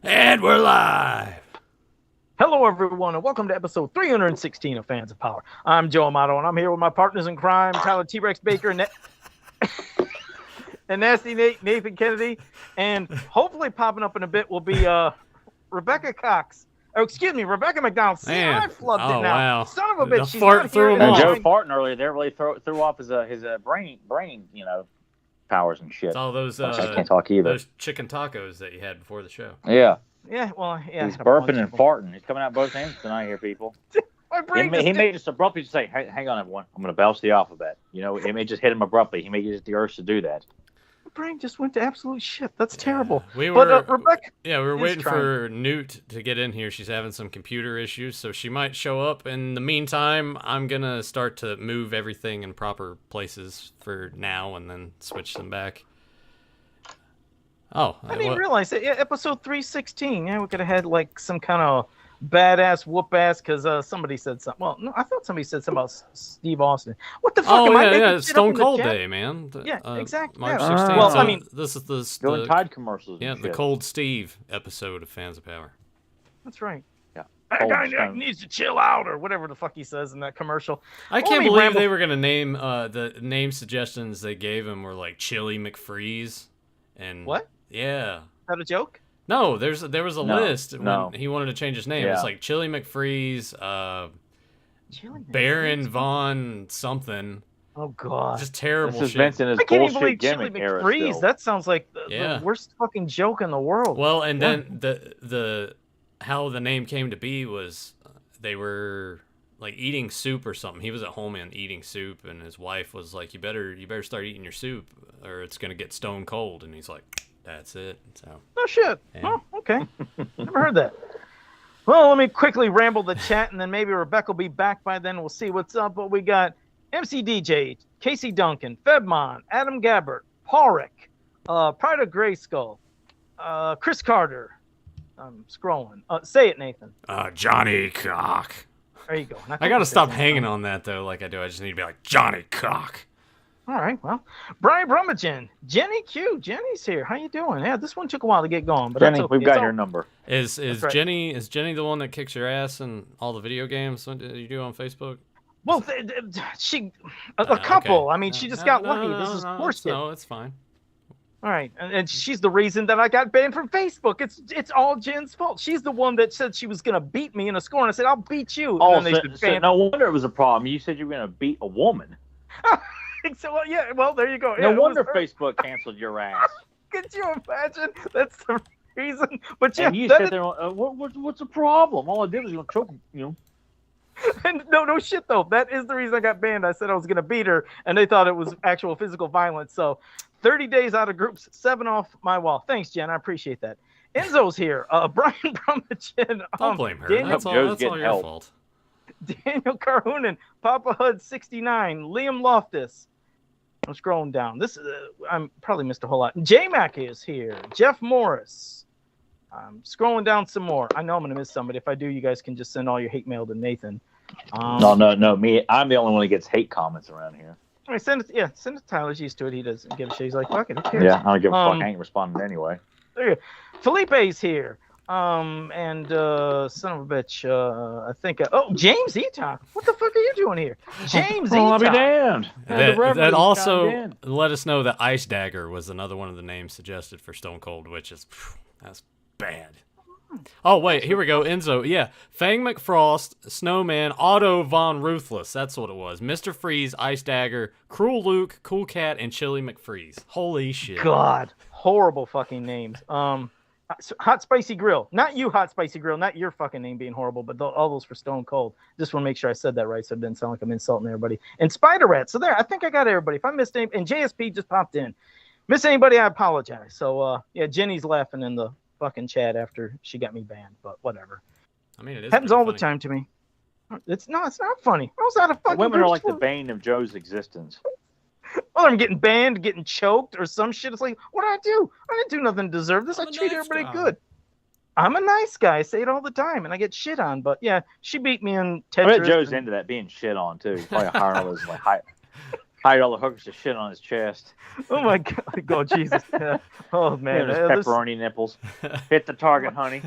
And we're live. Hello, everyone, and welcome to episode 316 of Fans of Power. I'm Joe Amato, and I'm here with my partners in crime, Tyler T-Rex Baker and Nasty Nate, Nathan Kennedy, and hopefully popping up in a bit will be Rebecca Cox. Oh, excuse me, Rebecca McDonald. See, Man. I flubbed Oh, it now. wow. Son of a bitch, The she's fart not threw here him And off. Joe anymore. farting earlier, that really threw off his brain, powers and shit. It's all those I can't talk either. those chicken tacos that you had before the show. Yeah, Yeah, well, yeah. I he's had a bunch burping and of them. farting. He's coming out both ends tonight here, people. My brain He just may just abruptly say, hey, hang on, everyone. I'm going to belch the alphabet. You know, it may just hit him abruptly. He may get the urge to do that. my brain just went to absolute shit. That's terrible. We But were Rebecca, we were is waiting trying. for Newt to get in here. She's having some computer issues, so she might show up. In the meantime, I'm gonna start to move everything in proper places for now, and then switch them back. Oh, I didn't realize it. Yeah, episode 316. Yeah, we could have had like some kind of badass whoop ass because somebody said something. Well, no, I thought somebody said something about Steve Austin. What the fuck? Oh am I yeah, making yeah, shit it's up Stone in the Cold chat? Day, man. Yeah, exactly, March yeah. 16th. Well, so I mean- this is Doing the Tide commercials. yeah and the shit. Cold Steve episode of Fans of Power. That's right. Yeah. That Cold guy Stone. needs to chill out or whatever the fuck he says in that commercial. I Let can't me believe ramble- they were gonna name the name suggestions they gave him were like Chili McFreeze and What? Yeah. Is that a joke? No, there was a No, list no. when he wanted to change his name. It's Yeah. like Chili McFreeze, Chili Baron McFreeze? Von something. Oh god. Just terrible This is shit. Vince and his I can't even bullshit believe Chili gimmick era McFreeze. still. That sounds like Yeah. the worst fucking joke in the world. Well, and Yeah. then the how the name came to be was they were like eating soup or something. He was at home and eating soup, and his wife was like, "You better start eating your soup, or it's gonna get stone cold." And he's like, "That's it." So No shit. Yeah. Oh, okay. Never heard that. Well, let me quickly ramble the chat, and then maybe Rebecca will be back by then. We'll see what's up. But we got MC DJ, Casey Duncan, Febmon, Adam Gabbert, Pauric, Pride of Grayskull, Chris Carter. I'm scrolling. Say it, Nathan. Johnny Cock. There you go. And I think gotta you said stop that. hanging on that though, like I do. I just need to be like Johnny Cock. All right. Well, Brian Brummagem, Jenny Q. Jenny's here. How you doing? Yeah, this one took a while to get going, but Jenny, that's okay. we've got It's your all- number. Is right. Jenny the one that kicks your ass in all the video games that you do on Facebook? Well, she a Okay. couple. I mean, she just got lucky. This is horseshit. No, it's fine. All right, and she's the reason that I got banned from Facebook. It's all Jen's fault. She's the one that said she was gonna beat me in a score, and I said I'll beat you. Oh, And then they said, no wonder it was a problem. You said you were going to beat a woman. So yeah, well there you go. No Yeah, it wonder was her. Facebook canceled your ass. Could you imagine? That's the reason. But yeah, And you that sit is- there, what's the problem? All I did was going to choke you. and no shit though. That is the reason I got banned. I said I was gonna beat her, and they thought it was actual physical violence. So 30 days out of groups, 7 off my wall. Thanks, Jen. I appreciate that. Enzo's here. Brian Brummagem. Don't blame her. Daniel, That's all Joe's getting your help. fault. Daniel Carhoonan, Papa Hud 69, Liam Loftus. I'm scrolling down. This I'm probably missed a whole lot. J Mac is here. Jeff Morris. I'm scrolling down some more. I know I'm gonna miss somebody. If I do, you guys can just send all your hate mail to Nathan. No, me. I'm the only one that gets hate comments around here. All right, send it. Yeah, send it to Tyler. He's used to it. He doesn't give a shit. He's like, fuck it. Who cares? Yeah, I don't give a fuck. Um, I ain't responding anyway. There you go. Felipe's here. And son of a bitch. I think. Oh, James Etok. What the fuck are you doing here? James Oh, I'll be Etok. damned. That also let us know that Ice Dagger was another one of the names suggested for Stone Cold, which is that's bad. Oh wait, here we go. Enzo, yeah, Fang McFrost, Snowman, Otto Von Ruthless. That's what it was. Mr. Freeze, Ice Dagger, Cruel Luke, Cool Cat, and Chili McFreeze. Holy shit! God, horrible fucking names. Hot Spicy Grill. Not you, Hot Spicy Grill. Not your fucking name being horrible, but all those for Stone Cold. Just want to make sure I said that right, so it didn't sound like I'm insulting everybody. And Spider Rat. So there, I think I got everybody. If I missed any, and JSP just popped in. Miss anybody, I apologize. So yeah, Jenny's laughing in the fucking chat after she got me banned, but whatever. I mean, it is Happens pretty all funny. the time to me. It's not funny. I was out of fucking Women are groups like the for- bane of Joe's existence. Well, I'm getting banned, getting choked, or some shit. It's like, what did I do? I didn't do nothing to deserve this. I'm I a treat nice everybody guy. good. I'm a nice guy. I say it all the time, and I get shit on. But yeah, she beat me in I bet Tetris. Joe's into that being shit on too. He's probably hiring all those like Hired all the hookers to shit on his chest. Oh my god! Oh Jesus! Yeah. Oh man! His pepperoni nipples. Hit the target, honey.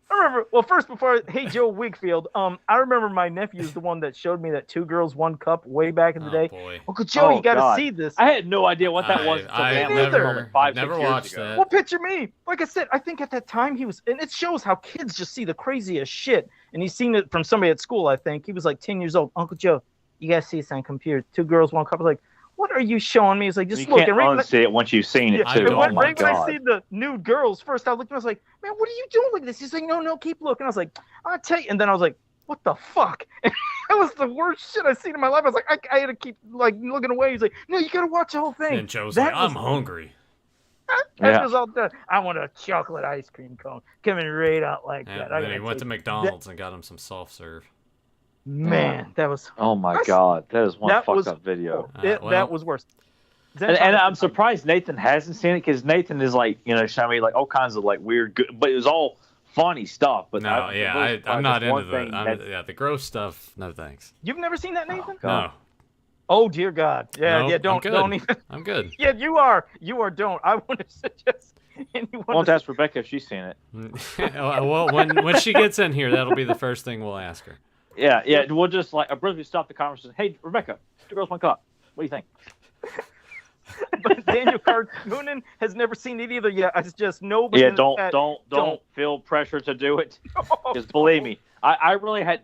I remember. Well, first before hey Joe Wigfield, I remember my nephew is the one that showed me that 2 Girls 1 Cup way back in the day. Boy. Uncle Joe, you got to God. see this. I had no idea what that was. I neither. never watched that. Well, picture me. Like I said, I think at that time he was, and it shows how kids just see the craziest shit. And he's seen it from somebody at school. I think he was like 10 years old. Uncle Joe, you got to see this on computer. 2 Girls 1 Cup. I was like, what are you showing me? He's like, just you look. can't And right unsee it once you've seen it too. Oh when my I God. see the nude girls first, I looked and I was like, man, what are you doing with this? He's like, no, keep looking. I was like, I'll tell you. And then I was like, what the fuck? And that was the worst shit I've seen in my life. I was like, I had to keep like looking away. He's like, no, you got to watch the whole thing. And Joe's That like, I'm was- hungry. That was all done. I want a chocolate ice cream cone coming right out like Yeah, that. then he went to McDonald's and got him some soft serve. Man, that was Oh my God, that is one that fucked was- up video. Well, that was worse. And I'm surprised Nathan hasn't seen it because Nathan is like, showing me like all kinds of like weird, good, but it was all funny stuff. But No, I'm not into the. the gross stuff. No thanks. You've never seen that, Nathan? No, Oh dear God. Yeah, Nope, yeah. I'm Don't good. even. I'm good. Yeah, you are. Don't. I want to suggest anyone. I want to to ask Rebecca if she's seen it. Well, when she gets in here, that'll be the first thing we'll ask her. Yeah. We'll just like abruptly stop the conversation. Hey, Rebecca, 2 Girls 1 Cup. What do you think? But Daniel Noonan has never seen it either yet. It's just nobody. Yeah, in the chat- don't feel pressure to do it. Because believe me, I really had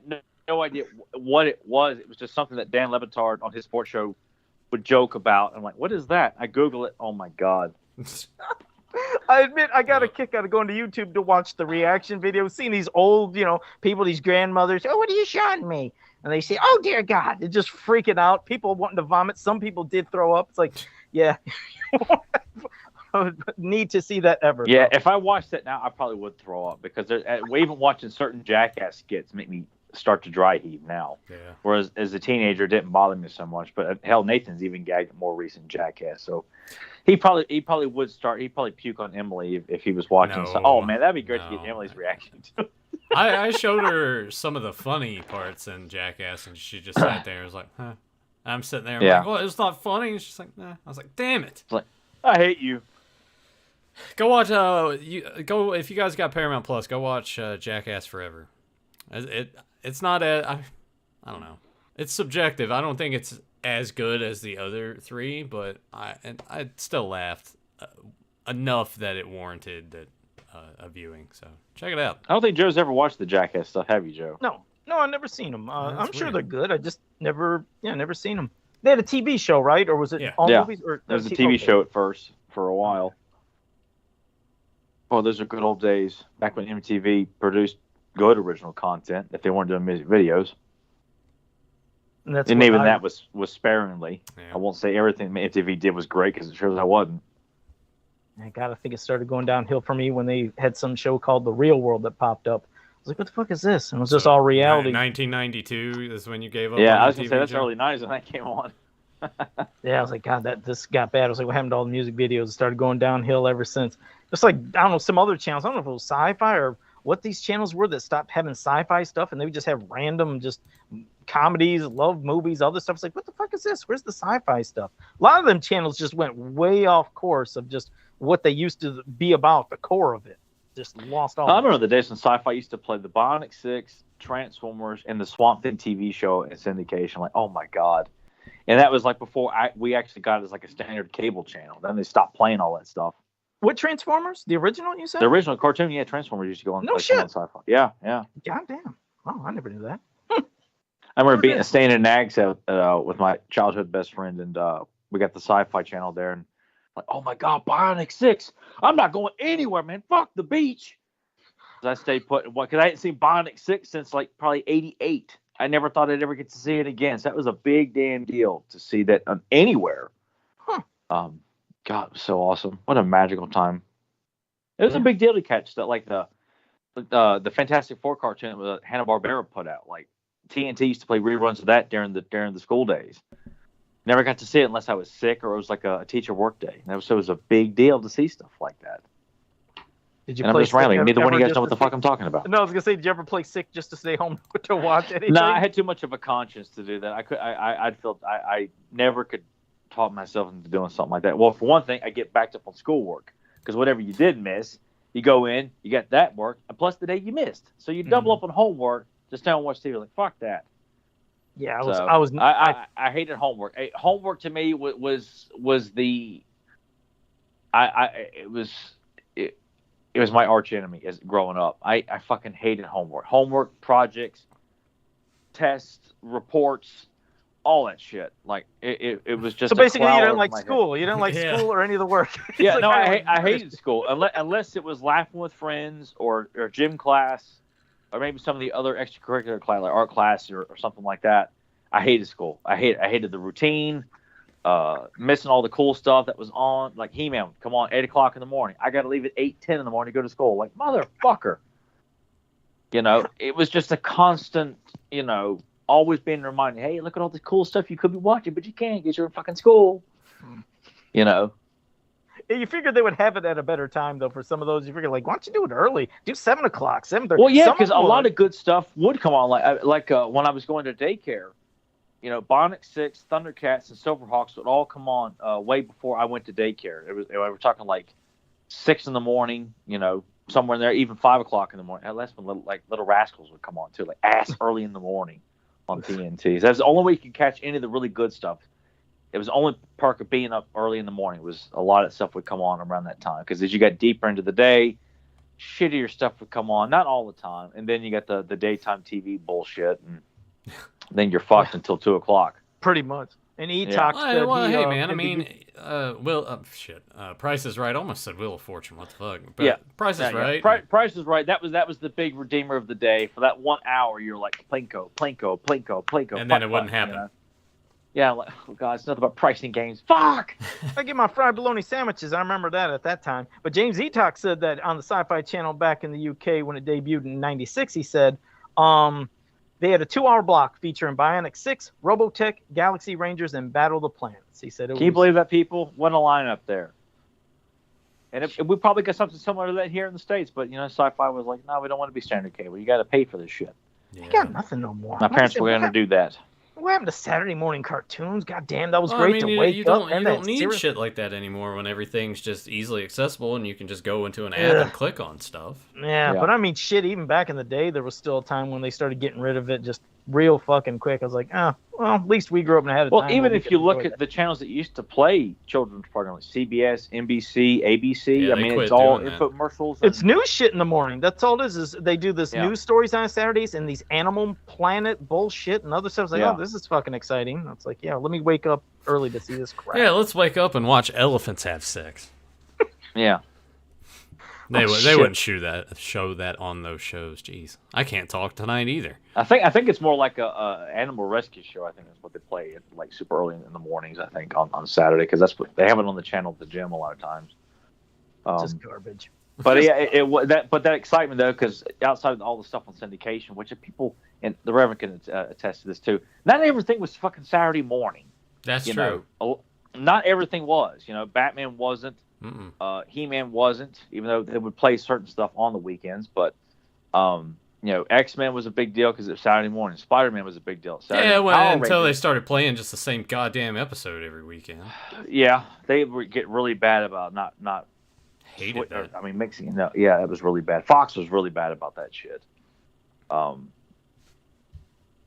no idea what it was. It was just something that Dan Le Batard on his sports show would joke about. I'm like, what is that? I Google it. Oh my God. I admit I got a kick out of going to YouTube to watch the reaction videos, seeing these old, people, these grandmothers. Oh, what are you showing me? And they say, oh, dear God. They're just freaking out. People wanting to vomit. Some people did throw up. It's like, yeah. I would need to see that ever. Yeah, though. if I watched that now, I probably would throw up because even watching certain Jackass skits make me start to dry heave now. Yeah. Whereas as a teenager, it didn't bother me so much. But hell, Nathan's even gagged at more recent Jackass, so he probably would start. He'd probably puke on Emily if he was watching. No, So, oh man, that'd be great to no. get Emily's reaction to. I showed her some of the funny parts in Jackass, and she just sat there and was like, huh. I'm sitting there, Yeah. like, well, it's not funny. And she's like, nah. I was like, damn it. I hate you. Go watch, if you guys got Paramount Plus, go watch Jackass Forever. It's not I don't know. It's subjective. I don't think it's as good as the other 3, but I still laughed enough that it warranted a viewing. So check it out. I don't think Joe's ever watched the Jackass stuff. Have you, Joe? No, I've never seen them. That's I'm sure weird. they're good. I just never seen them. They had a TV show, right? Or was it Yeah. all Yeah. movies? Or There was a TV show at first for a while. Oh, those are good old days back when MTV produced good original content if they weren't doing music videos. And that's And what even I- that was sparingly. Yeah. I won't say everything MTV did was great because it shows I wasn't. I gotta think it started going downhill for me when they had some show called The Real World that popped up. I was like, what the fuck is this? And it was just all reality. 1992 is when you gave up Yeah, on I was the gonna TV say that's show? early '90s when that came on. Yeah, I was like, God, this got bad. I was like, what happened to all the music videos? It started going downhill ever since. Just like, I don't know, some other channels. I don't know if it was sci-fi or what these channels were that stopped having sci-fi stuff and they would just have random just comedies, love movies, other stuff. It's like, what the fuck is this? Where's the sci-fi stuff? A lot of them channels just went way off course of just what they used to be about, the core of it. Just lost all I of it. remember the days when Sci-Fi used to play the Bionic Six, Transformers, and the Swamp Thing TV show in syndication. Like, oh my God. And that was like before we actually got it as like a standard cable channel. Then they stopped playing all that stuff. What Transformers? The original, you said? The original cartoon, yeah, Transformers used to go on, No like, shit. on Sci-Fi. Yeah. God damn. Oh, I never knew that. I remember Okay. staying in Nags with my childhood best friend, and we got the Sci-Fi channel there, and like, oh my God, Bionic Six! I'm not going anywhere, man. Fuck the beach. 'Cause I stayed put because I hadn't seen Bionic Six since like probably '88. I never thought I'd ever get to see it again. So that was a big damn deal to see that anywhere. Huh. God, it was so awesome. What a magical time. It was a big deal to catch that, like the Fantastic Four cartoon that Hanna-Barbera put out. Like TNT used to play reruns of that during the school days. Never got to see it unless I was sick or it was like a teacher work day. So it was a big deal to see stuff like that. Did you And I'm play just rambling. Sick Neither one of ever you guys just know what to the fuck I'm talking about. No, I was gonna say, did you ever play Sick just to stay home to watch anything? No, I had too much of a conscience to do that. I never could talk myself into doing something like that. Well, for one thing, I get backed up on schoolwork because whatever you did miss, you go in, you got that work, and plus the day you missed, so you double up on homework. Just don't watch TV. Like fuck that. Yeah, I hated homework. Homework to me was the it was my arch enemy as growing up. I fucking hated homework. Homework, projects, tests, reports, all that shit. Like it was just. So basically, you didn't like head. school. You didn't like school or any of the work. Yeah, no, I hated school unless it was laughing with friends or gym class, or maybe some of the other extracurricular class like art class or something like that. I hated school. I hated the routine. Missing all the cool stuff that was on, like He-Man, come on, 8 o'clock in the morning. I got to leave at 8:10 in the morning to go to school. Like, motherfucker. It was just a constant, always being reminded, hey, look at all the cool stuff you could be watching, but you can't because you're in fucking school. You figured they would have it at a better time, though, for some of those. You figured, like, why don't you do it early? Do 7 o'clock, 7:30. Well, yeah, because a lot of good stuff would come on. Like when I was going to daycare, Bionic 6, Thundercats, and Silverhawks would all come on way before I went to daycare. We're talking like 6 in the morning, somewhere in there, even 5 o'clock in the morning. That's when Little Rascals would come on too, like ass early in the morning on TNT. So that's the only way you could catch any of the really good stuff. It was the only perk of being up early in the morning. It was a lot of stuff would come on around that time because as you got deeper into the day, shittier stuff would come on, not all the time, and then you got the daytime TV bullshit and. Then you're fucked until 2 o'clock. Pretty much. And E-Tox said hey, man, I mean, Price is Right. I almost said Wheel of Fortune. What the fuck? But yeah. Price is Right. Price is Right. That was the big redeemer of the day. For that 1 hour, you're like, Plinko. And then it wouldn't happen. Yeah, like, oh, God, it's nothing but pricing games. Fuck! I get my fried bologna sandwiches. I remember that at that time. But James E-Tox said that on the Sci-Fi Channel back in the UK when it debuted in 96, he said, they had a 2-hour block featuring Bionic 6, Robotech, Galaxy Rangers, and Battle of the Planets. He said, Can you believe that, people? What a lineup there. And we probably got something similar to that here in the States, but, Sci-Fi was like, no, we don't want to be standard cable. You got to pay for this shit. Yeah. They got nothing no more. My parents were going to do that. What happened to Saturday morning cartoons? God damn, that was great to wake up. You don't need shit like that anymore when everything's just easily accessible and you can just go into an app and click on stuff. Yeah, but I mean, shit, even back in the day, there was still a time when they started getting rid of it just real fucking quick. I was like, well, at least we grew up and had a time. Well, even if you look at the channels that used to play children's programs, like CBS, NBC, ABC, yeah, I mean, it's all infomercials. It's news shit in the morning. That's all it is they do this news stories on Saturdays and these Animal Planet bullshit and other stuff. It's like, oh, this is fucking exciting. It's like, yeah, let me wake up early to see this crap. Yeah, let's wake up and watch elephants have sex. Yeah. They wouldn't show that on those shows. Jeez, I can't talk tonight either. I think it's more like a animal rescue show. I think that's what they play at like super early in the mornings. I think on Saturday because that's what they have it on the channel at the gym a lot of times. Just garbage. But yeah, that excitement though, because outside of all the stuff on syndication, which people and the Reverend can attest to this too. Not everything was fucking Saturday morning. That's true. Not everything was. Batman wasn't. He-Man wasn't, even though they would play certain stuff on the weekends. But, X-Men was a big deal because it was Saturday morning. Spider-Man was a big deal. Until they started playing just the same goddamn episode every weekend. Yeah, they would get really bad about not hated that. I mean, mixing. No, yeah, it was really bad. Fox was really bad about that shit.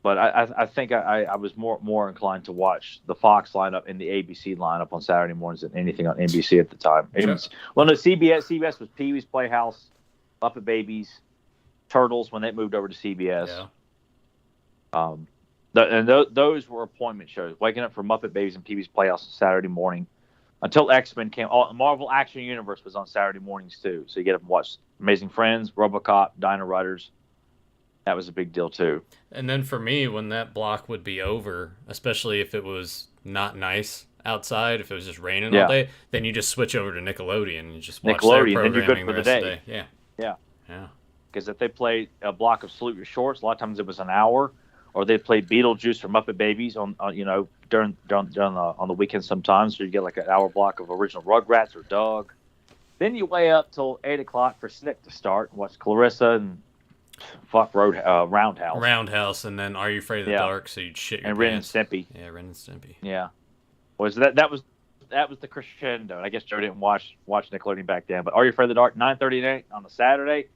But I think I was more inclined to watch the Fox lineup and the ABC lineup on Saturday mornings than anything on NBC at the time. Well, no, CBS was Pee-wee's Playhouse, Muppet Babies, Turtles when they moved over to CBS. Yeah. Those were appointment shows. Waking up for Muppet Babies and Pee-wee's Playhouse on Saturday morning until X-Men came. Marvel Action Universe was on Saturday mornings too. So you get up and watch Amazing Friends, RoboCop, Dino Riders. That was a big deal too. And then for me, when that block would be over, especially if it was not nice outside, if it was just raining all day, then you just switch over to Nickelodeon and you just watch their programming then you're good for the day. Yeah. Because if they played a block of Salute Your Shorts, a lot of times it was an hour, or they played Beetlejuice or Muppet Babies on during on the weekends sometimes, so you get like an hour block of original Rugrats or Doug. Then you lay up till 8 o'clock for Snick to start and watch Clarissa and Roundhouse. Roundhouse, and then Are You Afraid of the Dark? So you'd shit your and pants. Ren and Stimpy. Yeah, Ren and Stimpy. Yeah, that was the crescendo. And I guess Joe didn't watch Nickelodeon back then, but Are You Afraid of the Dark 9:30 on a Saturday,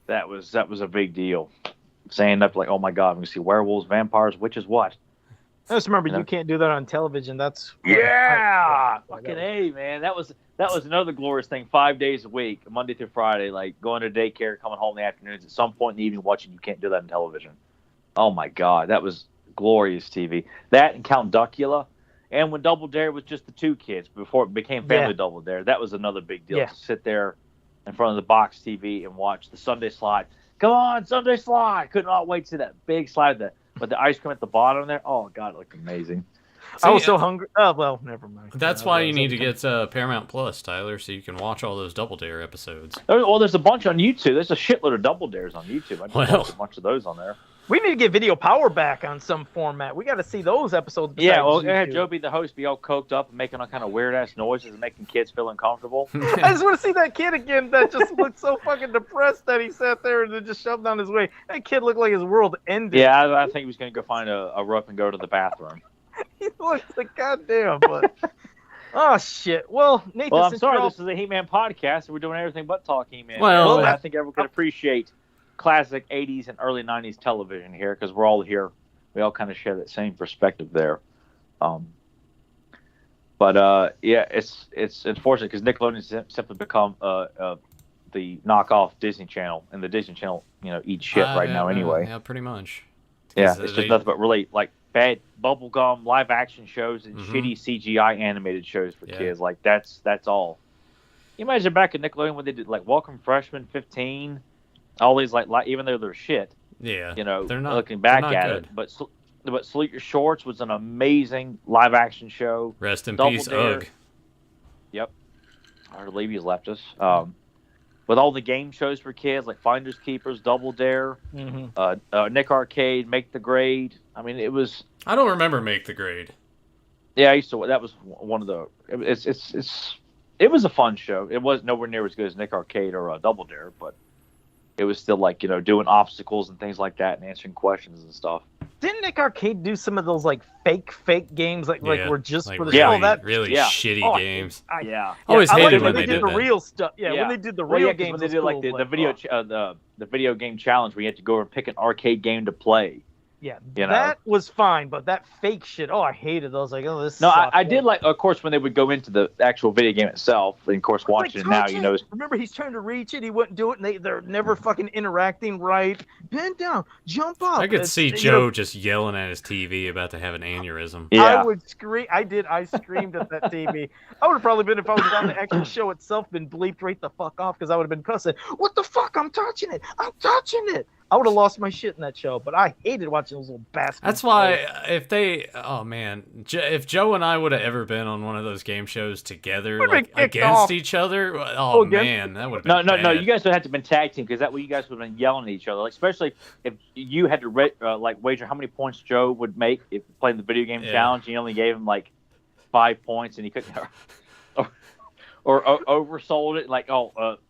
that was a big deal. Saying up like, oh my God, I'm gonna see werewolves, vampires, witches, what? I just remember you can't do that on television. That's fucking A, man. That was another glorious thing. 5 days a week, Monday through Friday, like going to daycare, coming home in the afternoons. At some point in the evening, watching. You can't do that on television. Oh my God, that was glorious TV. That and Count Duckula, and when Double Dare was just the two kids before it became Family Double Dare, that was another big deal. To sit there in front of the box TV and watch the Sunday Slide. Come on, Sunday Slide! Could not wait to see that big slide with the ice cream at the bottom there. Oh God, it looked amazing. I was so hungry. Oh well, never mind. That's why you need to get Paramount Plus, Tyler, so you can watch all those Double Dare episodes. Well, there's a bunch on YouTube. There's a shitload of Double Dares on YouTube. I just watched a bunch of those on there. We need to get Video Power back on some format. We got to see those episodes. Yeah, well, have Joe be the host, be all coked up and making all kind of weird ass noises and making kids feel uncomfortable. I just want to see that kid again that just looked so fucking depressed that he sat there and just shoved down his way. That kid looked like his world ended. Yeah, I think he was going to go find a rope and go to the bathroom. He looked like goddamn, but oh shit. Well, Nathan. Well, I'm sorry. This is a He-Man podcast, and we're doing everything but talk He-Man. Well, I think everyone can appreciate classic 80s and early 90s television here because we're all here. We all kind of share that same perspective there. But it's unfortunate because Nickelodeon simply become the knockoff Disney Channel, and the Disney Channel, eats shit right now anyway. Yeah, pretty much. Yeah, it's just nothing but really like bad bubblegum live action shows and shitty CGI animated shows for kids. Like that's all. You imagine back at Nickelodeon when they did like Welcome Freshman 15, all these like even though they're shit. Yeah, they're not looking back at it. But Salute Your Shorts was an amazing live action show. Rest in peace, Ugg. Yep, I believe he's left us. With all the game shows for kids like Finders Keepers, Double Dare, Nick Arcade, Make the Grade. I mean, it was. I don't remember Make the Grade. Yeah, I used to. That was one of the. It was a fun show. It was nowhere near as good as Nick Arcade or Double Dare, but it was still like doing obstacles and things like that and answering questions and stuff. Didn't Nick Arcade do some of those like fake games like were just like for the really, show? Really shitty games. I always hated when they did the real stuff. Yeah, when they did the real games. When they did like the video game challenge, where you had to go and pick an arcade game to play. Yeah, that was fine, but that fake shit, I hated those. Like, this. No, I did like, of course, when they would go into the actual video game itself, and of course, watching it now, Remember, he's trying to reach it, he wouldn't do it, and they're never fucking interacting right. Bend down, jump up. I could see Joe just yelling at his TV about to have an aneurysm. Yeah. I would scream. I screamed at that TV. I would have probably been, if I was on the actual show itself, been bleeped right the fuck off because I would have been cussing. What the fuck? I'm touching it. I would have lost my shit in that show, but I hated watching those little bastards. That's why if Joe and I would have ever been on one of those game shows together, like against each other, man, that would have been No, you guys would have to been tag team because that way you guys would have been yelling at each other. Like, especially if you had to wager how many points Joe would make if playing the video game challenge. You only gave him like 5 points, and he couldn't or oversold it like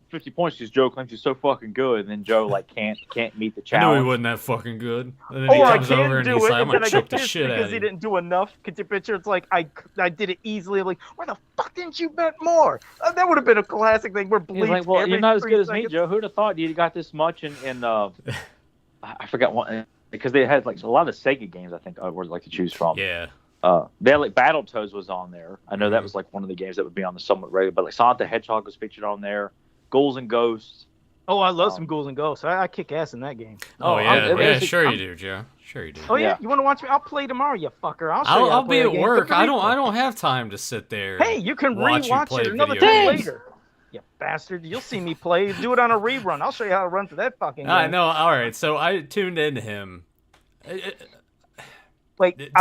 50 points because Joe claims he's so fucking good, and then Joe can't meet the challenge. I knew he wasn't that fucking good. And then he comes over and he's like, I'm gonna choke the shit out of you. Because he didn't do enough. Get your picture? It's like I did it easily. I'm like, why the fuck didn't you bet more? That would have been a classic thing. We're bleeped. He's like, well, you're not as good as me, Joe. Who'd have thought you got this much? And I forgot one because they had like a lot of Sega games. I think I would like to choose from. Yeah. They had like Battletoads was on there. I know that was like one of the games that would be on the somewhat regular, but like Sonic the Hedgehog was featured on there. Ghouls and Ghosts. Oh, I love some Ghouls and Ghosts. I kick ass in that game. Sure you do, Joe. Sure you do. Oh yeah, you want to watch me? I'll play tomorrow, you fucker. I'll be at work. I don't have time to sit there. Hey, you can rewatch it another time later. You bastard! You'll see me play. Do it on a rerun. I'll show you how to run through that fucking game. I know. All right, so I tuned into him. I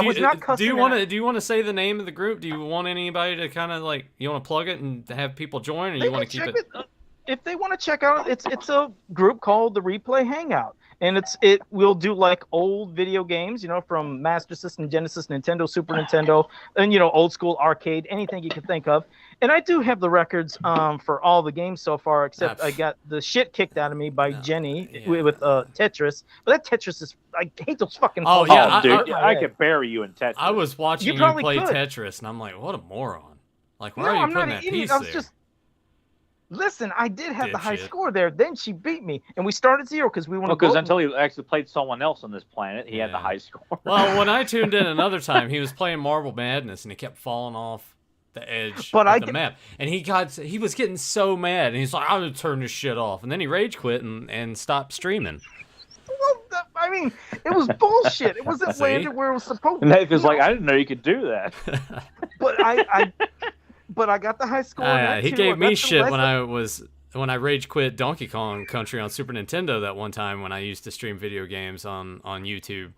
was not cussing. Do you want to say the name of the group? Do you want anybody to kind of like you want to plug it and have people join, or you want to keep it? if they want to check out, it's a group called the Replay Hangout, and we'll do like old video games, from Master System, Genesis, Nintendo, Super Nintendo, and old school arcade, anything you can think of. And I do have the records for all the games so far, except I got the shit kicked out of me by Jenny with Tetris. But that Tetris is, I hate those fucking. Oh yeah, dude, I could bury you in Tetris. I was watching you play Tetris, and I'm like, what a moron! Like, why are you putting that piece there? Listen, I did have the high score there. Then she beat me, and we started 0 because we want to. Because until he actually played someone else on this planet, he had the high score. Well, when I tuned in another time, he was playing Marble Madness, and he kept falling off the edge of the map, and he was getting so mad, and he's like, "I'm gonna turn this shit off," and then he rage quit and stopped streaming. Well, I mean, it was bullshit. It wasn't landed where it was supposed to. And Nathan's like, I didn't know you could do that. But I got the high score. He gave me shit when I rage quit Donkey Kong Country on Super Nintendo that one time when I used to stream video games on YouTube.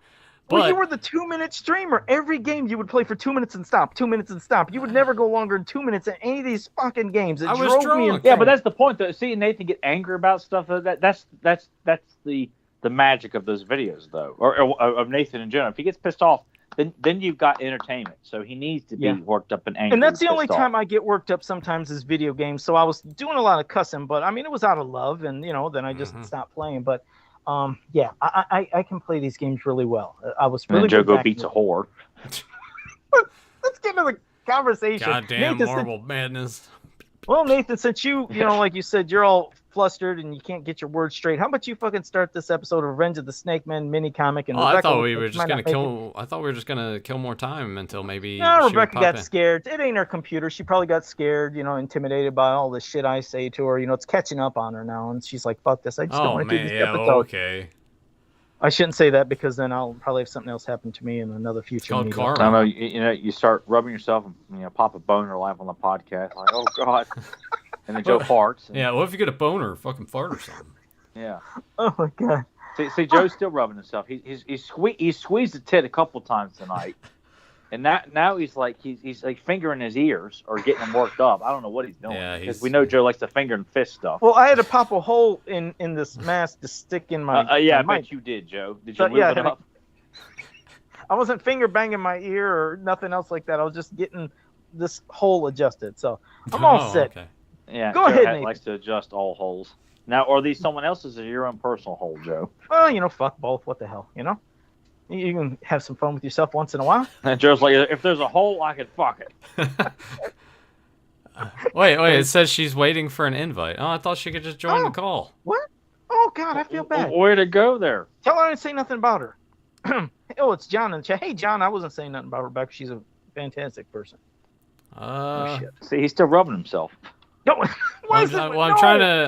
But you were the 2-minute streamer. Every game you would play for 2 minutes and stop, 2 minutes and stop. You would never go longer than 2 minutes in any of these fucking games. It drove me insane. Yeah, but that's the point. Though. See Nathan get angry about stuff. That's the magic of those videos, though, or of Nathan in general. If he gets pissed off, then you've got entertainment. So he needs to be worked up and angry. And that's the only time I get worked up sometimes is video games. So I was doing a lot of cussing, but I mean, it was out of love. And, then I just stopped playing. But, I can play these games really well. I was really good. Joe beats a whore. Let's get into the conversation. Goddamn Marble Madness. Well, Nathan, since you like you said, you're all flustered and you can't get your words straight. How about you fucking start this episode of Revenge of the Snake Men mini comic? And I thought we were just gonna kill more time until maybe. No, Rebecca got scared. It ain't her computer. She probably got scared, intimidated by all the shit I say to her. It's catching up on her now, and she's like, "Fuck this! I just don't want to do this episode." Okay. I shouldn't say that because then I'll probably have something else happen to me in another future. Called karma. I don't know. You start rubbing yourself and pop a boner live on the podcast. Like, oh god. And then Joe farts. Yeah, what if you get a boner or fucking fart or something? Yeah. Oh my god. See, Joe's still rubbing himself. He squeezed the tit a couple times tonight, and now he's like fingering his ears or getting them worked up. I don't know what he's doing. Yeah, because we know Joe likes to finger and fist stuff. Well, I had to pop a hole in this mask to stick in my. I bet you did, Joe. Did you lube it up? I wasn't finger banging my ear or nothing else like that. I was just getting this hole adjusted. So I'm all set. Okay. Yeah, go ahead, Nathan. Likes to adjust all holes. Now, are these someone else's or your own personal hole, Joe? Well, fuck both. What the hell, You can have some fun with yourself once in a while. And Joe's like, if there's a hole, I can fuck it. Wait, it says she's waiting for an invite. Oh, I thought she could just join the call. What? Oh, God, I feel bad. Where'd it go there? Tell her I didn't say nothing about her. Oh, it's John in the chat. Hey, John, I wasn't saying nothing about Rebecca. She's a fantastic person. Shit. See, he's still rubbing himself. No, I'm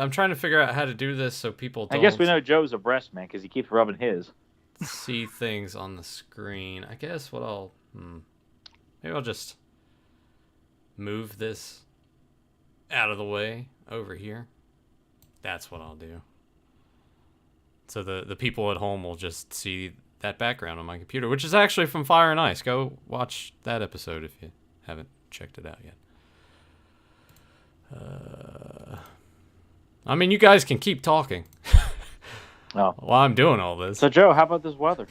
trying to figure out how to do this so people don't. I guess we know Joe's a breast man because he keeps rubbing his. See things on the screen. I guess maybe I'll just move this out of the way over here. That's what I'll do. So the people at home will just see that background on my computer, which is actually from Fire and Ice. Go watch that episode if you haven't checked it out yet. I mean, you guys can keep talking while I'm doing all this. So, Joe, how about this weather?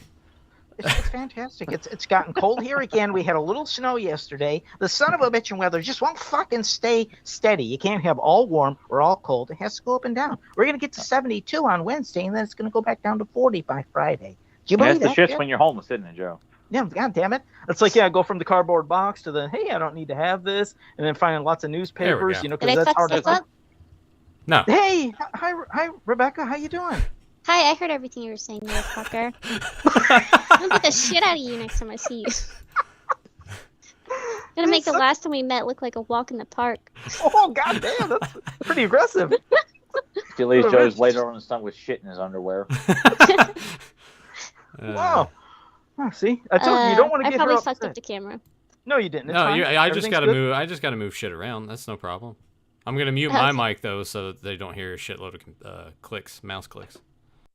It's fantastic. It's gotten cold here again. We had a little snow yesterday. The son of a bitch in weather just won't fucking stay steady. You can't have all warm or all cold. It has to go up and down. We're going to get to 72 on Wednesday, and then it's going to go back down to 40 by Friday. Do you believe that? That's the shits when you're homeless, isn't it, Joe? Yeah, God damn it. It's like, go from the cardboard box to the, hey, I don't need to have this, and then finding lots of newspapers, because that's hard to find. No. Hey, hi, Rebecca. How you doing? Hi, I heard everything you were saying, you fucker. I'm gonna beat the shit out of you next time I see you. Gonna make the last time we met look like a walk in the park. Oh, God damn, that's pretty aggressive. He leaves Joe's later on his son with shit in his underwear. Wow. Oh, see, I told you don't want to get her upset. I probably fucked up the camera. No, you didn't. It's no, fine. I just gotta move. I just gotta move shit around. That's no problem. I'm gonna mute my mic though, so that they don't hear a shitload of clicks, mouse clicks.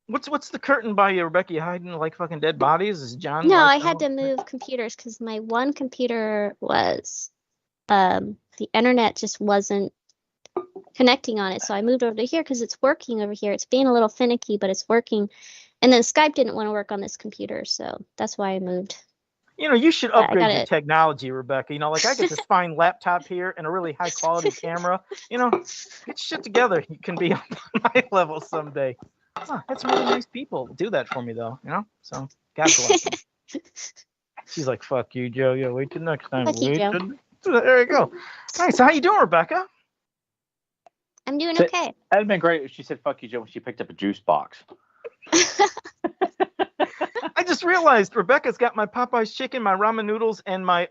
What's the curtain by you, Rebecca? You hiding like fucking dead bodies? Is John? No, I had to move computers because my one computer was, the internet just wasn't connecting on it. So I moved over to here because it's working over here. It's being a little finicky, but it's working. And then Skype didn't want to work on this computer, so that's why I moved. You know, you should Yeah, I upgrade got your it. technology, Rebecca. You know, like I get this fine laptop here and a really high quality camera. You know, get your shit together. You can be on my level someday. Oh, that's really nice people do that for me, though. You know, so God bless them. She's like, "Fuck you, Joe. Yeah, wait till next time." Fuck you, Wait Joe. till- There you go. All right, so how you doing, Rebecca? I'm doing So- okay. That'd been great if she said "fuck you, Joe" when she picked up a juice box. I just realized Rebecca's got my Popeye's chicken, my ramen noodles, and my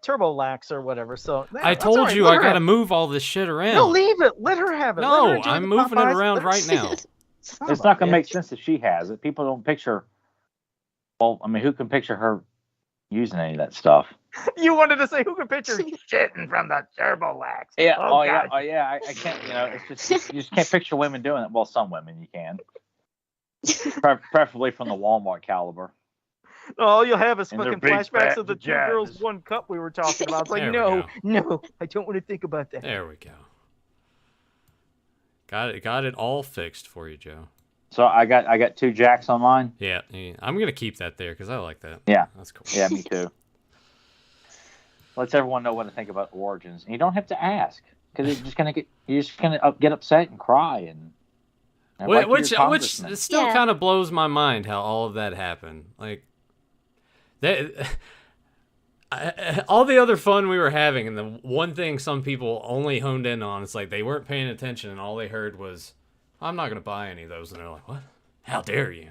Turbo Lax or whatever. So I that's all told right. you Let I her gotta have it. move all this shit around. No, leave it. Let her have it. Let her No, enjoy I'm the moving it Popeyes. around Let her- right now. Son It's of a not going to make bitch. sense if she has it. People don't picture. Well, I mean, who can picture her using any of that stuff? You wanted to say who can picture shitting from the Turbo Lax? Yeah. Oh, yeah. God. Oh yeah. I can't. You know, it's just you just can't picture women doing it. Well, some women you can. Preferably from the Walmart caliber. All you'll have is And their fucking big flashbacks fat of the two vaginas. girls, one cup we were talking about. It's like, There we no, go. no, I don't want to think about that. There we go. Got it all fixed for you, Joe. So I got 2 jacks on mine. Yeah, I'm gonna keep that there because I like that. Yeah. That's cool. Yeah, me too. Lets everyone know what to think about Origins, and you don't have to ask because you're just gonna get upset and cry and write to Which your congressman. it still Yeah. kind of blows my mind how all of that happened. Like that. All the other fun we were having, and the one thing some people only honed in on, it's like they weren't paying attention, and all they heard was, "I'm not gonna buy any of those," and they're like, "What? How dare you?"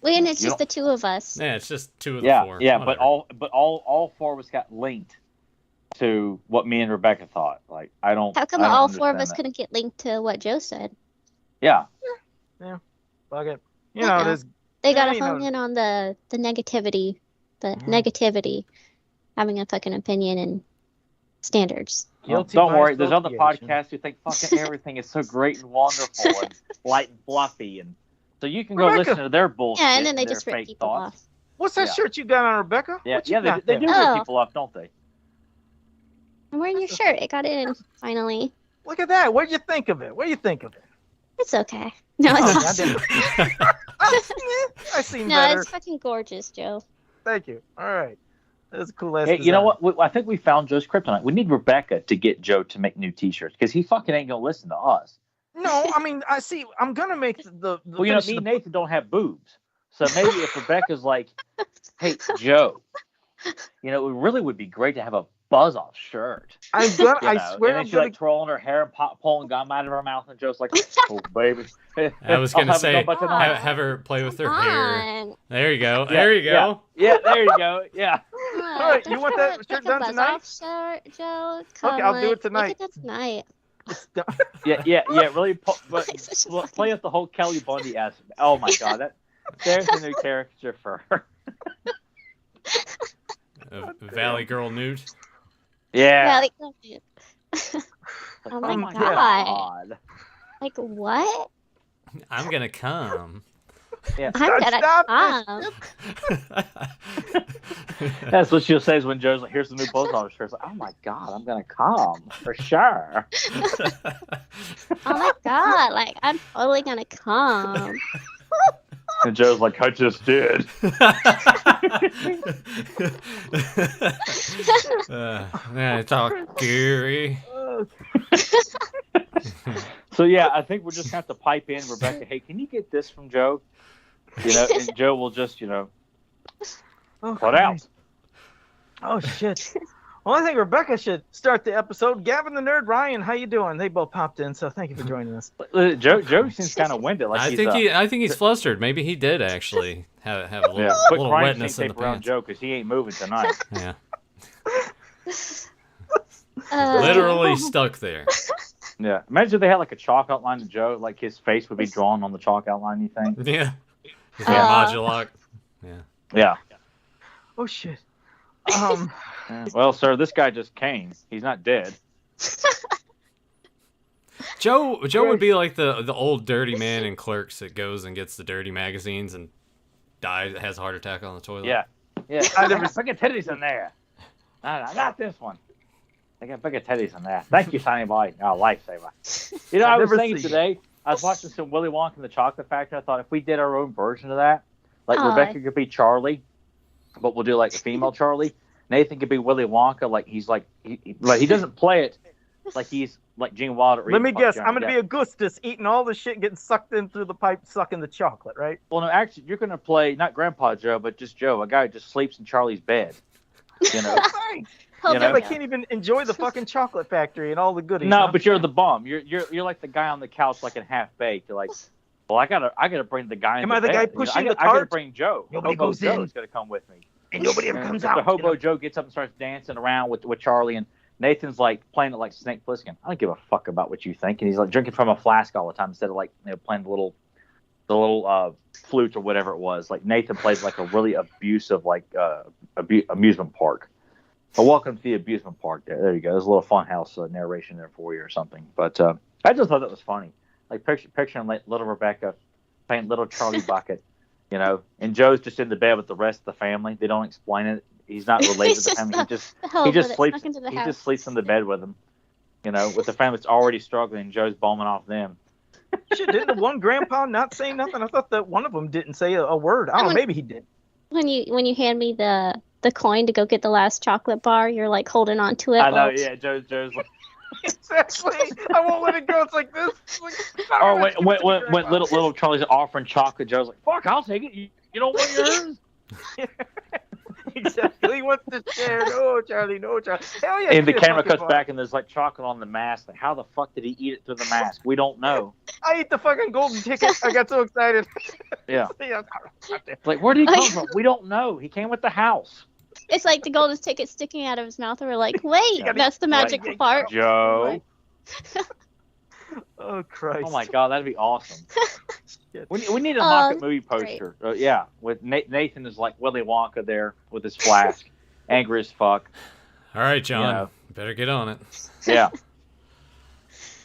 And it's You just the two of us. Yeah, it's just 2 of the Yeah, 4. yeah, Whatever. but all 4 of us got linked to what me and Rebecca thought. Like I don't. How come I don't all 4 of understand us that. couldn't get linked to what Joe said? Yeah, Fuck it. You know, Uh-uh. there's They gotta you know- hone in on the negativity, Mm-hmm. negativity, having a fucking opinion and standards. well, guilty don't by worry. There's other association. podcasts who think fucking everything is so great and wonderful and light and fluffy, and so you can go Rebecca. listen to their bullshit. Yeah, and then they their just rip fake people thoughts. off. What's that Yeah. shirt you got on, Rebecca? Yeah, What you yeah, got they there? do rip Oh. people off, don't they? I'm wearing your shirt. It got in finally. Look at that. What do you think of it? What do you think of it? It's okay. No, Oh, it's goddamn. not. I seen No, better. it's fucking gorgeous, Joe. Thank you. All right. That's a cool ass Hey, you know design. what? I think we found Joe's kryptonite. We need Rebecca to get Joe to make new T-shirts because he fucking ain't gonna listen to us. No, I mean, I see. I'm gonna make the Well, you know, finish me and the- Nathan don't have boobs, so maybe if Rebecca's like, "Hey, Joe, you know, it really would be great to have a buzz off shirt." I'm gonna. You I know? swear, and I'm then she gonna. like twirling her hair and pulling gum out of her mouth, and Joe's like, "Oh, baby." I was I'll gonna have a say, gum by tonight. have her play with her Come hair. on. There you go. Yeah, There you go. Yeah, there you go. Yeah. All right, you want that shirt done tonight? Shirt, Joe. Come Okay, I'll do on. it tonight. Make it tonight. Yeah. Really, but He's such a fucking- play up the whole Kelly Bundy aspect. Oh my God, there's a new character for her. Valley Girl Newt. Yeah. Like, oh my my God. Like, what? I'm gonna come. Yeah. I'm gonna Stop come. That's what she'll say is when Joe's like, "Here's the new post office shirt." It's like, "Oh my God, I'm gonna come for sure." Oh my God. Like, I'm totally gonna come. And Joe's like, "I just did." Yeah, talk Gary. So yeah, I think we're just gonna have to pipe in, Rebecca. Hey, can you get this from Joe? You know, and Joe will just, Oh, put out. Oh shit. Well, I think Rebecca should start the episode. Gavin the Nerd, Ryan, how you doing? They both popped in, so thank you for joining us. Joe seems kind of winded. Like I he's, think he's flustered. Maybe he did actually have a little, yeah. Put little crime wetness scene in the tape around pants. Joe because he ain't moving tonight. Yeah, Uh, literally stuck there. Yeah. Imagine if they had like a chalk outline of Joe, like his face would be drawn on the chalk outline. You think? Yeah, he's Uh, got Modulok. Yeah. Yeah. Oh shit. Yeah. Well, sir, this guy just came. He's not dead. Joe would be like the old dirty man in Clerks that goes and gets the dirty magazines and dies, has a heart attack on the toilet. Yeah. Yeah. I never fucking titties in there. No, not this one. I got bigger teddies than that. Thank you, Tiny Boy. Oh, lifesaver. You know, I was never thinking seen today, I was watching some Willy Wonka and the Chocolate Factory. I thought if we did our own version of that, like Aw. Rebecca could be Charlie, but we'll do like a female Charlie. Nathan could be Willy Wonka, like he's like he doesn't play it like he's like Gene Wilder. or Let me even guess. Johnny I'm gonna Depp. be Augustus eating all the shit, getting sucked in through the pipe, sucking the chocolate, right? Well, no, actually, you're gonna play not Grandpa Joe, but just Joe, a guy who just sleeps in Charlie's bed. You know. Thanks. Hold You know, on I now. can't even enjoy the fucking chocolate factory and all the goodies. No, huh? but you're the bum. You're like the guy on the couch, like in half baked. You're like, well, I gotta bring the guy. Am in I the guy bed. pushing I the gotta cart? bring Joe. Nobody Hobo goes in. Joe's gonna come with me. and nobody ever And comes the out. Hobo Joe gets up and starts dancing around with Charlie, and Nathan's like playing it like Snake Plissken. I don't give a fuck about what you think, and he's like drinking from a flask all the time instead of like playing the little flute or whatever it was. Like Nathan plays like a really abusive like amusement park. Well, welcome to the amusement park. There you go. There's a little funhouse narration there for you or something. But I just thought that was funny. Like picturing like little Rebecca playing little Charlie Bucket, and Joe's just in the bed with the rest of the family. They don't explain it. He's not related to the family. He just sleeps. He just sleeps in the bed with them. With the family that's already struggling. And Joe's bombing off them. Shit, didn't the one grandpa not say nothing? I thought that one of them didn't say a word. I don't know, maybe he did. When you hand me the coin to go get the last chocolate bar, you're like holding on to it. I know. while- Yeah, Joe's like. Exactly. I won't let it go. It's like this. It's like, Or when little Charlie's offering chocolate, Joe's like, "Fuck, I'll take it. You don't want yours." Exactly. He wants to share. No, Charlie. No, Charlie. Hell yeah. And the give me a camera fucking cuts bar. back, and there's like chocolate on the mask. Like, how the fuck did he eat it through the mask? We don't know. I ate the fucking golden ticket. I got so excited. Yeah. Yeah. Like, where did he come from? We don't know. He came with the house. It's like the golden ticket sticking out of his mouth, and we're like, wait, gotta- that's the magic right. part. Joe. Oh Christ. Oh my God, that'd be awesome. Shit. We need a Knocket movie great. poster. Yeah, with Nathan is like Willy Wonka there with his flask, angry as fuck. All right, John. know. Better get on it. Yeah,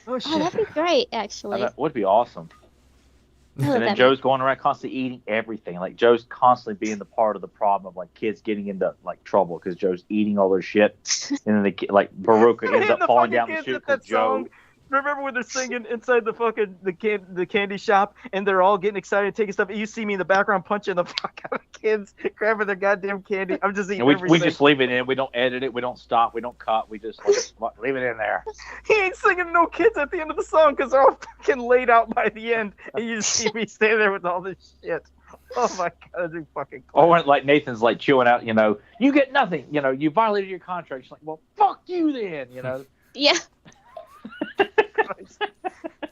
Oh Oh, shit. that'd be great, actually. that would be awesome. Oh, And then that'd- Joe's going around constantly eating everything. Like Joe's constantly being the part of the problem of like kids getting into like trouble because Joe's eating all their shit, and then like Baruch ends up The falling fucking down the kids chute at that because Joe. song. Remember when they're singing inside the fucking the candy shop and they're all getting excited, taking stuff. You see me in the background punching the fuck out of kids, grabbing their goddamn candy. I'm just eating And we everything. just leave it in. We don't edit it. We don't stop. We don't cut. We just leave it in there. He ain't singing no kids at the end of the song because they're all fucking laid out by the end, and you just see me standing there with all this shit. Oh my god, that's fucking. Or when like Nathan's like chewing out, you get nothing. You violated your contract. She's like, well, fuck you then. Yeah.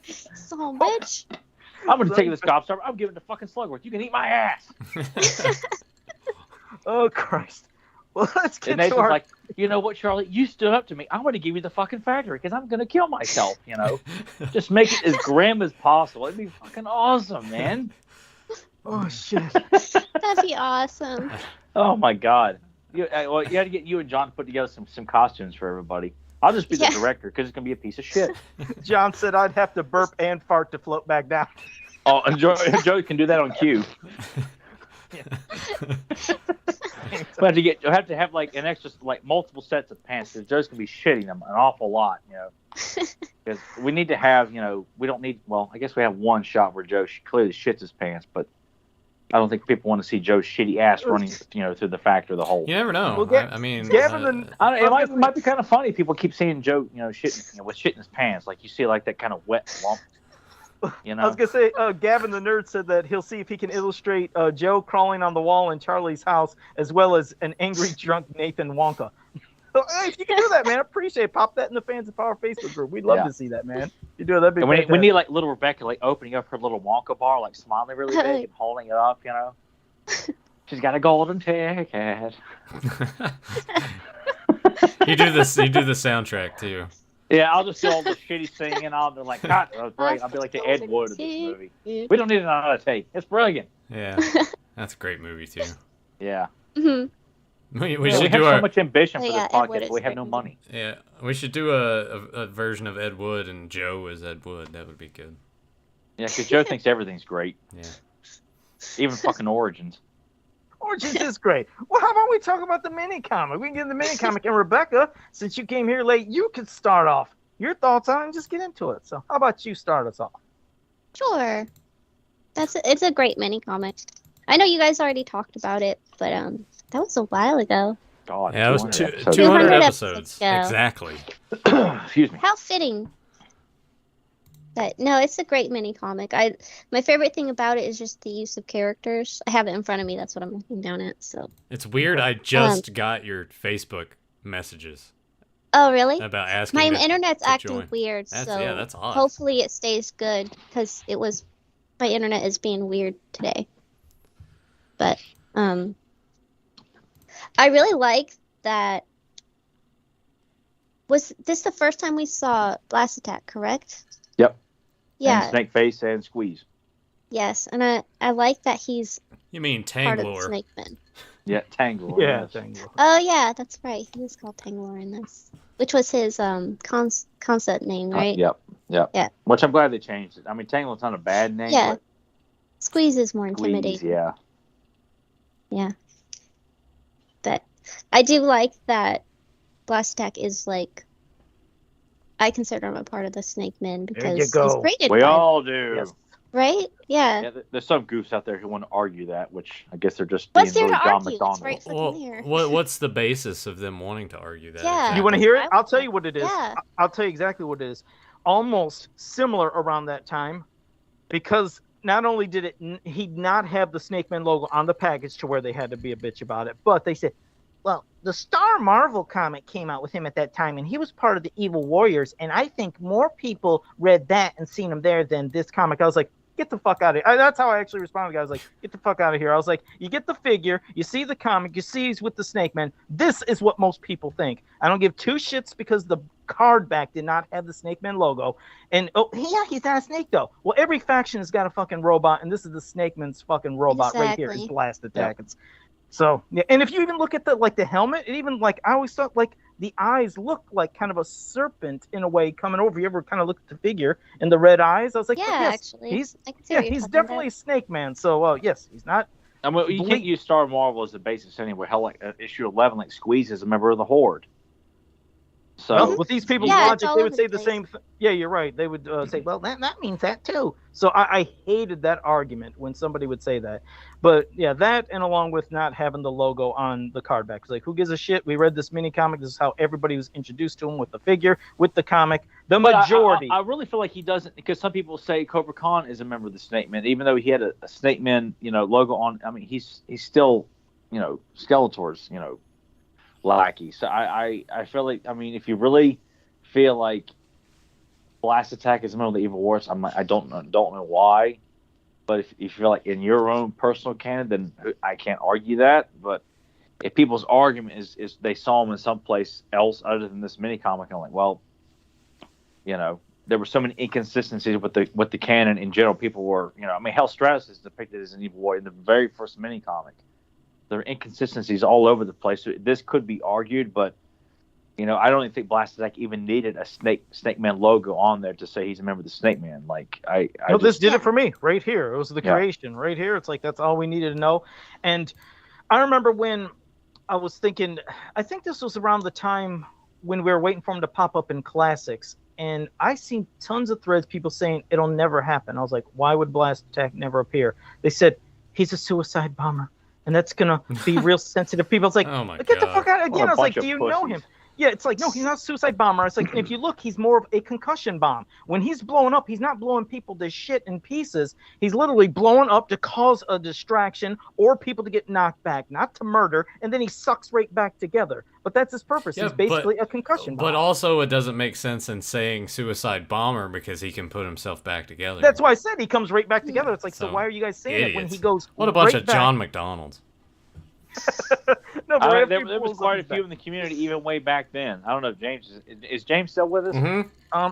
So, bitch. I'm gonna take this gobstopper. I'm giving it to fucking Slugworth. You can eat my ass. Oh Christ. Well, let's get And to Nathan's our. like, you know what, Charlie? You stood up to me. I'm gonna give you the fucking factory because I'm gonna kill myself. Just make it as grim as possible. It'd be fucking awesome, man. Oh shit. That'd be awesome. Oh my god. You had to get you and John to put together some costumes for everybody. I'll just be the Yeah. director because it's gonna be a piece of shit. John said I'd have to burp and fart to float back down. Oh, and Joe can do that on cue. But I have to have like an extra like multiple sets of pants because Joe's gonna be shitting them an awful lot, Because we need to have, we don't need. Well, I guess we have one shot where Joe clearly shits his pants, but I don't think people want to see Joe's shitty ass running, through the factory of the hole. You never know. Well, I mean, Gavin, I don't know, it might be kind of funny. People keep seeing Joe, shitting, with shit in his pants. Like you see, like that kind of wet lump. I was gonna say, Gavin the nerd said that he'll see if he can illustrate Joe crawling on the wall in Charlie's house, as well as an angry drunk Nathan Wonka. So, hey, if you can do that, man, I appreciate it. Pop that in the Fans of Power Facebook group. We'd love Yeah. to see that, man. You do it, that'd be And we fantastic. need like little Rebecca like opening up her little Wonka bar, like smiling really big and holding it up. She's got a golden ticket. You do this. You do the soundtrack too. Yeah, I'll just do all the shitty singing. I'll be like, God, that was great. I'll be like the Ed Wood of this movie. We don't need another take. It's brilliant. Yeah, that's a great movie too. Yeah. Mhm. We We should have do so our much ambition for Yeah, this Ed Wood podcast, is but we have great no movie. money. yeah. We should do a version of Ed Wood and Joe as Ed Wood. That would be good. Yeah, because Joe thinks everything's great, Yeah. even fucking Origins. Origins is great. Well, how about we talk about the mini comic? We can get in the mini comic, and Rebecca, since you came here late, you could start off your thoughts on it and just get into it. So, how about you start us off? Sure. It's a great mini comic. I know you guys already talked about it, but that was a while ago. God, Yeah, it was 200 episodes. 200 episodes episodes. ago. Exactly. Excuse me. How fitting. But no, it's a great mini comic. My favorite thing about it is just the use of characters. I have it in front of me. That's what I'm looking down at. So. It's weird. I just got your Facebook messages Oh really? about asking. My to- internet's to acting join. weird, That's- so yeah, that's odd. hopefully it stays good because my internet is being weird today. But I really like that. Was this the first time we saw Blast Attack, correct? Yep. Yeah. And Snake Face and Squeeze. Yes, and I like that he's You mean part of the Tanglor? Snake Men. Yeah, Tangle. Yeah, yes. thank you. Oh yeah, that's right. He is called Tanglor in this, which was his concept name, right? Yep. Yeah. Which I'm glad they changed it. I mean, Tangle's not a bad name. Yeah. But Squeeze is more Squeeze, intimidating. yeah. Yeah. But I do like that Blast Attack is like, I consider him a part of the Snake Men because he's go. created We by all do. Yes. right? Yeah. Yeah, there's some goofs out there who want to argue that, which I guess they're just What's being there really to John argue? It's McDonald. right fucking Well, there. what's the basis of them wanting to argue that? Yeah. exactly? You want to hear it? I I'll tell you what it is. Yeah. I'll tell you exactly what it is. Almost similar around that time, because not only did he not have the Snake Man logo on the package to where they had to be a bitch about it, but they said, well, the Star Marvel comic came out with him at that time, and he was part of the Evil Warriors, and I think more people read that and seen him there than this comic. I was like, get the fuck out of here. That's how I actually responded. I was like, get the fuck out of here. I was like, you get the figure, you see the comic, you see he's with the Snake Man. This is what most people think. I don't give two shits because the card back did not have the Snake Man logo. And, oh, yeah, he's not a snake, though. Well, every faction has got a fucking robot, and this is the Snake Man's fucking robot right here. Exactly. It's Blast Attack. It's, so, yeah. And if you even look at the helmet, it even, like, I always thought, like, the eyes look like kind of a serpent in a way coming over. You ever kind of look at the figure and the red eyes? I was like, Yeah, oh, yes, actually. he's I can see what you're he's talking definitely about. a Snake Man. So, yes, he's not. I mean, you can't use Star Marvel as the basis anyway. Hell, like issue 11, like Squeeze is a member of the Horde. So Well, with these people's Yeah, logic, it's all they over would say the the place. same thing. Yeah, you're right. They would say, well, that means that too. So I hated that argument when somebody would say that. But yeah, that and along with not having the logo on the card back. It's like, who gives a shit? We read this mini comic. This is how everybody was introduced to him, with the figure, with the comic. The But majority. I really feel like he doesn't, because some people say Cobra Khan is a member of the Snake Man, even though he had a Snake Man, logo on. I mean, he's still, Skeletor's, lackey. So I feel like, I mean, if you really feel like Blast Attack is a member of the Evil Wars, I don't know why. But if you feel like in your own personal canon, then I can't argue that. But if people's argument is they saw him in someplace else other than this mini comic, I'm like, well, there were so many inconsistencies with the canon in general. People were, I mean, Hell Stratus is depicted as an evil warrior in the very first mini comic. There are inconsistencies all over the place. So this could be argued, but I don't even think Blast Attack even needed a Snake Man logo on there to say he's a member of the Snake Man. Like This did it for me right here. It was the Yeah. creation right here. It's like, that's all we needed to know. And I remember when I was thinking, I think this was around the time when we were waiting for him to pop up in Classics. And I seen tons of threads, people saying it'll never happen. I was like, why would Blast Attack never appear? They said, he's a suicide bomber. And that's going to be real sensitive. People, it's like, Oh my get the God. fuck out. What Again, a I was like, bunch do of you know pussies. him? Yeah, it's like, no, he's not a suicide bomber. It's like, and if you look, he's more of a concussion bomb. When he's blowing up, he's not blowing people to shit in pieces. He's literally blowing up to cause a distraction or people to get knocked back, not to murder, and then he sucks right back together. But that's his purpose. Yeah, He's basically a concussion bomb. But also, it doesn't make sense in saying suicide bomber because he can put himself back together. That's why I said he comes right back together. It's like, so So, why are you guys saying it when he idiots. goes What a bunch right of back? John McDonalds. No, but right after he there was pulls quite a up, few in the community even way back then. I don't know if James is James still with us? Mm-hmm.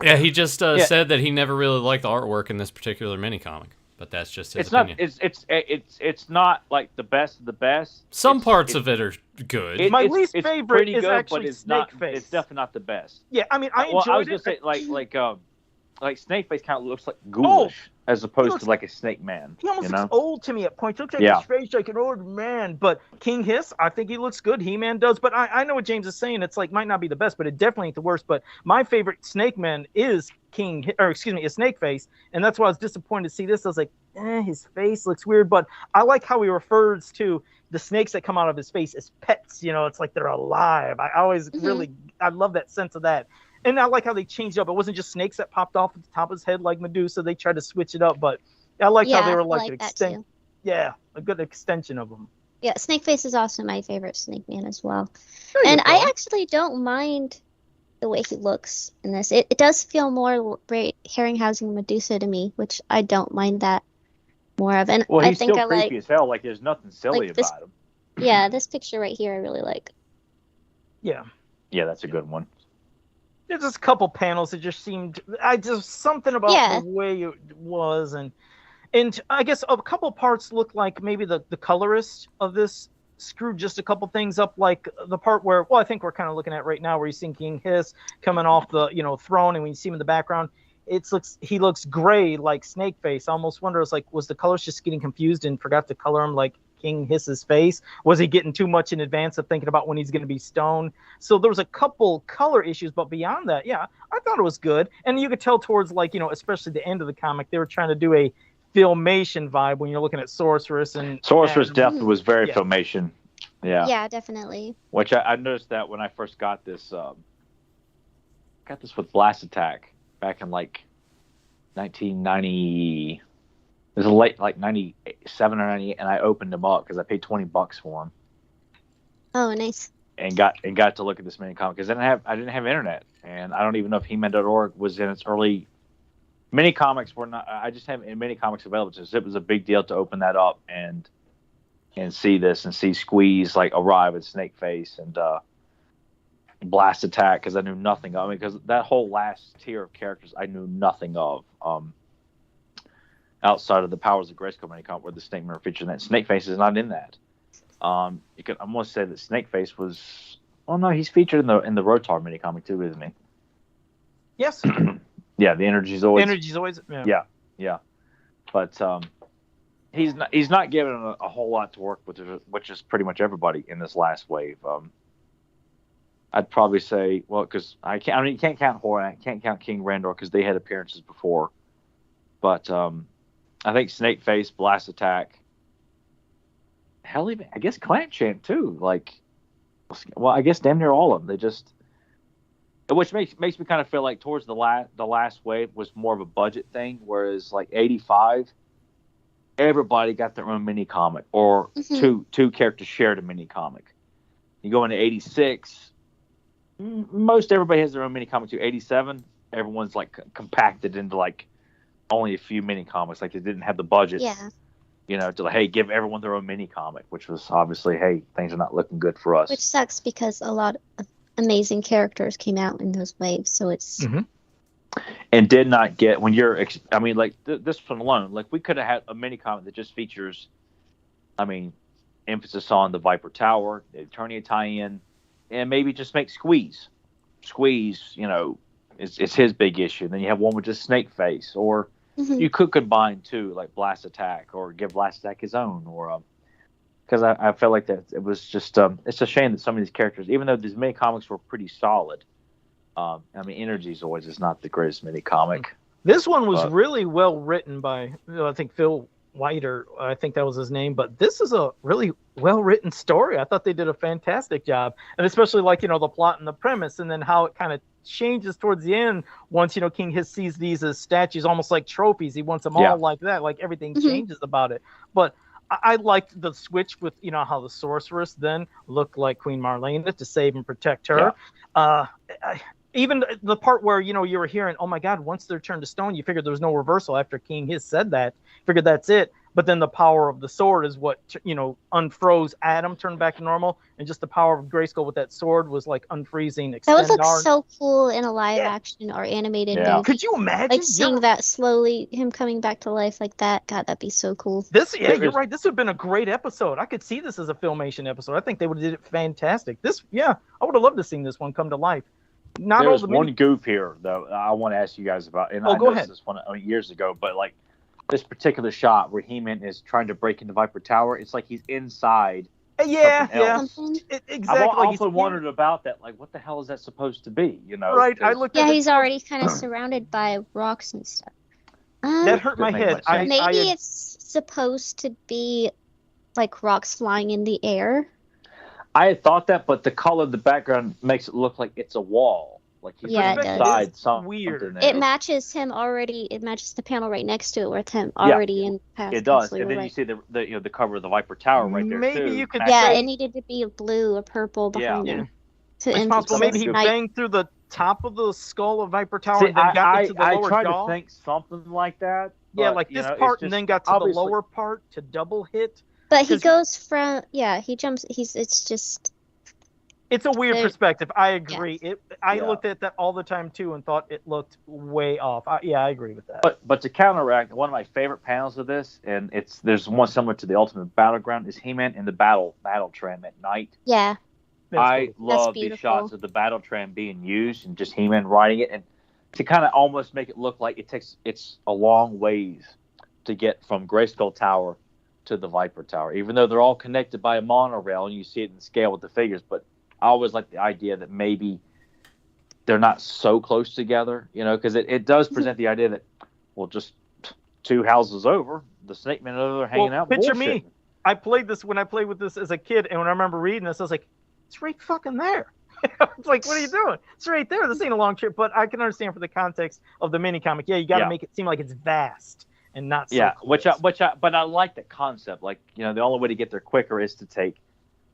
Yeah, he just Yeah. said that he never really liked the artwork in this particular mini comic, but that's just his It's not. opinion. It's not like the best of the best. Some parts of it are good. My least it's favorite pretty is good, actually but it's not. Snakeface. It's definitely not the best. Yeah, I mean, I Well, I enjoyed was gonna it. say like Snakeface kind of looks like ghoulish as opposed to like a snake man. He almost you know? looks old to me at points. He looks like his face like an old man. But King Hiss, I think he looks good. He-Man does. But I know what James is saying. It's like might not be the best, but it definitely ain't the worst. But my favorite Snake Man is is Snakeface, and that's why I was disappointed to see this. I was like, his face looks weird. But I like how he refers to the snakes that come out of his face as pets. You know, it's like they're alive. I always I love that sense of that. And I like how they changed it up. It wasn't just snakes that popped off at the top of his head like Medusa. They tried to switch it up, but I liked how they were like an extension. Yeah, a good extension of them. Yeah, Snakeface is also my favorite Snake Man as well. And I actually don't mind the way he looks in this. It does feel more Harryhausen Medusa to me, which I don't mind that more of. And well, he's I think still I creepy like as hell. Like there's nothing silly about him. Yeah, this picture right here I really like. Yeah. Yeah, that's a good one. There's just a couple panels that just seemed something about the way it was, and I guess a couple parts look like maybe the colorist of this screwed just a couple things up, like the part where I think we're kind of looking at right now where you see King Hiss coming off the throne, and when you see him in the background, he looks gray like Snakeface. I almost wonder, was the colorist just getting confused and forgot to color him like King Hiss's face? Was he getting too much in advance of thinking about when he's going to be stoned? So there was a couple color issues, but beyond that, yeah, I thought it was good. And you could tell towards especially the end of the comic, they were trying to do a Filmation vibe when you're looking at Sorceress and Sorceress definitely was very Filmation. Yeah, definitely. Which I noticed that when I first got this with Blast Attack back in like 1990. It was late, like 97 or 98, and I opened them up because I paid $20 for them. Oh, nice. And got to look at this mini comic because I didn't have internet, and I don't even know if He-Man.org was in its early. Mini comics were not. I just have mini comics available to us. It was a big deal to open that up and see this and see Squeeze like arrive at Snakeface and Blast Attack because I knew nothing of. Because that whole last tier of characters I knew nothing of. Outside of the Powers of Grayskull mini comic where the Snake Men are featured in that. Snakeface is not in that. I'm going to say that Snakeface was. Well, no, he's featured in the Rotar mini comic too, isn't he? Yes. Yeah, the Energy's always. Yeah. But he's not given a whole lot to work with, which is pretty much everybody in this last wave. I'd probably say, because you can't count Horn, I can't count King Randor because they had appearances before. But I think Snakeface, Blast Attack, hell, even I guess Clamp Champ too. I guess damn near all of them. They just, which makes me kind of feel like towards the last wave was more of a budget thing, whereas like 85, everybody got their own mini comic, or two characters shared a mini comic. You go into 86, most everybody has their own mini comic too. 87, everyone's like compacted into like only a few mini comics, like they didn't have the budget, to like, hey, give everyone their own mini comic, which was obviously, hey, things are not looking good for us. Which sucks because a lot of amazing characters came out in those waves, so it's. And did not get when you're, this one alone, like we could have had a mini comic that just features, emphasis on the Viper Tower, the Eternia tie-in, and maybe just make Squeeze, it's his big issue. Then you have one with just Snakeface, or you could combine two, like Blast Attack, or give Blast Attack his own, or because I felt like that it was just it's a shame that some of these characters, even though these mini comics were pretty solid, Energy's always is not the greatest mini comic. This one was really well written by I think Phil Whiter, I think that was his name, but this is a really well written story. I thought they did a fantastic job, and especially the plot and the premise, and then how it kind of changes towards the end once King Hiss sees these as statues, almost like trophies. He wants them all like that, like everything changes about it. But I liked the switch with how the Sorceress then looked like Queen Marlena to save and protect her. Even the part where you were hearing, oh my God, once they're turned to stone, you figured there was no reversal after King Hiss said that. Figured that's it. But then the power of the sword is what unfroze Adam, turned back to normal, and just the power of Grayskull with that sword was like unfreezing. That would look so cool in a live action or animated movie. Could you imagine? Like seeing that slowly, him coming back to life like that. God, that'd be so cool. You're right. This would have been a great episode. I could see this as a Filmation episode. I think they would have did it fantastic. I would have loved to see this one come to life. Not all There's the one goof here though I want to ask you guys about, and I go noticed ahead. this one years ago, but like this particular shot where He-Man is trying to break into Viper Tower, it's like he's inside. Yeah, something yeah, else. exactly. I've Like, often wondered about that. Like, what the hell is that supposed to be? You know? Right. I 'Cause looked Yeah, at he's it. already kind of surrounded by rocks and stuff. That hurt my Didn't make head. much sense. Maybe it's supposed to be like rocks flying in the air. I had thought that, but the color of the background makes it look like it's a wall. Like he's Yeah, it inside does. something. Weird. There. It matches him already. It matches the panel right next to it with him already in past. It does, so and you're then right. you see the cover of the Viper Tower right there Maybe too. you could Yeah, say- it needed to be blue or purple behind Yeah. him. It's possible emphasize maybe he night. banged through the top of the skull of Viper Tower See, and then got into the I lower tried jaw. to think something like that. Yeah, but, like you this know, it's part and just then got to the obviously- lower part to double hit. But he 'Cause- goes from he jumps. It's just It's a weird There- perspective. I agree. I Yeah. looked at that all the time too and thought it looked way off. I agree with that. But to counteract, one of my favorite panels of this, and there's one similar to the Ultimate Battleground, is He-Man in the battle tram at night. yeah. That's I cool. love these beautiful. shots of the battle tram being used and just He-Man riding it, and to kind of almost make it look like it's a long ways to get from Grayskull Tower to the Viper Tower, even though they're all connected by a monorail and you see it in scale with the figures. But I always like the idea that maybe they're not so close together, you know, because it does present the idea that, well, just 2 houses over, the Snake Men over there hanging out. Picture bullshitting. me. I played this when I played with this as a kid, and when I remember reading this, I was like, it's right fucking there. It's like, what are you doing? It's right there. This ain't a long trip, but I can understand for the context of the mini comic. Yeah, you got to make it seem like it's vast and not so close. but I like the concept. Like, you know, the only way to get there quicker is to take,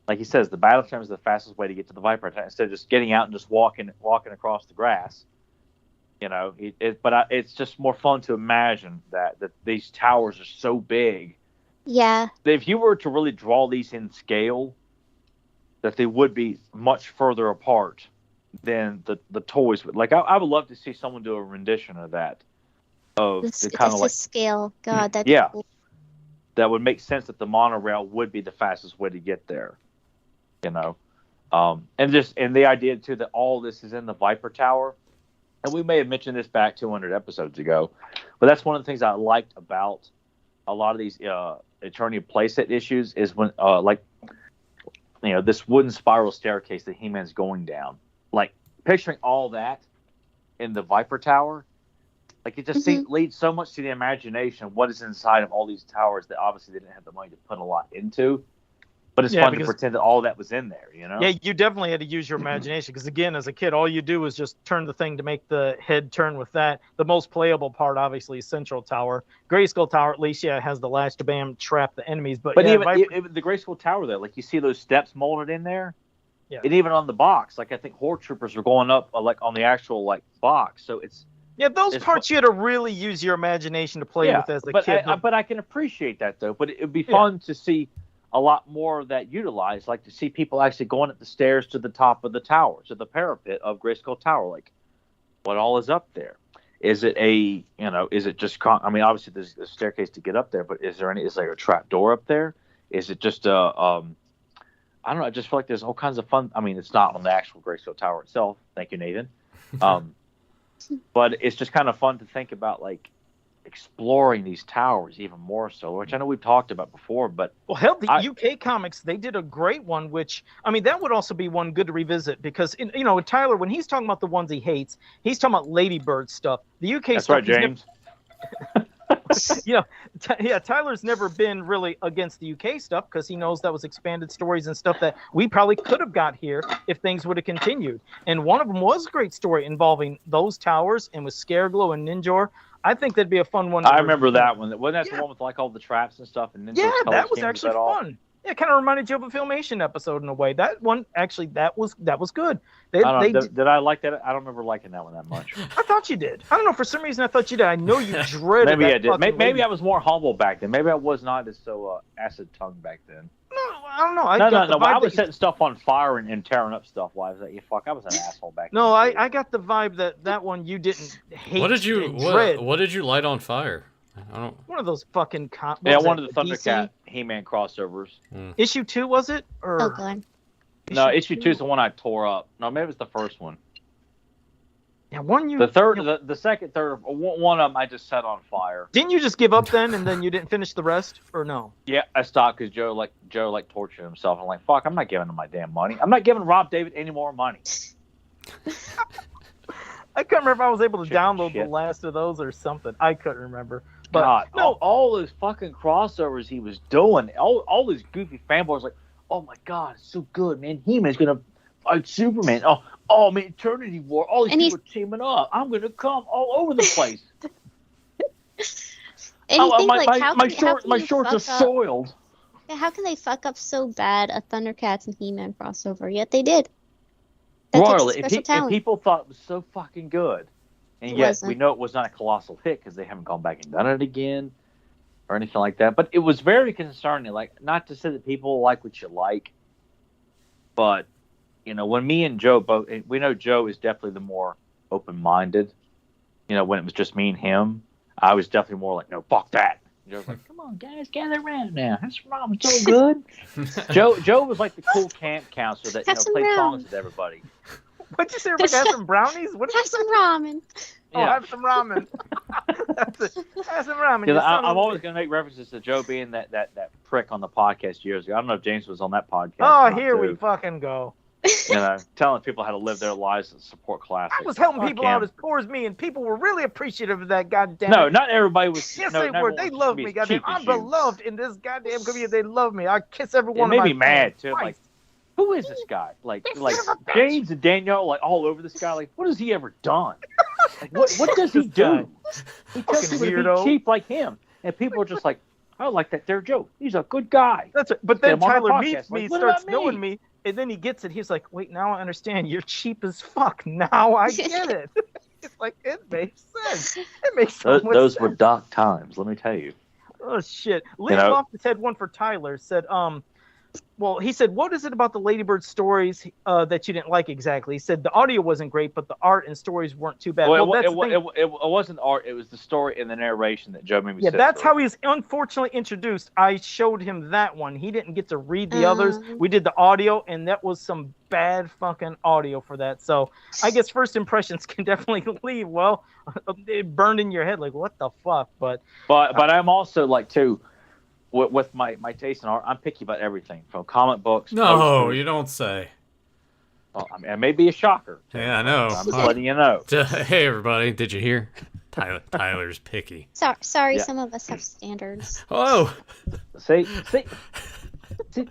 like he says, the battle tram is the fastest way to get to the Viper Tower instead of just getting out and just walking across the grass. You know, it's just more fun to imagine that these towers are so big. Yeah. If you were to really draw these in scale, that they would be much further apart than the toys would. Like, I would love to see someone do a rendition of that. Of the kind of like scale. God, that's Yeah. cool. that would make sense that the monorail would be the fastest way to get there. You know, and the idea too that all this is in the Viper Tower, and we may have mentioned this back 200 episodes ago, but that's one of the things I liked about a lot of these Eternia playset issues is when like, you know, this wooden spiral staircase that He-Man's going down, like picturing all that in the Viper Tower, like it just leads so much to the imagination of what is inside of all these towers that obviously they didn't have the money to put a lot into. But it's fun to pretend that all that was in there, you know? Yeah, you definitely had to use your imagination because, again, as a kid, all you do is just turn the thing to make the head turn with that. The most playable part, obviously, is Central Tower. Grayskull Tower, at least, has the latch to bam trap the enemies. But yeah, even the Grayskull Tower, though, like you see those steps molded in there, yeah. And even on the box, like I think Horde Troopers are going up like on the actual like box, so it's. Yeah, those parts you had to really use your imagination to play with as a kid. But I can appreciate that though. But it would be fun to see a lot more of that utilized, like to see people actually going up the stairs to the top of the tower, to the parapet of Grayskull Tower. Like, what all is up there? Is it is it just? I mean, obviously there's a staircase to get up there, but is there a trap door up there? Is it just I don't know. I just feel like there's all kinds of fun. I mean, it's not on the actual Grayskull Tower itself. Thank you, Nathan. But it's just kind of fun to think about, like, exploring these towers even more so, which I know we've talked about before. But well, hell, the UK comics, they did a great one, which, I mean, that would also be one good to revisit because, Tyler, when he's talking about the ones he hates, he's talking about Ladybird stuff. The UK that's stuff. That's right, James. Tyler's never been really against the UK stuff because he knows that was expanded stories and stuff that we probably could have got here if things would have continued. And one of them was a great story involving those towers and with Scareglow and Ninjor. I think that'd be a fun one. I remember that one. Wasn't that the one with like all the traps and stuff? And yeah, that was actually fun. Yeah, it kind of reminded you of a Filmation episode in a way. That one, actually, that was good. Did I like that? I don't remember liking that one that much. I thought you did. I don't know. For some reason, I thought you did. I know you dreaded Maybe I did. Maybe I was more humble back then. Maybe I was not as so acid tongue back then. No, I don't know. No. I was setting stuff on fire and tearing up stuff. While I was like, I was an asshole back then. No, I got the vibe that one you didn't hate. What did you light on fire? I don't. One of those fucking. One of the Thundercat He-Man crossovers. Issue 2 was it? Or Oh god. No, issue 2 is the one I tore up. No, maybe it was the first one. Yeah, one you. The third, you know, the second, third, one of them I just set on fire. didn't you just give up then, and then you didn't finish the rest, or no? Yeah, I stopped because Joe tortured himself. I'm like, fuck, I'm not giving him my damn money. I'm not giving Rob David any more money. I couldn't remember if I was able to Chicken download shit. the last of those or something. I couldn't remember. But God, no, all those fucking crossovers he was doing, all these goofy fanboys like, oh my God, it's so good, man. He-Man's gonna fight Superman. Oh man, Eternity War. All these And people are teaming up. I'm gonna come all over the place. And you think, my, like, my, how my, can, short, how my can you shorts are fuck up? soiled. Yeah, how can they fuck up so bad a Thundercats and He-Man crossover? Yet they did. That takes Royally, special and talent. people thought it was so fucking good, and It yet wasn't. we know it was not a colossal hit because they haven't gone back and done it again or anything like that. But it was very concerning. Like, not to say that people like what you like, but when me and Joe both, and we know Joe is definitely the more open-minded. When it was just me and him, I was definitely more like, no, fuck that. And Joe was like, come on, guys, gather around now. That's wrong. It's so good. Joe was like the cool camp counselor that Have some played ramen. songs with everybody. what'd you say? Rebecca? Have some brownies? What did Have you say? some ramen. Oh, Yeah. have some ramen. That's it. Have some ramen. Because you son of I'm a always bitch. going to make references to Joe being that prick on the podcast years ago. I don't know if James was on that podcast. Oh, or not, here we too. fucking go. Telling people how to live their lives and support classics. I was helping Fuck people him. out as poor as me, and people were really appreciative of that. Goddamn. No, not everybody was. Yes, no, they not were. everyone They was love as me. Goddamn, cheap as I'm you. beloved in this goddamn community. They love me. I kiss every It one made of my me mad fans. too. I'm like, Christ. who is this guy? Like son of a bitch. James and Danielle, like all over this guy. Like, what has he ever done? Like, what does he This guy. do? He tells Fucking people to weirdo. be cheap like him, and people are just like, I like that there Joe. He's a good guy. That's it. But then Get him on the Tyler podcast. meets me, Like, what starts about knowing me, and then he gets it. He's like, wait, now I understand. You're cheap as fuck. Now I get it. It's like, it makes sense. It makes so much Those sense. were dark times. Let me tell you. Oh, shit. Liam know- Loftus had one for Tyler. Said, well, he said, what is it about the Ladybird stories that you didn't like exactly? He said the audio wasn't great, but the art and stories weren't too bad. Well, that's it, the thing. it wasn't art. It was the story and the narration that Joe made me Yeah, sit that's through. how he's unfortunately introduced. I showed him that one. He didn't get to read the others. Um. We did the audio, and that was some bad fucking audio for that. So I guess first impressions can definitely leave. Well, it burned in your head like, what the fuck? But But I'm also like too, with my taste in art, I'm picky about everything from comic books. No, posters. you don't say. Well, I mean, it may be a shocker. Yeah, I know. I'm just letting you know. Hey, everybody, did you hear? Tyler's picky. Sorry, Yeah. some of us have standards. Oh, See,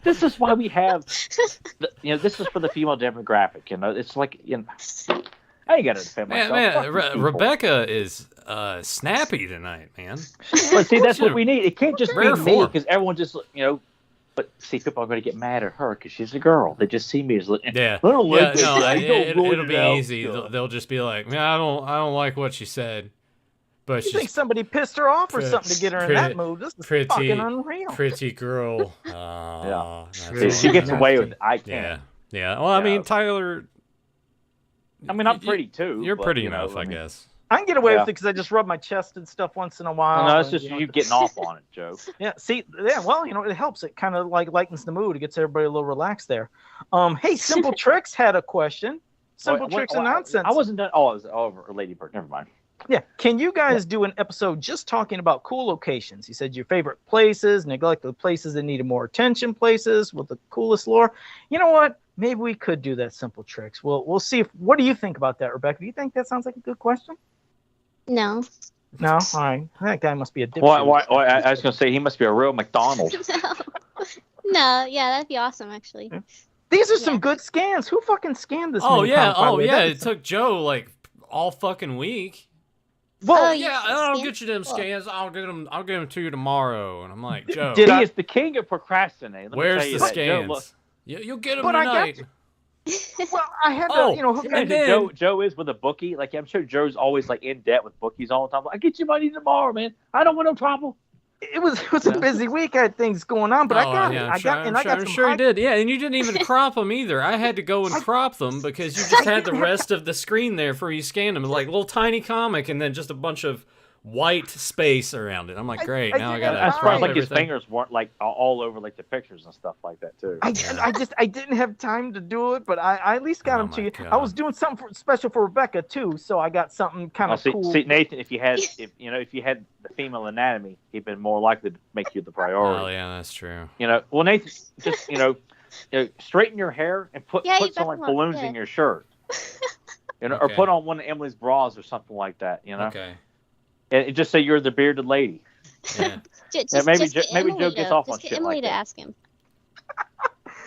this is why we have, this is for the female demographic. It's like, I ain't got to defend myself. man, Fuck these people. Rebecca is snappy tonight, man. But see, that's what we need. It can't just be Rare me form. because everyone just, But see, people are going to get mad at her because she's a girl. They just see me as Yeah, I don't like yeah, no, that. it'll be easy. They'll just be like, man, I don't like what she said, but you think she's somebody pissed her off or Pretty- something to get her in that mood? This is pretty- fucking unreal. pretty girl. Yeah. That's She all. gets away with it. I Yeah, can't. yeah. Well, I Yeah. mean, Tyler. I mean, I'm pretty too. You're but, pretty enough, I mean, guess. I can get away Yeah. with it because I just rub my chest and stuff once in a while. No, it's and, just you getting off on it, Joe. Yeah, see, yeah, well, it helps. It kind of like lightens the mood. It gets everybody a little relaxed there. Hey, Simple Tricks had a question. Simple Tricks and Nonsense. I wasn't done. Oh, it was over Lady Bird. Never mind. Yeah, can you guys do an episode just talking about cool locations? You said your favorite places, neglected places that needed more attention, places with the coolest lore. You know what? Maybe we could do that, Simple Tricks. We'll see. What do you think about that, Rebecca? Do you think that sounds like a good question? No. No? All right. That guy must be a dipshit. Why, I was going to say he must be a real McDonald. No, yeah, that'd be awesome, actually. These are some Yeah. good scans. Who fucking scanned this? Oh many yeah, times, by the oh way? yeah. That It is- took Joe like all fucking week. Well, Oh, Yeah, you I'll scan- get you them Cool. scans. I'll get them to you tomorrow. And I'm like, Joe, Did he I- is the king of procrastinating. Let me where's tell you the that. Joe, look- scans? You'll get them But I got tonight. you. well, I had to, Oh, hook and up. then- Joe is with a bookie. Like I'm sure Joe's always like in debt with bookies all the time. I get you money tomorrow, man. I don't want no trouble. It was a busy week. I had things going on, but I got it. yeah, I got I'm some sure you high- did. Yeah, and you didn't even crop them either. I had to go and crop them because you just had the rest of the screen there for you scanned them, like little tiny comic, and then just a bunch of white space around it. I'm like, great. I now I didn't gotta. have As far as time. like his everything. fingers weren't like all over like the pictures and stuff like that too. I didn't have time to do it, but I at least got Oh them to my you. God. I was doing something special for Rebecca too, so I got something kind Now, of cool. see, Nathan, if you had the female anatomy, he'd been more likely to make you the Oh priority. yeah, that's true. Well, Nathan, just straighten your hair and put Yeah, you some like better look balloons good. in your shirt, or Okay. put on one of Emily's bras or something like that. Okay. And just say you're the bearded lady. Yeah. Just maybe get maybe Emily Joe to- gets off on just get shit Emily like to that. ask him.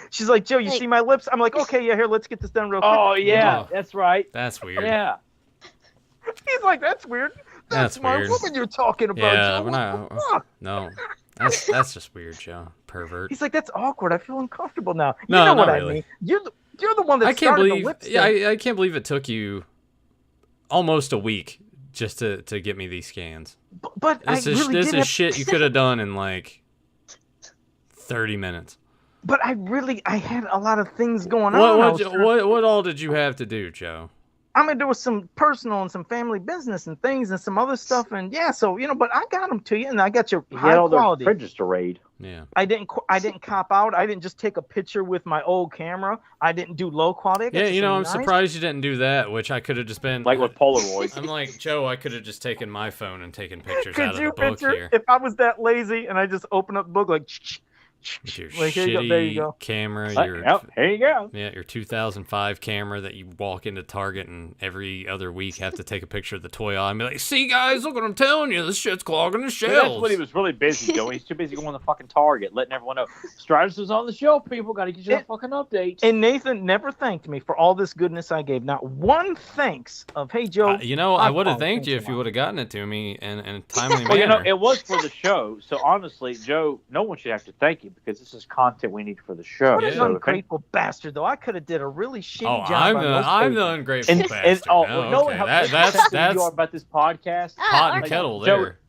She's like, Joe, you Like- see my lips? I'm like, okay, yeah, here, let's get this done real quick. Oh yeah, Oh. that's right. That's weird. Yeah. He's like, that's weird. That's my weird. woman you're talking about. Yeah, Joe. we're What not. the fuck? No, that's just weird, Joe. Pervert. He's like, that's awkward. I feel uncomfortable now. You No, know what not I really. mean. You're the one that I can't started believe. the lipstick. Yeah, I can't believe it took you almost a week just to get me these scans. but I This is really this did is have, shit you could have done in like 30 minutes. But I had a lot of things going on. I was trying- What all did you have to do, Joe? I mean, there was some personal and some family business and things and some other stuff, and yeah, so but I got them to you, and I got your He high had all the quality. fridges to raid. Yeah. I didn't cop out. I didn't just take a picture with my old camera. I didn't do low quality. I got Yeah, you some I'm nice- surprised you didn't do that, which I could have just been Like with Polaroids. I'm like, Joe, I could have just taken my phone and taken pictures Could out of you the book picture here. if I was that lazy and I just opened up the book like, With your like here you go, shitty there you go. camera, your Yep, here you go. yeah, your 2005 camera that you walk into Target and every other week have to take a picture of the toy aisle and be like, see guys, look what I'm telling you, this shit's clogging the But shelves. that's what he was really busy doing. He's too busy going to fucking Target, letting everyone know. Stratus is on the shelf, people. Got to get you that fucking update. And Nathan never thanked me for all this goodness I gave. Not one thanks of, hey Joe. I would have I've thanked you thanks if a you lot. would have gotten it to me in a timely Well, manner. it was for the show. So honestly, Joe, no one should have to thank you because this is content we need for the show. What an Yeah. So ungrateful bastard, though. I could have did a really shitty Oh, job. on those I'm the papers. ungrateful and bastard. oh, No, well, no, okay. how That's upset you are about this podcast. Ah, pot and okay. kettle Joe- there.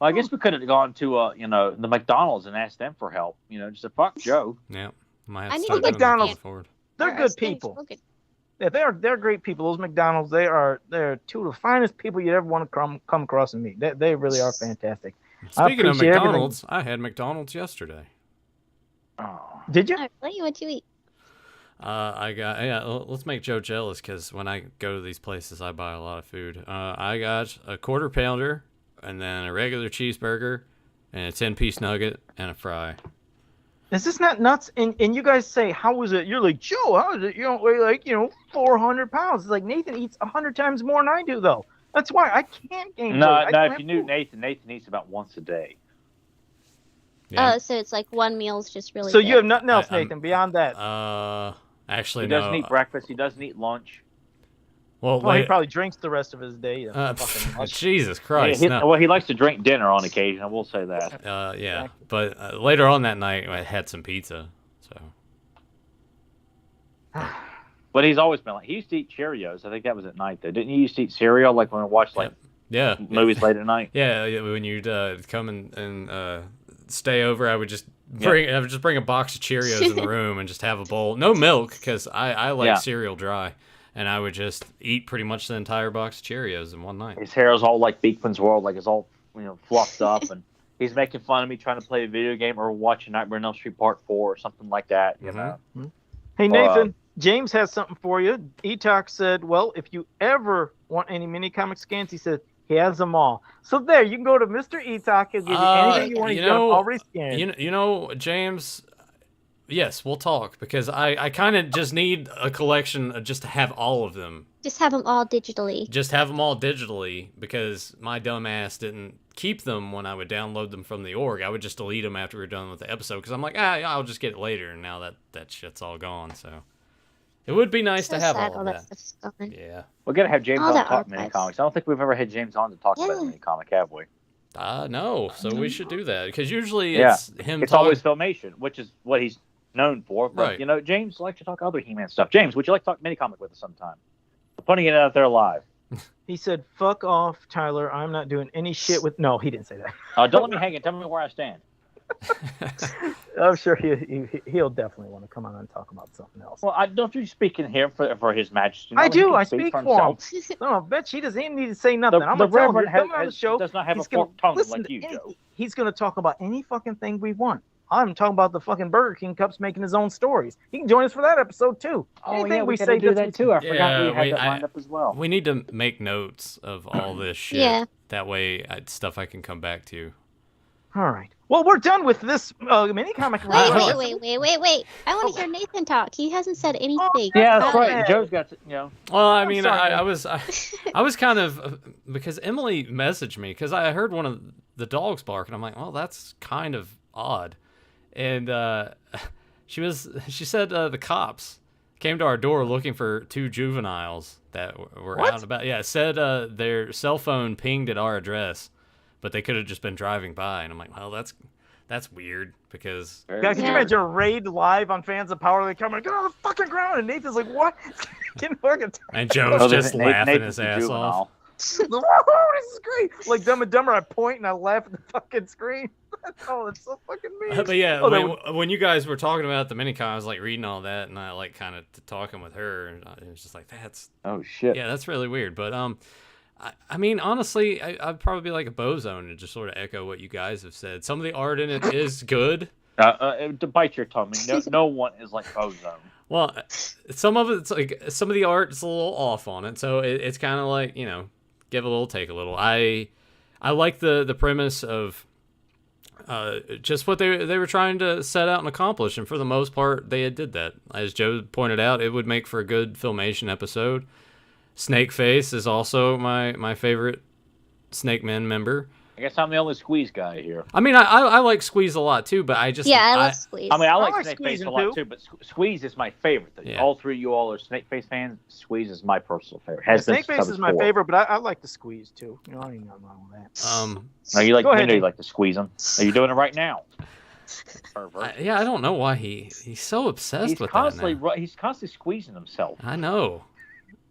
Well, I guess we could have gone to the McDonald's and asked them for help. Just a fuck Joe. Yeah, might have I to need start to doing that McDonald's. going forward. They're Our good skinny people. spoken. Yeah, they're great people. Those McDonald's, they're two of the finest people you'd ever want to come across and meet. They really are fantastic. Speaking of appreciate everything. McDonald's, I had McDonald's yesterday. Oh. Did you? All right, what you eat? Let's make Joe jealous because when I go to these places, I buy a lot of food. I got a quarter pounder and then a regular cheeseburger and a 10-piece nugget and a fry. Is this not nuts? And you guys say, how was it? You're like, Joe, how is it? You don't weigh like 400 pounds. It's like Nathan eats 100 times more than I do, though. That's why I can't gain weight. No, I no. don't If have you knew food. Nathan eats about once a day. Yeah. Oh, so it's like one meal's just really So good. you have nothing else, I'm- Nathan, beyond that. Actually, He no. doesn't eat breakfast. He doesn't eat lunch. Well, Well, he wait. probably drinks the rest of his day. Fucking mush. Jesus Christ. He- no. Well, he likes to drink dinner on occasion. I will say that. Yeah. But later on that night, I had some pizza. So. But he's always been like he used to eat Cheerios. I think that was at night though. Didn't you used to eat cereal like when we watched like Yeah. movies late at night? Yeah, when you'd come and stay over, I would just bring a box of Cheerios in the room and just have a bowl. No milk, because I like Yeah. cereal dry, and I would just eat pretty much the entire box of Cheerios in one night. His hair is all like Beekman's World, like it's all fluffed up, and he's making fun of me trying to play a video game or watching Nightmare on Elm Street Part 4 or something like that. You know. Hey, Or, Nathan, James has something for you. Etalk said, well, if you ever want any mini comic scans, he said he has them all. So there, you can go to Mr. Etalk. He'll give you anything you want. He's got them already scanned. You know, James. Yes, we'll talk because I kind of just need a collection just to have all of them. Just have them all digitally. Just have them all digitally because my dumb ass didn't keep them when I would download them from the org. I would just delete them after we were done with the episode because I'm like, I'll just get it later. And now that shit's all gone. So it would be nice So to have sad all of that. stuff's gone. Yeah. We're gonna have James All on the to talk mini archives. comics. I don't think we've ever had James on to talk about Yeah. mini comic, have we? No. So we should do that because usually Yeah. it's him It's talking. always Filmation, which is what he's known for. But Right. James likes to talk other He-Man stuff. James, would you like to talk mini comic with us sometime? We're putting it out there live. He said, fuck off, Tyler. I'm not doing any shit with... No, he didn't say that. Don't let me hang it. Tell me where I stand. I'm sure he'll definitely want to come on and talk about something else. Well, don't you speak in here for His Majesty? I No, he do. can I speak for him. No, bitch, he doesn't even need to say nothing. I'm The gonna tell him, Reverend you're coming on the show. does not have a He's gonna forked tongue listen like to you, any- Joe. He's gonna talk about any fucking thing we want. I'm talking about the fucking Burger King cups making his own stories. He can join us for that episode too. Oh Anything yeah, we say gotta do that's- that too. I Yeah, forgot we had we- that I- lined up as well. We need to make notes of all this shit. Yeah. That way, stuff I can come back to. All right. Well, we're done with this mini comic. Wait. I want to hear Nathan talk. He hasn't said anything. Yeah, that's Oh, right. man. Joe's got to, you know. Well, I I'm mean, sorry. I was kind of because Emily messaged me because I heard one of the dogs bark and I'm like, well, that's kind of odd, and she said the cops came to our door looking for 2 juveniles that were What? out and about. Yeah, it said their cell phone pinged at our address, but they could have just been driving by, and I'm like, well, that's weird because Guys, can you Yeah. imagine a raid live on Fans of Power? They come and get on the fucking ground, and Nathan's like, "What?" Getting fucking and Joe's Oh, just laughing Nathan's his a ass off. juvenile. Whoa, this is great. Like Dumb and Dumber, I point and I laugh at the fucking screen. Oh, it's so fucking mean. But yeah, Oh, that when you guys were talking about the minicon, I was like reading all that, and I like kind of talking with her, and it was just like that's Oh shit. yeah, that's really weird. But I mean, honestly, I'd probably be like a Bozone and just sort of echo what you guys have said. Some of the art in it is good. To bite your tongue. I mean, no one is like Ozone. Well, some of it's like some of the art is a little off on it, so it's kind of like give a little, take a little. I like the premise of just what they were trying to set out and accomplish, and for the most part, they did that. As Joe pointed out, it would make for a good Filmation episode. Snakeface is also my favorite Snake Men member. I guess I'm the only Squeeze guy here. I mean, I like Squeeze a lot too, but I just I love Squeeze. I mean, I like like Snake Face Squeeze a lot too. too, but Squeeze is my favorite. Yeah. All three of you all are Snake Face fans. Squeeze is my personal favorite. Has been Snake since I Face was is my 4. favorite, but I like the Squeeze too. I ain't nothing wrong with that. No, you like Go ahead, you Nate. like to squeeze them. Are you doing it right now? Pervert. yeah, I don't know why he's so obsessed He's with constantly that now. he's constantly squeezing himself. I know.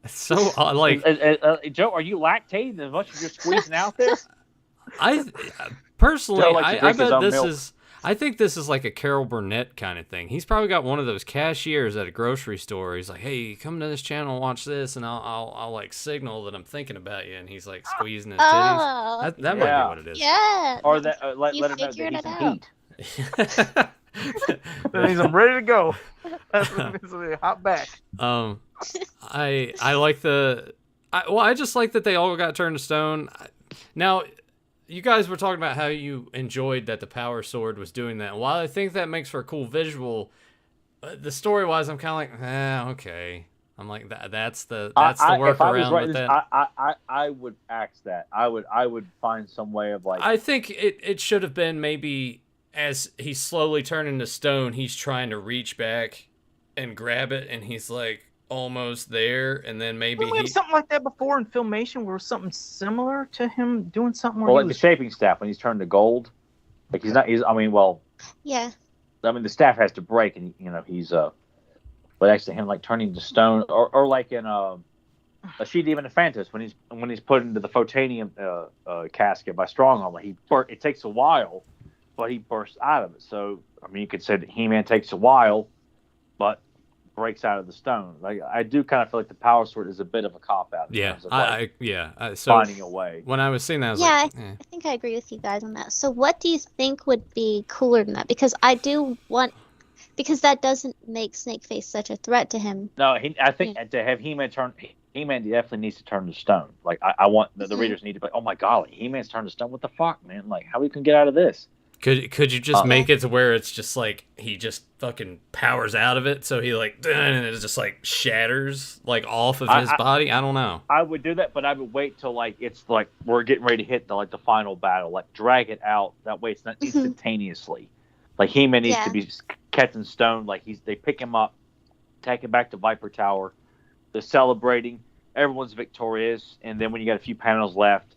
It's so like Joe, are you lactating as much as you're squeezing out there? I personally, Joe likes to I drink his bet own this milk. is. I think this is like a Carol Burnett kind of thing. He's probably got one of those cashiers at a grocery store. He's like, "Hey, come to this channel, and watch this, and I'll like signal that I'm thinking about you." And he's like squeezing his titties. Oh, That might Yeah. be what it is. yeah. Or that let You him know figured that it he's in out. heat. That means I'm ready to go. That's what it means. Hop back. I like I just like that they all got turned to stone. Now, you guys were talking about how you enjoyed that the Power Sword was doing that. And while I think that makes for a cool visual, the story wise, I'm kind of like, okay. I'm like that's the If I was workaround writing with this, that. I would axe that. I would find some way of like. I think it should have been maybe as he's slowly turning to stone, he's trying to reach back and grab it, and he's like almost there, and then maybe Didn't we have something like that before in Filmation, where something similar to him doing something where Well, he like was the shaping staff when he's turned to gold, like he's not. He's. I mean, well, Yeah. I mean the staff has to break, and he's but actually him like turning to stone, or like in a She Demon and Phantos when he's put into the Photanium casket by Strongarm, it takes a while, but he bursts out of it. So I mean, you could say that He-Man takes a while, but breaks out of the stone. Like I do kind of feel like the Power Sword is a bit of a cop out. yeah, so finding a way. when I was seeing that, I was Yeah, like, I think I agree with you guys on that. So what do you think would be cooler than that? Because I do want, because that doesn't make Snakeface such a threat to him. No, I think to have He-Man turn. He-Man definitely needs to turn to stone. Like I want the readers need to be like, oh my god, like, He-Man's turned to stone. What the fuck, man? Like how we can get out of this? Could you just make it to where it's just like he just fucking powers out of it, so he like and it just like shatters like off of his body? I don't know. I would do that, but I would wait till like it's like we're getting ready to hit the final battle. Like drag it out. That way it's not instantaneously. Like He-Man needs to be kept in stone. Like they pick him up, take him back to Viper Tower. They're celebrating. Everyone's victorious, and then when you got a few panels left,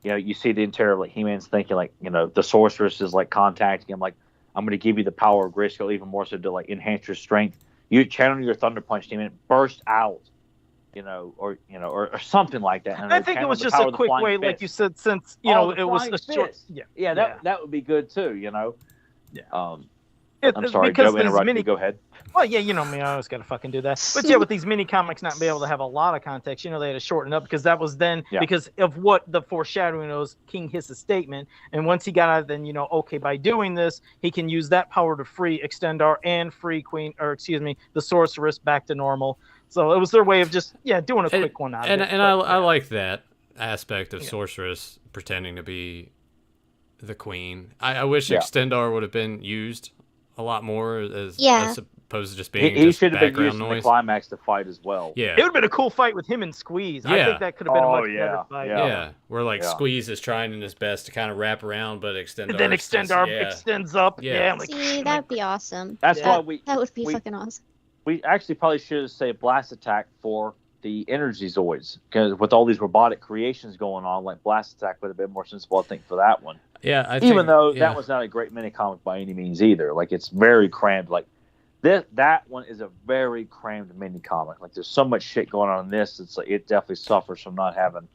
you see the interior of like He-Man's thinking like, the sorceress is like contacting him like, I'm going to give you the power of Grayskull even more so to like enhance your strength. You channel your Thunder Punch, He-Man, burst out, or something like that. And I think it was just a quick way, like you said, since it was a short. Yeah, that would be good too. Yeah. I'm sorry, because Joe these interrupted mini you. Go ahead. Well, yeah, you know me, I always got to fucking do that. But yeah, with these mini comics not being able to have a lot of context, they had to shorten up because that was then because of what the foreshadowing was. King Hiss' statement, and once he got out, then okay, by doing this, he can use that power to free Extendar and free Queen, or excuse me, the Sorceress back to normal. So it was their way of just doing a quick one out of it. I like that aspect of Sorceress pretending to be the queen. I wish Extendar would have been used a lot more as opposed to just being he just should have been background used in noise. the climax to fight as well. Yeah, it would have been a cool fight with him and Squeeze. I think that could have been a much better fight. Yeah, where Squeeze is trying in his best to kind of wrap around, but Extendar and then Extendar extends up. Yeah, see, that'd be awesome. That's why that would be fucking awesome. We actually probably should have saved Blast Attack for the Energy Zoids, because with all these robotic creations going on, Blast Attack would have been more sensible, I think, for that one. Yeah, even though that was not a great mini comic by any means either. It's very crammed. That one is a very crammed mini comic. There's so much shit going on in this. It's it definitely suffers from not having.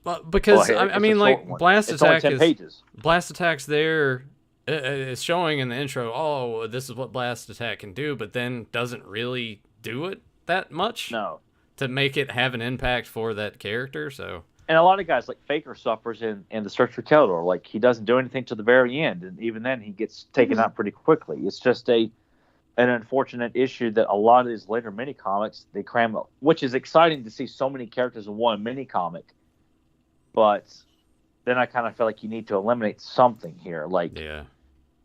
Well, because I mean, Blast Attack is 10 pages. Blast Attack's there. It's showing in the intro. Oh, this is what Blast Attack can do, but then doesn't really do it that much. No. To make it have an impact for that character, so. And a lot of guys Faker suffers in the Search for Keldor. He doesn't do anything to the very end, and even then he gets taken out pretty quickly. It's just an unfortunate issue that a lot of these later mini comics they cram up, which is exciting to see so many characters in one mini comic. But then I kind of feel like you need to eliminate something here.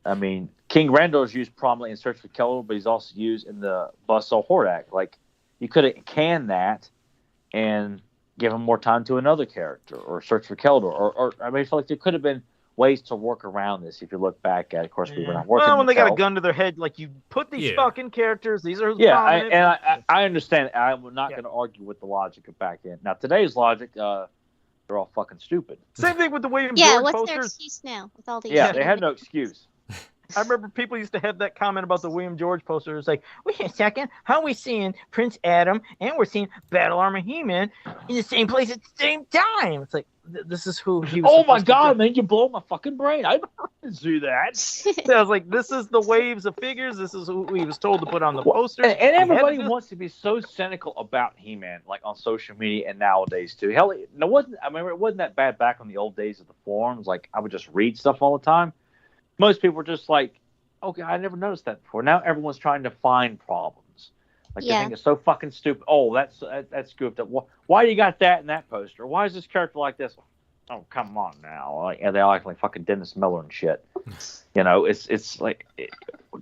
I mean, King Randor is used prominently in Search for Keldor, but he's also used in the Buzzsaw Hordak. You could have canned that and give him more time to another character, or Search for Keldor, or I mean, I feel like there could have been ways to work around this if you look back at it. Of course, we were not working. Well, when they got a gun to their head, you put these fucking characters, these are I understand. I'm not going to argue with the logic of back then. Now, today's logic, they're all fucking stupid. Same thing with the William George posters. What's their excuse now with all these? Yeah, they had no excuse. I remember people used to have that comment about the William George poster. It's wait a second, how are we seeing Prince Adam and we're seeing Battle Armor He-Man in the same place at the same time? It's this is who he was. Oh my god, man, you blow my fucking brain. I didn't do that. So I was this is the waves of figures. This is who he was told to put on the poster. And everybody wants to be so cynical about He-Man, on social media and nowadays too. Hell, it wasn't that bad back on the old days of the forums. I would just read stuff all the time. Most people were just okay, I never noticed that before. Now everyone's trying to find problems. They think it's so fucking stupid. Oh, that's goofed up. Why do you got that in that poster? Why is this character like this? Oh, come on now. And they act like fucking Dennis Miller and shit. It's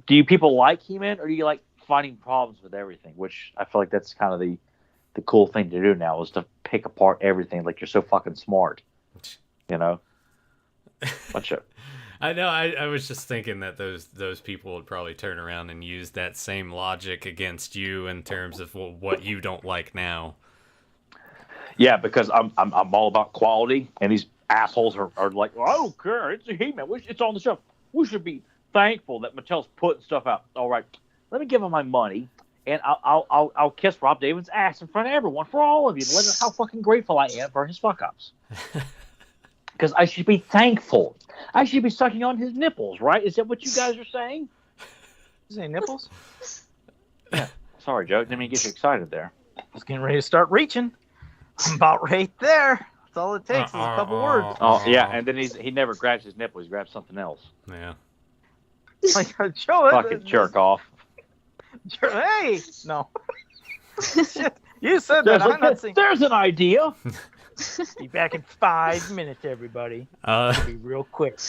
do you people like He-Man, or do you like finding problems with everything? Which I feel like that's kind of the cool thing to do now, is to pick apart everything. You're so fucking smart. Bunch of. I know. I was just thinking that those people would probably turn around and use that same logic against you in terms of what you don't like now. Yeah, because I'm all about quality, and these assholes are like, well, I don't care. It's a He-Man. It's on the shelf. We should be thankful that Mattel's putting stuff out. All right, let me give him my money, and I'll kiss Rob David's ass in front of everyone, for all of you, to let him know how fucking grateful I am for his fuck ups. Because I should be thankful. I should be sucking on his nipples, right? Is that what you guys are saying? You say nipples? Yeah. Sorry, Joe. Didn't mean to get you excited there. I was getting ready to start reaching. I'm about right there. That's all it takes is a couple words. Oh, yeah. And then he never grabs his nipple. He grabs something else. Yeah. Joe, fucking jerk off. Hey! No. Shit. You said that. I'm not saying. There's an idea. Be back in 5 minutes, everybody. Be real quick.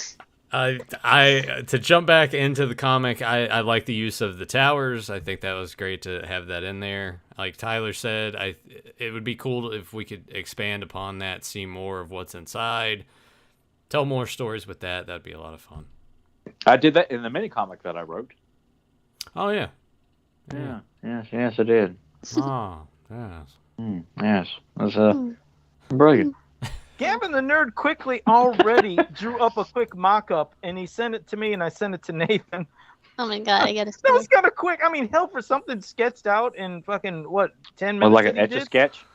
To jump back into the comic, I like the use of the towers. I think that was great to have that in there. Like Tyler said, it would be cool if we could expand upon that, see more of what's inside, tell more stories with that. That'd be a lot of fun. I did that in the mini comic that I wrote. Oh yeah. Yes, I did. Oh yes. Yes, it was brilliant. Gavin the Nerd quickly already drew up a quick mock-up, and he sent it to me, and I sent it to Nathan. Oh my god, I gotta see. That was kind of quick. I mean, hell, for something sketched out in fucking, 10 minutes? Like an Etch-a-Sketch?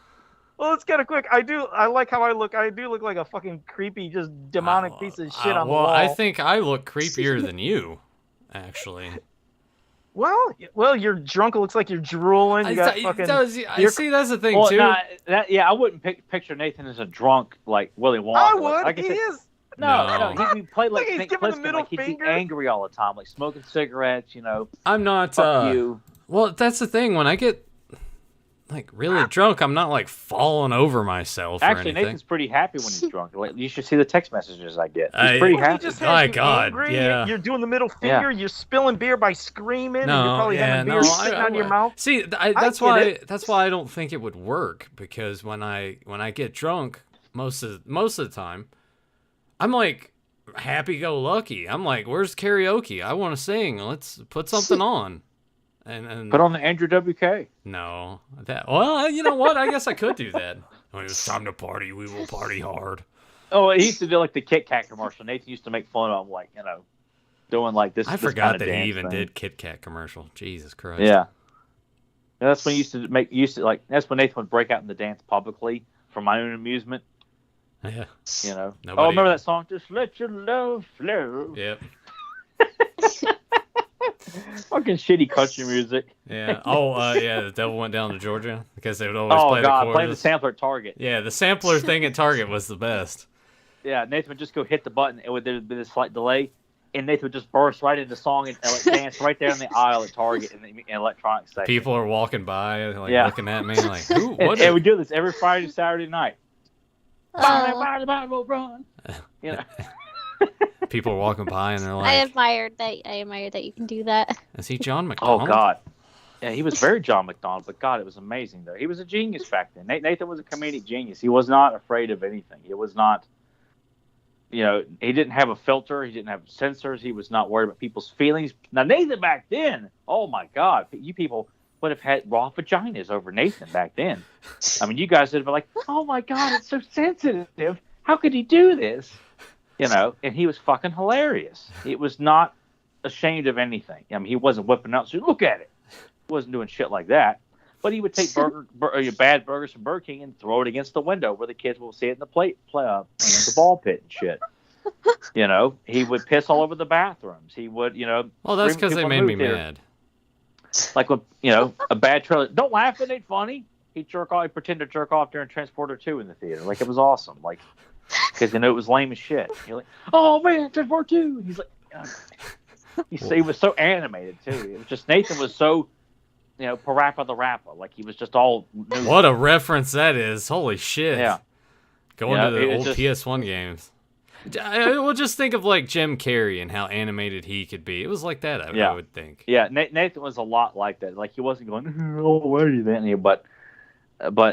Well, it's kind of quick. I like how I look. I do look like a fucking creepy, just demonic piece of shit on the wall. Well, I think I look creepier than you. actually. Well, you're drunk. It looks like you're drooling. You got fucking. I see. That's the thing too. I wouldn't picture Nathan as a drunk like Willy Wonka. I would. Like he is. No. He played like He's Nick giving the Plissken, middle like he'd finger. be angry all the time, like smoking cigarettes. I'm not. Fuck you. Well, that's the thing. When I get like really drunk, I'm not like falling over myself. Actually, or anything. Nathan's pretty happy when he's drunk. Like, you should see the text messages I get. He's pretty Well, happy. He just has My you God, angry. yeah. You're doing the middle finger. You're spilling beer by screaming. and you're probably having beer sitting on your mouth. See, that's why I don't think it would work, because when I get drunk, most of the time, I'm like happy-go-lucky. I'm like, where's karaoke? I want to sing. Let's put something on. And Put on the Andrew WK. No, well, you know what? I guess I could do that. When it's time to party, we will party hard. Oh, he used to do like the Kit Kat commercial. Nathan used to make fun of him, like, doing like this. I forgot that he even did Kit Kat commercial. Jesus Christ. Yeah. And that's when that's when Nathan would break out in the dance publicly for my own amusement. Yeah. Oh, remember that song? Just let your love flow. Yep. Fucking shitty country music. Yeah. Oh, yeah. The Devil Went Down to Georgia, because they would always play the chorus. Playing the sampler at Target. Yeah, the sampler thing at Target was the best. Yeah, Nathan would just go hit the button, and there'd be a slight delay, and Nathan would just burst right into the song and dance right there in the aisle at Target in the electronics section. People are walking by, looking at me like, "Who? What?" And we do this every Friday, Saturday night. Run. People are walking by and they're like, I admire that you can do that. "Is he John McDonald?" Oh God, yeah, he was very John McDonald, but God, it was amazing though. He was a genius back then. Nathan was a comedic genius. He was not afraid of anything. He was not, he didn't have a filter. He didn't have censors. He was not worried about people's feelings. Now Nathan back then, oh my God, you people would have had raw vaginas over Nathan back then. I mean, you guys would have been like, "Oh my God, it's so sensitive. How could he do this?" And he was fucking hilarious. He was not ashamed of anything. I mean, he wasn't whipping out, so look at it. He wasn't doing shit like that. But he would take bad burgers from Burger King and throw it against the window where the kids will see it in the the ball pit and shit. He would piss all over the bathrooms. He would, Well, that's because they made me mad. Like when, a bad trailer. Don't laugh, it ain't funny. He'd pretend to jerk off during Transporter 2 in the theater. Like, it was awesome. Like, because it was lame as shit. You're like, "Oh man, Transporter 2." He's like, he was so animated too. It was just Nathan was so, Parappa the Rapper. Like, he was just all new. What a reference that is! Holy shit! Yeah, going to the old PS1 games. We'll just think of like Jim Carrey and how animated he could be. It was like that, I would think. Yeah, Nathan was a lot like that. Like, he wasn't going, "Oh, where are you then?" But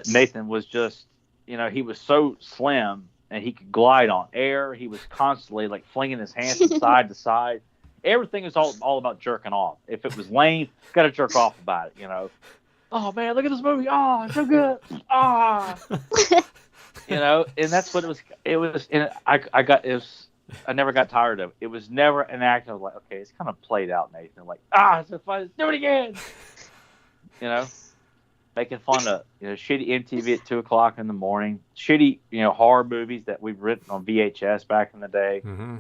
Nathan was just, he was so slim. And he could glide on air. He was constantly like flinging his hands from side to side. Everything was all about jerking off. If it was lame, got to jerk off about it. "Oh man, look at this movie. Oh, it's so good. Ah." And that's what it was. It was. And I never got tired of it. It was never an act of like, okay, it's kind of played out, Nathan. Like, it's so fun. Let's do it again. Making fun of shitty MTV at 2:00 in the morning, shitty horror movies that we've written on VHS back in the day. Mm-hmm.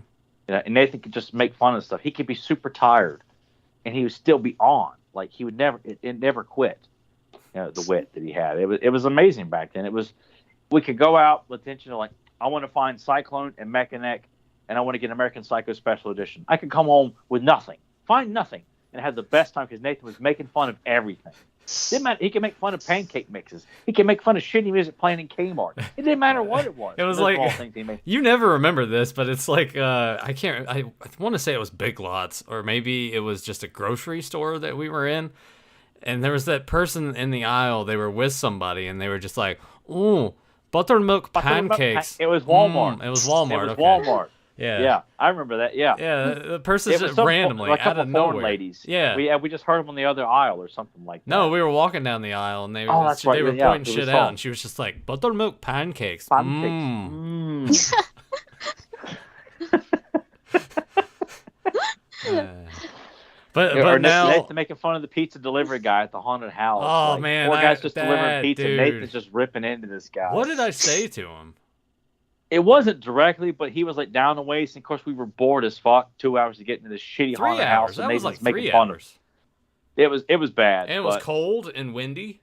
And Nathan could just make fun of stuff. He could be super tired, and he would still be on. Like, he would never, it never quit. The wit that he had. It was amazing back then. We could go out with intention of like, I want to find Cyclone and Mechanic, and I want to get American Psycho Special Edition. I could come home with nothing, find nothing, and have the best time because Nathan was making fun of everything. Didn't matter. He can make fun of pancake mixes. He can make fun of shitty music playing in Kmart. It didn't matter what it was. It was like, you never remember this, but it's like, I want to say it was Big Lots, or maybe it was just a grocery store that we were in. And there was that person in the aisle, they were with somebody, and they were just like, "Ooh, buttermilk pancakes." It was Walmart. It was Walmart. It was Walmart. Yeah. Yeah, I remember that. Yeah. Yeah, the person just randomly out of nowhere. Ladies. Yeah. We just heard them on the other aisle or something like that. No, we were walking down the aisle and they were pointing shit out, and she was just like, "Buttermilk pancakes." But now Nathan making fun of the pizza delivery guy at the haunted house. Oh man, four guys just delivering pizza. Dude. Nathan's just ripping into this guy. What did I say to him? It wasn't directly, but he was like down the waist, and of course we were bored as fuck. 2 hours to get into this shitty 3 haunted hours. house, That and was Nathan's like making 3 fun of hours. it. Was bad, And it was but, cold and windy.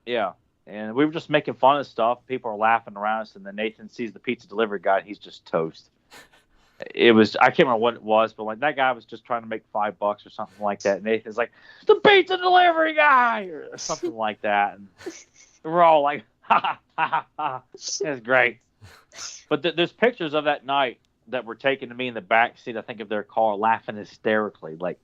Yeah, and we were just making fun of stuff. People are laughing around us, and then Nathan sees the pizza delivery guy, and he's just toast. It was, I can't remember what it was, but like that guy was just trying to make $5 or something like that. And Nathan's like, the pizza delivery guy, or something like that. And we're all like, ha ha ha ha. It's great. But there's pictures of that night that were taken to me in the back seat, I think, of their car, laughing hysterically. Like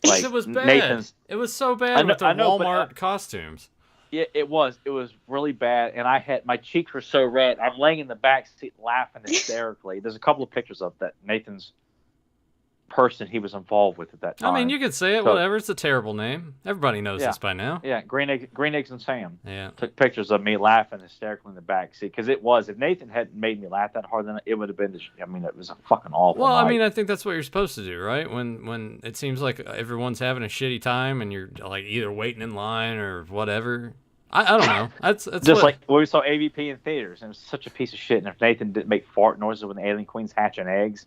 it was bad. Nathan's, It was so bad with the Walmart costumes. Yeah, it was. It was really bad, and my cheeks were so red. I'm laying in the back seat laughing hysterically. There's a couple of pictures of that Nathan's person he was involved with at that time. I mean, you could say it, So- whatever. It's a terrible name. Everybody knows this by now. Yeah, Green Eggs and Sam Yeah. took pictures of me laughing hysterically in the back seat because it was. If Nathan hadn't made me laugh that hard, then it would have been. I mean, it was a fucking awful. Well, I night. mean, I think that's what you're supposed to do, right? When it seems like everyone's having a shitty time and you're like either waiting in line or whatever. I don't know. That's just like when we saw AVP in theaters, and it was such a piece of shit. And if Nathan didn't make fart noises when the alien queen's hatching eggs,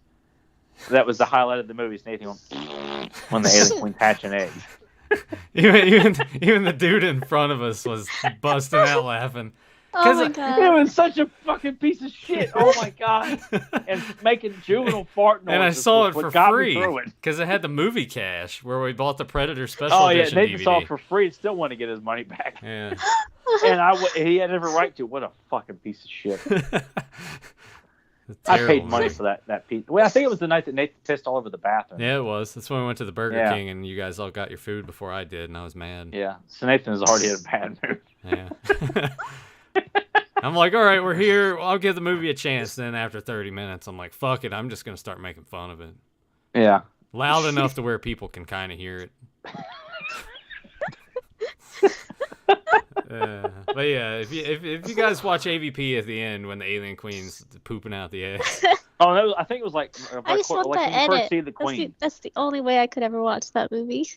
that was the highlight of the movie. Nathan went when the alien queen's hatching eggs. even the dude in front of us was busting out laughing. Oh my It god. was such a fucking piece of shit. Oh my god! And making juvenile fart noises. And I saw it was for what got me free through it. because it had the movie cash where we bought the Predator special Oh yeah, edition Nathan DVD. saw it for free and still wanted to get his money back. Yeah. And he had every right to. What a fucking piece of shit. I paid Terrible, money man. for that piece. Well, I think it was the night that Nathan pissed all over the bathroom. Yeah, it was. That's when we went to the Burger Yeah. King and you guys all got your food before I did, and I was mad. Yeah. So Nathan is already in a bad mood. Yeah. I'm like, all right, we're here. I'll give the movie a chance. Then after 30 minutes, I'm like, fuck it. I'm just going to start making fun of it. Yeah. Loud enough to where people can kind of hear it. But yeah, if you guys watch AVP at the end when the alien queen's pooping out the eggs. Oh, no, I think it was like I just want like that when you first edit. see the queen. That's the only way I could ever watch that movie.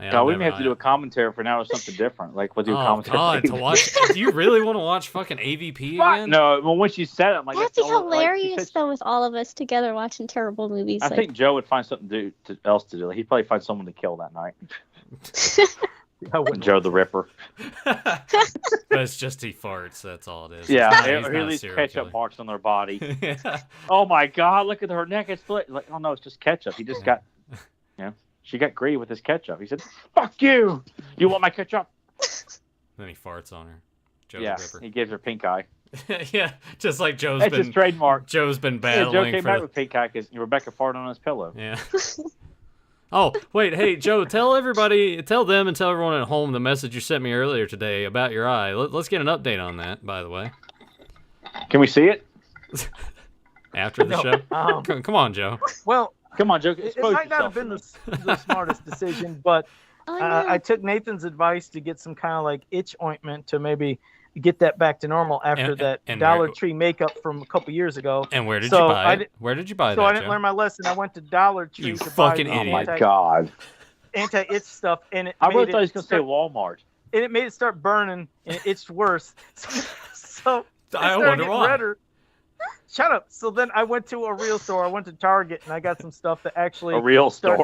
Yeah, No, I'll we never- may have to do a commentary for now or something different. Like we'll do a Oh commentary. god, for to AVP. watch? Do you really want to watch fucking AVP Fuck, again? no, well, when she said it, I'm like, That'd that's be all- like, she hilarious said- though, with all of us together watching terrible movies. I think Joe would find something else to do. Like, he'd probably find someone to kill that night. I wouldn't. Joe the Ripper. But it's just he farts. That's all it is. Yeah, He's not or a he leaves serial ketchup killer. marks on their body. Yeah. Oh my God! Look at her neck; it's split. Like, oh no, it's just ketchup. He just got, she got greedy with his ketchup. He said, "Fuck you! You want my ketchup?" Then he farts on her. Joe Yeah, the Ripper. he gives her pink eye. Yeah, just like Joe's That's his been trademark. Joe's been Yeah, Joe battling came for back the- with pink eye because Rebecca farted on his pillow. Yeah. Oh, wait, hey, Joe, tell them and tell everyone at home the message you sent me earlier today about your eye. Let's get an update on that, by the way, Can we see it? after the No, show. Come on, Joe. Well, Come on, Joe. it Expose might not have yourself. been the smartest decision, but Oh, no. I took Nathan's advice to get some kind of like itch ointment to maybe get that back to normal after that and Dollar where- Tree makeup from a couple years ago. And where did So you buy I it? di- Where did you buy So that, I didn't Joe? learn my lesson. I went to Dollar Tree You to fucking buy idiot. Oh my God! anti-itch stuff, and it I made really thought he was it going to say start- Walmart. and it made it start burning, and it itched worse. So it I started wonder getting why. redder. Shut up. So then I went to a real store. I went to Target, and I got some stuff that actually A real store.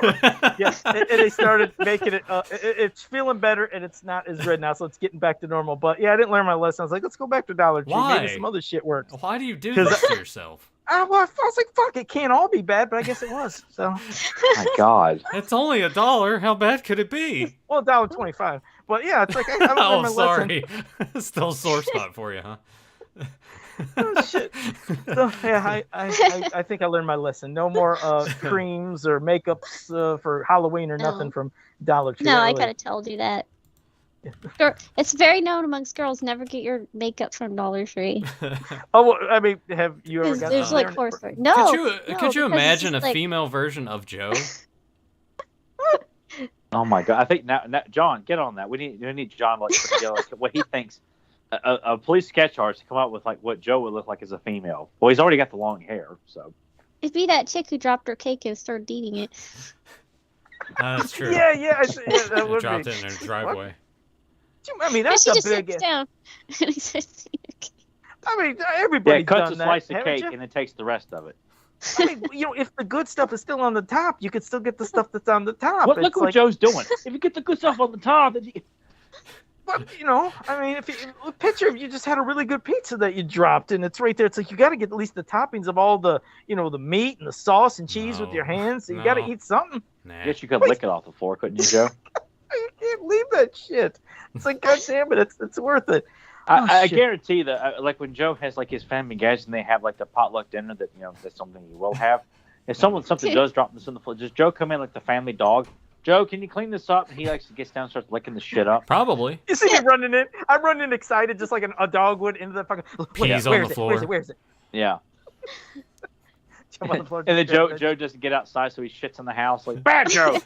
yeah, and they started making it, it's feeling better, and it's not as red now, so it's getting back to normal. But yeah, I didn't learn my lesson. I was like, let's go back to Dollar Tree. Why? Maybe some other shit works. Why do you do 'Cause this to yourself? Well, I was like, fuck, it can't all be bad, but I guess it was. So, My God! It's only $1. How bad could it be? well, $1.25. But yeah, it's like, I don't learn Oh, my sorry. Still a sore spot for you, huh? lesson. Oh, shit. So, yeah, I think I learned my lesson. No more creams or makeups for Halloween or nothing No. from Dollar Tree. No, I really- could have told you that. It's very known amongst girls. Never get your makeup from Dollar Tree. Oh, well, I mean, have you ever got There's some like there? horse fur. No. could you no, could you because imagine a it's like- female version of Joe? Oh my God! I think now, John, get on that. We need John like put together like, what he thinks a police sketch artist to come up with like what Joe would look like as a female. Well, he's already got the long hair, so It'd be that chick who dropped her cake and started eating it. That's true. Yeah, yeah, that They would dropped be. it in their driveway. I mean, And that's she a just big. sits down. And he starts eating her cake. I mean, Yeah, everybody's it cuts done a that, slice of haven't cake you? and then takes the rest of it. I mean, if the good stuff is still on the top, you could still get the stuff that's on the top. Look It's what like, Joe's doing. If you get the good stuff on the top, then you... but, I mean, picture if you just had a really good pizza that you dropped and it's right there. It's like you got to get at least the toppings of all the, the meat and the sauce and cheese with your hands. So you got to eat something. Nah. I guess you could lick it off the floor, couldn't you, Joe? You can't leave that shit. It's like, God damn it, it's worth it. I shit. guarantee that, like when Joe has like his family guests and they have like the potluck dinner that that's something he will have. If something does drop this on the floor, just Joe come in like the family dog. Joe, can you clean this up? And he actually gets down and starts licking the shit up. Probably. You see me running in? I'm running excited, just like a dog would into the fucking. Peas on the floor. Where's it? Yeah. Jump on the floor, And then just grab Joe it. doesn't get outside, so he shits in the house like bad Joe.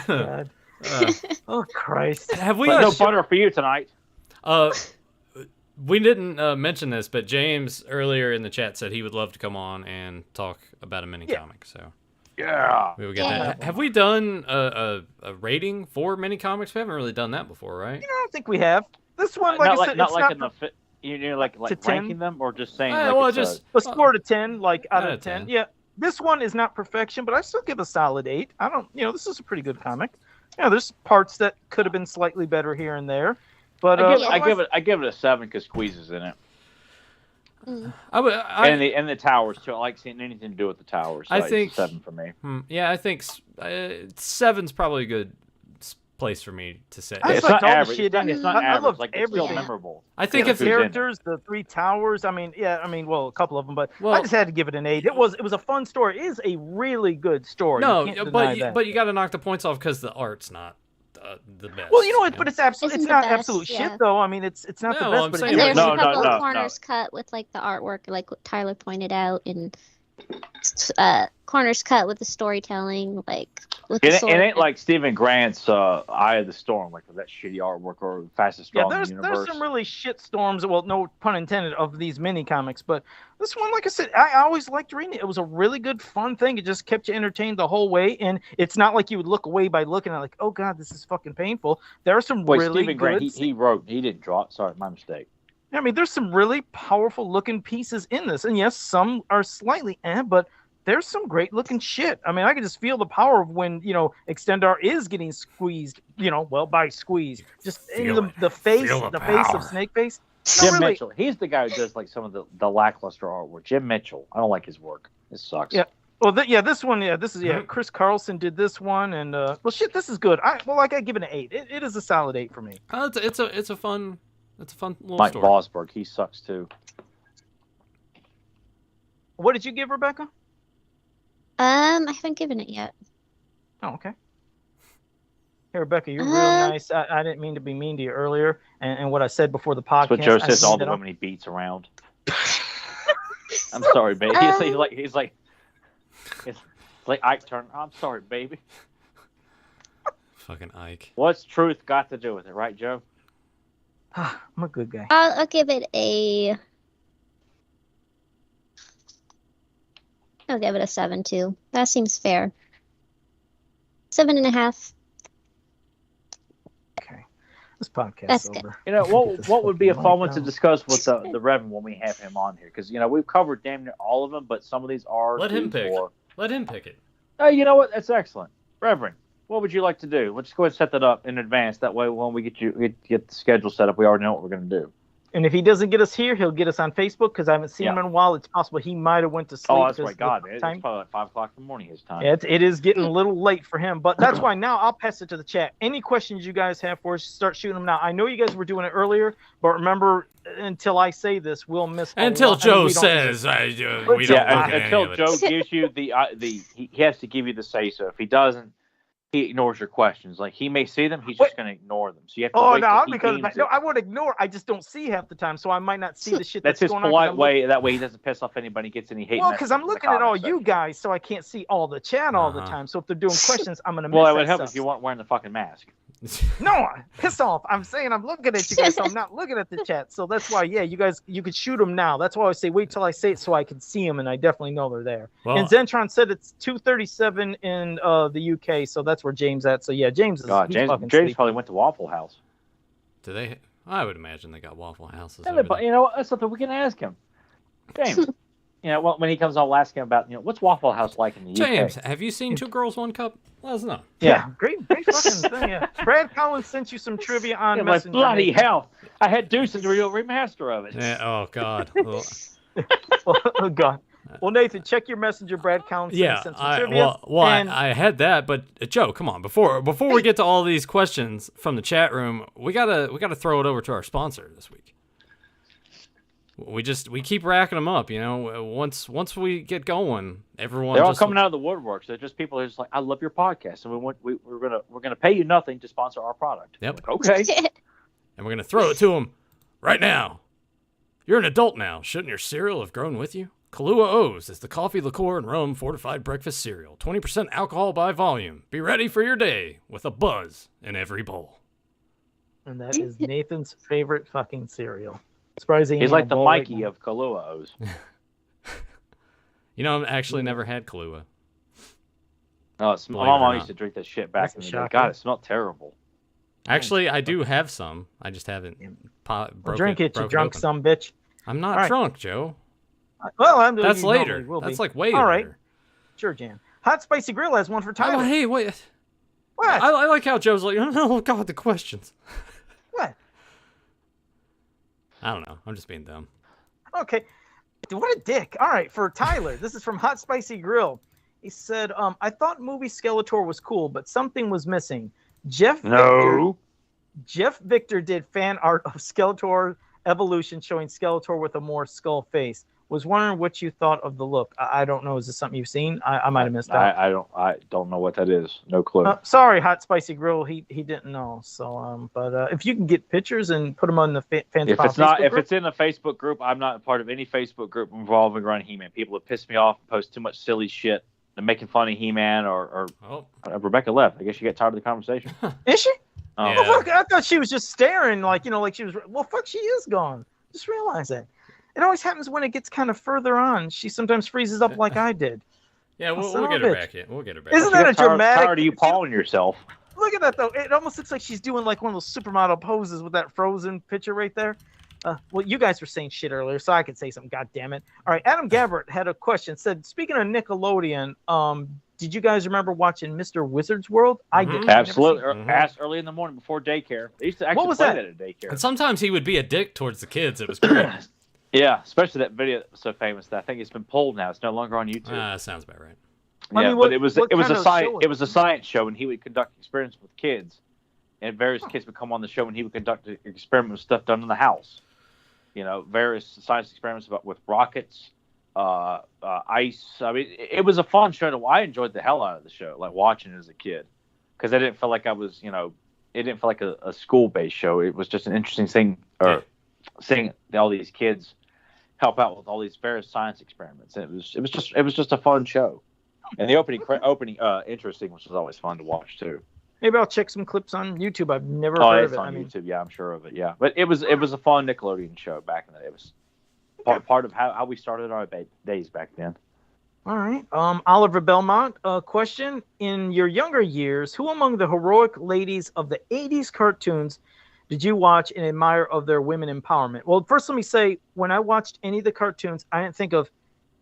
God. Uh, Oh Christ! have we? But no butter for you tonight. We didn't mention this, but James earlier in the chat said he would love to come on and talk about a mini comic. So Yeah. we will get Yeah. that. Have we done a rating for mini comics? We haven't really done that before, right? I don't think we have this one. Like I said, not it's like not in the fit. Like to 10? ranking them or just saying Well, like it's just a score to 10, like out Out of of 10. 10. Yeah, this one is not perfection, but I still give a solid 8. I don't, this is a pretty good comic. Yeah, there's parts that could have been slightly better here and there, but I give it a 7 because Squeeze in it. And the towers too. I like seeing anything to do with the towers. So I think- it's a 7 for me. Yeah, I think 7's probably a good place for me to say. I It's just liked not all the average. shit. It's not I average. loved Like it's still everything. memorable. I think the if who's in it. characters, the 3 towers. I mean, a couple of them, but Well- I just had to give it an 8. It was a fun story. It is a really good story. no, you can't deny that. but you got to knock the points off because the art's not the best. Well, you know what? But it's absolutely, Isn't it's the not best, absolute yeah. shit though. I mean, it's not No, the best, I'm but saying it's And there's No, a no, couple no, of corners cut with like the artwork, like what Tyler pointed out, and corners cut with the storytelling, like with the It sword. ain't like Stephen Grant's Eye of the Storm, like that shitty artwork, or Fastest Yeah, Strong in there's the Universe. some really shit storms. Well, no pun intended of these mini comics, but this one, like I said, I always liked reading it. It was a really good, fun thing. It just kept you entertained the whole way, and it's not like you would look away by looking at like, oh god, this is fucking painful. There are some Wait, really Stephen good. Grant, he wrote, he didn't draw it. Sorry, my mistake. I mean, there's some really powerful looking pieces in this, and yes, some are slightly but there's some great looking shit. I mean, I can just feel the power of when Extendar is getting squeezed. By squeeze, just in the face Feel of the power. Snake Face. No, Jim really. Mitchell, he's the guy who does like some of the lackluster artwork. Jim Mitchell, I don't like his work. It sucks. Yeah. Well, this one, this is Chris Carlson did this one, and this is good. I give it an 8. It is a solid 8 for me. It's a fun little Mike story. Vosberg, he sucks too. What did you give, Rebecca? I haven't given it yet. Oh, okay. Hey, Rebecca, you're real Uh, nice. I didn't mean to be mean to you earlier, and what I said before the That's podcast. what Joe I says to all cleaned the it up. women he beats around. I'm sorry, baby. He's like Ike Turner. I'm sorry, baby. Fucking Ike. What's truth got to do with it, right, Joe? I'm a good guy. I'll give it a. I'll give it a 7 too. That seems fair. 7.5. Okay. This podcast's That's good. over. You know, Get this what would be a fucking fun mic one to down. discuss with the Reverend when we have him on here? Because, we've covered damn near all of them, but some of these are... Let him pick. For... Let him pick it. Oh, you know what? That's excellent. Reverend, what would you like to do? Let's go ahead and set that up in advance. That way, when we get the schedule set up, we already know what we're going to do. And if he doesn't get us here, he'll get us on Facebook because I haven't seen him Yeah. in a while. It's possible he might have went to sleep. Oh, that's 'cause right. God, the it's time- probably like 5 o'clock in the morning his time. Yeah, it is getting a little late for him, but that's why now I'll pass it to the chat. Any questions you guys have for us, start shooting them now. I know you guys were doing it earlier, but remember, until I say this, we'll miss. Until lot. I mean, Joe we don't- says, we don't Yeah, look Yeah, at any until of it. Joe gives you he has to give you the say so. If he doesn't, he ignores your questions. Like he may see them, he's just going to ignore them. So you have to Oh wait till no, he because deems no, it. I won't ignore. I just don't see half the time, so I might not see the shit That's his going on. 'cause polite I'm way. That way he doesn't piss off anybody, gets any hate. Well, because I'm messages in the looking at all comment you section. guys, so I can't see all the chat all the Uh-huh. time. So if they're doing questions, I'm gonna miss Well, it that would help stuff. if you weren't wearing the fucking mask. No, piss off. I'm saying I'm looking at you guys, so I'm not looking at the chat. So that's why, you guys, you could shoot them now. That's why I say wait till I say it so I can see them, and I definitely know they're there. Well, And Zentron said it's 2:37 in the UK, so that's where James at. So yeah, James is God, he's James fucking James sleeping. probably went to Waffle House. do they? I would imagine they got Waffle Houses. Yeah, over but there. you know what? That's something we can ask him. James, when he comes on, we'll ask him about what's Waffle House like in the James, UK. have you seen Two Girls, One Cup? Let us know. Yeah, great fucking thing. Yeah. Brad Collins sent you some trivia on Yeah, like, Messenger. bloody hell! I had Deuce and the real remaster of it. Yeah, oh God. Well, Oh God. Well, Nathan, check your Messenger. Brad Collins yeah, sent some trivia. I had that, but Joe, come on. Before we get to all these questions from the chat room, we gotta throw it over to our sponsor this week. We keep racking them up, you know. Once we get going, everyone They're all just, coming out of the woodworks. They're just people who're just like, I love your podcast, and we're gonna pay you nothing to sponsor our product. Yep. Like, okay. And we're gonna throw it to them right now. You're an adult now. Shouldn't your cereal have grown with you? Kahlua O's is the coffee, liqueur, and rum fortified breakfast cereal. 20% alcohol by volume. Be ready for your day with a buzz in every bowl. And that is Nathan's favorite fucking cereal. Surprising. He's like the Mikey of Kahlua O's. You know, I've actually never had Kahlua. Oh, Believe my it or mom not. used to drink that shit back in That's the day. shocking. God, it smelled terrible. Actually, I do have some. I just haven't Drink it, you drunk open. some bitch. I'm not All right. drunk, Joe. Well, I'm That's you later. normally will That's be. like way All right. later. Sure, Jan. Hot Spicy Grill has one for Oh, Tyler. hey, wait. What? I like how Joe's like, oh, God, the questions. What? I don't know. I'm just being dumb. Okay. What a dick. All right, for Tyler, this is from Hot Spicy Grill. He said, I thought movie Skeletor was cool, but something was missing. Jeff Victor did fan art of Skeletor Evolution showing Skeletor with a more skull face. Was wondering what you thought of the look. I don't know. Is this something you've seen? I might have missed out. I don't know what that is. No clue. Sorry, Hot Spicy Grill. He didn't know. So but if you can get pictures and put them on the fans. If it's in a Facebook group, I'm not a part of any Facebook group involving around He-Man. People have pissed me off and post too much silly shit and making fun of He-Man or Rebecca left. I guess she got tired of the conversation. Is she? Oh. Yeah. Oh, fuck, I thought she was just staring, like she was. Well, fuck, she is gone. Just realize that. It always happens when it gets kind of further on. She sometimes freezes up like I did. Yeah, we'll son of get a her bitch. back in. We'll get her back. Isn't in. that a dramatic? Tired of you pawing yourself? Look at that though. It almost looks like she's doing like one of those supermodel poses with that frozen picture right there. Well, you guys were saying shit earlier, so I could say something. God damn it! All right, Adam Gabbert had a question. Said, speaking of Nickelodeon, did you guys remember watching Mr. Wizard's World? I did. Absolutely. Mhm. Asked early in the morning before daycare. They used to actually was play that? that at daycare. And sometimes he would be a dick towards the kids. It was great. Yeah, especially that video that was so famous that I think it's been pulled now. It's no longer on YouTube. Sounds about right. I Yeah, mean, but it was what a kind of science show was it was a science show, and he would conduct experiments with kids, and various kids would come on the show, and he would conduct an experiment with stuff done in the house. You know, various science experiments with rockets, ice. I mean, it was a fun show. I enjoyed the hell out of the show, like watching it as a kid, because I didn't feel like I was, it didn't feel like a school-based show. It was just an interesting thing, seeing all these kids help out with all these various science experiments. And it was just a fun show. And the opening interesting, which was always fun to watch too. Maybe I'll check some clips on YouTube. I've never Oh, heard it's of it. on YouTube. Yeah, I'm sure of it. Yeah, but it was a fun Nickelodeon show back in the day. It was part of how we started our days back then. All right. Oliver Belmont, question. In your younger years, who among the heroic ladies of the 80s cartoons did you watch and admire of their women empowerment? Well, first let me say, when I watched any of the cartoons, I didn't think of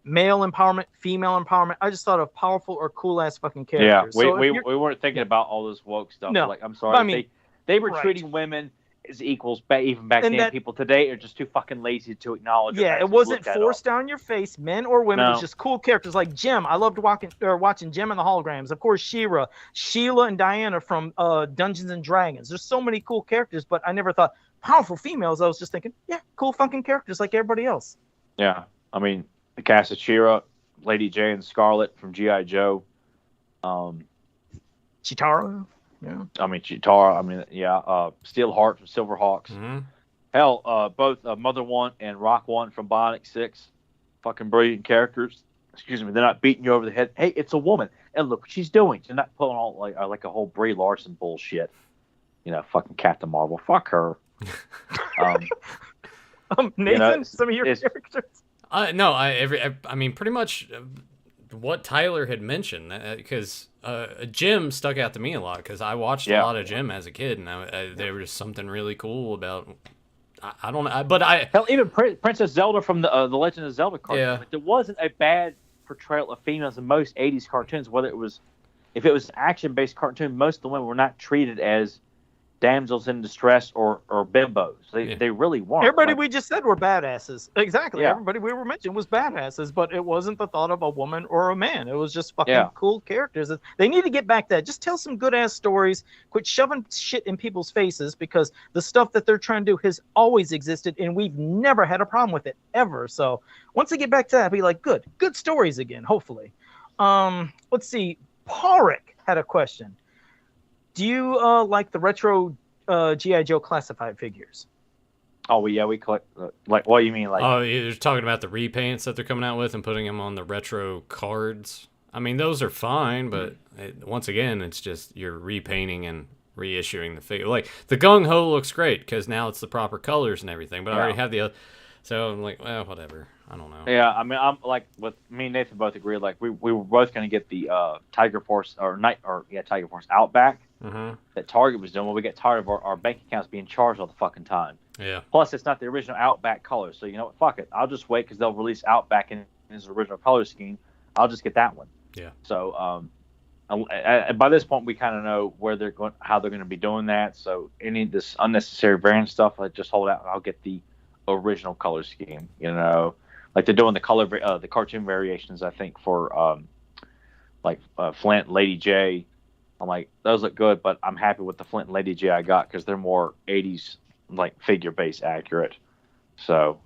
male empowerment, female empowerment. I just thought of powerful or cool-ass fucking characters. Yeah, So we if you're- weren't thinking about all this woke stuff. No, Like, I'm but sorry. I mean, they were right. treating women as equals even back And then. that- People today are just too fucking lazy to acknowledge Yeah, or it wasn't look at forced down your face, men or women. It was No. just cool characters like Jim. I loved watching Jim and the Holograms. Of course, She-Ra, Sheila, and Diana from Dungeons and Dragons. There's so many cool characters, but I never thought powerful females. I was just thinking, yeah, cool fucking characters like everybody else. Yeah, I mean, the cast of She-Ra, Lady J and Scarlet from G.I. Joe. Chitara. Yeah. I mean, Chitara. I mean, yeah. Steelheart from Silverhawks. Mm-hmm. Hell, both Mother One and Rock One from Bionic 6. Fucking brilliant characters. Excuse me, they're not beating you over the head. Hey, it's a woman, and look what she's doing. They're not pulling all like a whole Brie Larson bullshit. Fucking Captain Marvel. Fuck her. Nathan, some of your characters. No, I mean, pretty much what Tyler had mentioned, because Jim stuck out to me a lot, because I watched a lot of Jim as a kid, and there was something really cool about I don't know, but I Hell, even Princess Zelda from the Legend of Zelda cartoon. Yeah. Like, there wasn't a bad portrayal of females in most '80s cartoons. If it was an action-based cartoon, most of the women were not treated as damsels in distress or bimbos. They really weren't. Everybody we just said were badasses. Exactly. Yeah. Everybody we were mentioning was badasses, but it wasn't the thought of a woman or a man. It was just fucking cool characters. They need to get back to that. Just tell some good ass stories. Quit shoving shit in people's faces, because the stuff that they're trying to do has always existed and we've never had a problem with it ever. So once they get back to that, be like, good stories again, hopefully. Let's see. Parik had a question. Do you like the retro G.I. Joe classified figures? Oh, yeah, we collect. Like, what do you mean? Like, oh, you're talking about the repaints that they're coming out with and putting them on the retro cards. I mean, those are fine, but once again, it's just you're repainting and reissuing the figure. Like the Gung Ho looks great because now it's the proper colors and everything. But I already have the other, so I'm like, well, whatever. I don't know. Yeah, I mean, I'm like, with me and Nathan both agree. Like, we were both going to get the Tiger Force Tiger Force Outback that Target was doing. Well, we get tired of our bank accounts being charged all the fucking time. Yeah. Plus, it's not the original Outback color, so you know what? Fuck it. I'll just wait because they'll release Outback in his original color scheme. I'll just get that one. Yeah. So, by this point, we kind of know where they're going, how they're going to be doing that. So, any of this unnecessary variant stuff, I just hold out and I'll get the original color scheme. You know. Like they're doing the cartoon variations, I think, for Flint, Lady J. I'm like, those look good, but I'm happy with the Flint and Lady J I got because they're more 80s like figure base accurate. So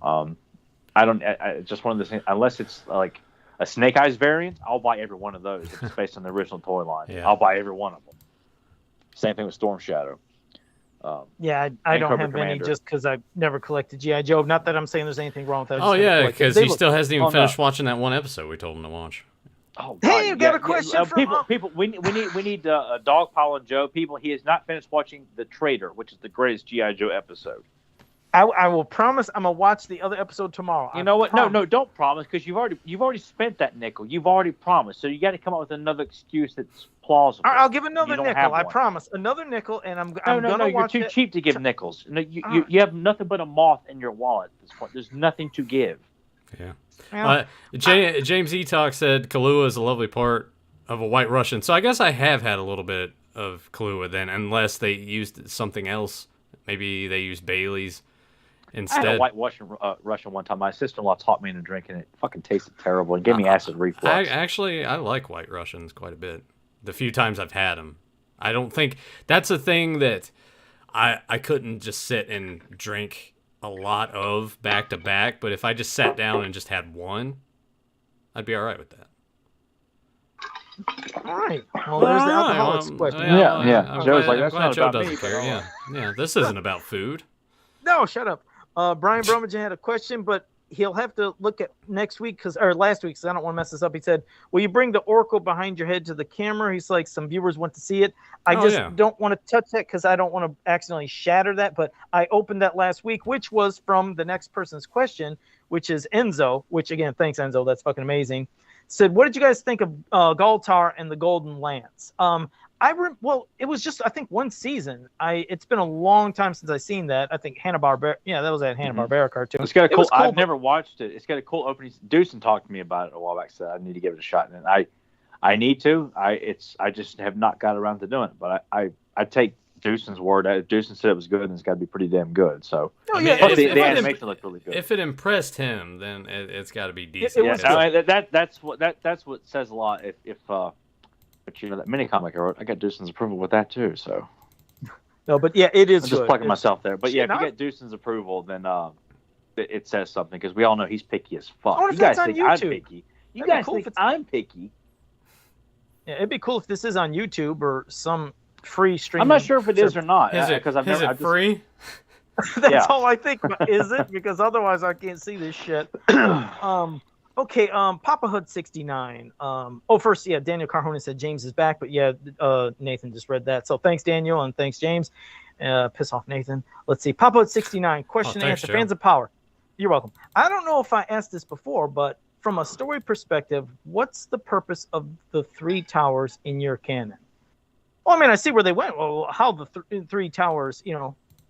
it's just one of those things. Unless it's like a Snake Eyes variant, I'll buy every one of those if it's based on the original toy line. Yeah. I'll buy every one of them. Same thing with Storm Shadow. I don't have any just because I've never collected G.I. Joe. Not that I'm saying there's anything wrong with that. Oh yeah, because he still hasn't even finished watching that one episode we told him to watch. Oh, hey, you got a question from people. We need Dogpile and Joe. People, he has not finished watching The Traitor, which is the greatest G.I. Joe episode. I will promise I'm gonna watch the other episode tomorrow. You know what? No, don't promise because you've already spent that nickel. You've already promised, so you got to come up with another excuse that's plausible. I'll give another nickel. I promise, another nickel, and I'm gonna watch it. You're too cheap to give nickels. No, you have nothing but a moth in your wallet at this point. There's nothing to give. Yeah. James Etalk said Kahlua is a lovely part of a White Russian. So I guess I have had a little bit of Kahlua then, unless they used something else. Maybe they used Bailey's instead. I had a White Russian one time. My sister-in-law taught me into drinking it. It fucking tasted terrible. It gave me acid reflux. I like White Russians quite a bit. The few times I've had them. I don't think that's a thing that I couldn't just sit and drink a lot of back to back, but if I just sat down and just had one, I'd be all right with that. All right. Well, there's the alcoholics question. Yeah. Joe's like, that's not Joe about doesn't me. care. Yeah. This isn't about food. No, shut up. Brian Bromagen had a question, but he'll have to look at next week or last week because I don't want to mess this up. He said, "Will you bring the Oracle behind your head to the camera?" He's like, some viewers want to see it. I don't want to touch that because I don't want to accidentally shatter that. But I opened that last week, which was from the next person's question, which is Enzo. Which again, thanks Enzo. That's fucking amazing. Said, what did you guys think of Galtar and the Golden Lance? Well, it was just I think one season. It's been a long time since I've seen that. I think Hanna-Barbera. Yeah, that was that Hanna-Barbera cartoon. It's got a cool. I've never watched it. It's got a cool opening. Deucen talked to me about it a while back. Said I need to give it a shot, and I need to. I just have not got around to doing it. But I take Deucen's word. Deucen said it was good, and it's got to be pretty damn good. So the animation looked really good. If it impressed him, then it's got to be decent. That's what says a lot. But you know that mini comic I wrote, I got Deucen's approval with that too. So no, but yeah, it is. I'm just plugging myself there. But yeah, if you get Deucen's approval, then it says something because we all know he's picky as fuck. You guys think I'm picky? You guys think I'm picky? Yeah, it'd be cool if this is on YouTube or some free stream. I'm not sure if it is or not. Is it free? That's all I think. Is it? Because otherwise I can't see this shit. Okay, Papa Hood 69. First, Daniel Carhona said James is back, but Nathan just read that. So thanks, Daniel, and thanks, James. Piss off, Nathan. Let's see. Papa Hood 69. Question and answer. Joe. Fans of Power. You're welcome. I don't know if I asked this before, but from a story perspective, what's the purpose of the three towers in your canon? Well, I mean, I see where they went. Well, how the three towers,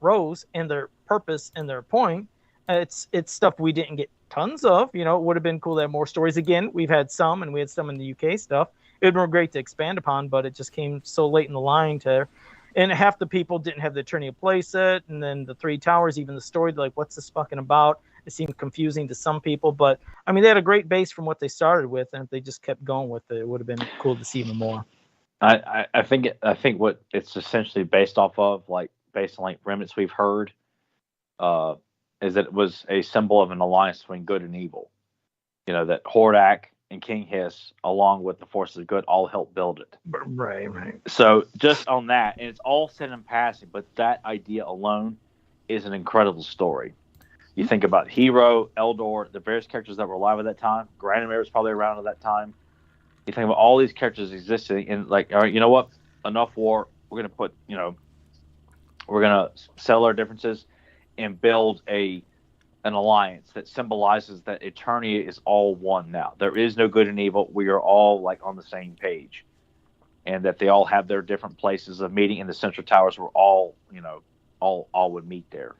rose and their purpose and their point. It's stuff we didn't get tons of. You know, it would have been cool to have more stories. Again, we've had some, and we had some in the UK stuff. It would have been great to expand upon, but it just came so late in the line and half the people didn't have the Eternia playset, and then the Three Towers, even the story, like, what's this fucking about? It seemed confusing to some people, but I mean, they had a great base from what they started with, and if they just kept going with it, it would have been cool to see even more. I think what it's essentially based off of, like based on like remnants we've heard, is that it was a symbol of an alliance between good and evil. You know, that Hordak and King Hiss, along with the forces of good, all helped build it. Right. So just on that, and it's all said in passing, but that idea alone is an incredible story. You think about Hero, Eldor, the various characters that were alive at that time. Granomir was probably around at that time. You think about all these characters existing, and like, all right, you know what? Enough war. We're gonna settle our differences and build an alliance that symbolizes that Eternia is all one now. There is no good and evil. We are all like on the same page, and that they all have their different places of meeting in the central towers where all would meet there.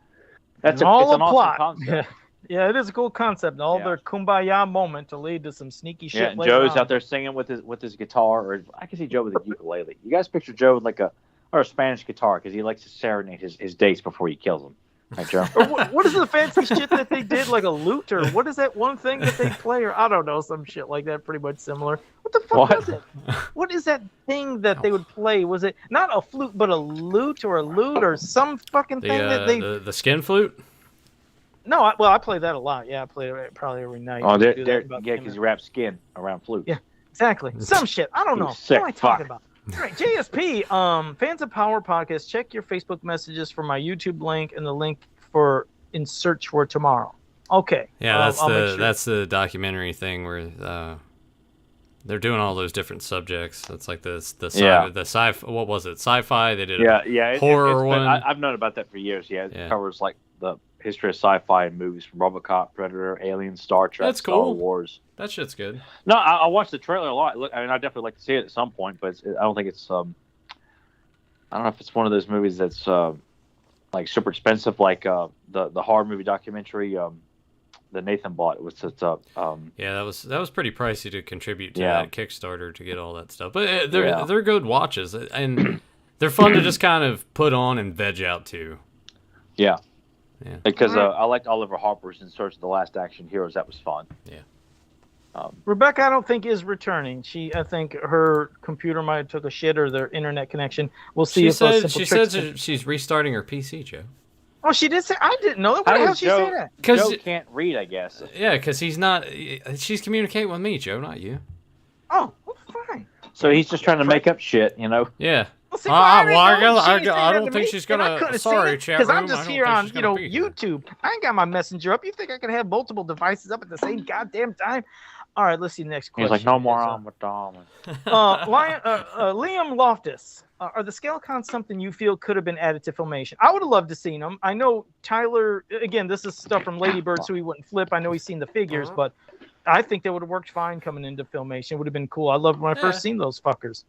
It's an awesome concept. Yeah, it is a cool concept. Their kumbaya moment to lead to some sneaky shit. Yeah, Joe's out there singing with his guitar, or I can see Joe with a ukulele. You guys picture Joe with a Spanish guitar because he likes to serenade his dates before he kills them. Right, Joe? What is the fancy shit that they did, like a lute, or what is that one thing that they play, or I don't know, some shit like that, pretty much similar. What the fuck was it? What is that thing that they would play? Was it not a flute, but a lute or some fucking thing that they... The skin flute? No, I play that a lot. Yeah, I play it probably every night. Oh, because you wrap skin around flutes. Yeah, exactly. Some shit. I don't know. What am I talking about? All right, JSP, Fans of Power podcast. Check your Facebook messages for my YouTube link and the link for In Search for Tomorrow. Okay. Yeah, that's the documentary thing where they're doing all those different subjects. It's like the sci-fi. What was it? Sci-fi. They did horror one. I've known about that for years. Yeah, it covers like the history of sci-fi and movies from RoboCop, Predator, Alien, Star Trek, That's cool. Star Wars. That shit's good. No, I watched the trailer a lot. Look, I mean, I definitely like to see it at some point, but I don't think it's. I don't know if it's one of those movies that's like super expensive, like the horror movie documentary that Nathan bought. It was yeah, that was pretty pricey to contribute to that Kickstarter to get all that stuff, but they're good watches and they're fun to just kind of put on and veg out to. Yeah. Yeah. Because I liked Oliver Harper's In Search of the Last Action Heroes. That was fun. Yeah. Rebecca, I don't think is returning. I think her computer might have took a shit or their internet connection. We'll see. She said she's restarting her PC, Joe. Oh, she did say. I didn't know that. Why the hell she say that? Joe can't read, I guess. Yeah, because he's not. She's communicating with me, Joe, not you. Oh, well, fine. So he's just trying to make up shit, you know? Yeah. Well, see, I don't think she's gonna. Sorry, chat room. Because I'm just here on YouTube. I ain't got my messenger up. You think I can have multiple devices up at the same goddamn time? All right, let's see the next question. He's like, no more on with Dom. Liam Loftus. Are the Skelecons something you feel could have been added to Filmation? I would have loved to seen them. I know Tyler. Again, this is stuff from Ladybird, so he wouldn't flip. I know he's seen the figures, but I think they would have worked fine coming into Filmation. It would have been cool. I loved when I first seen those fuckers.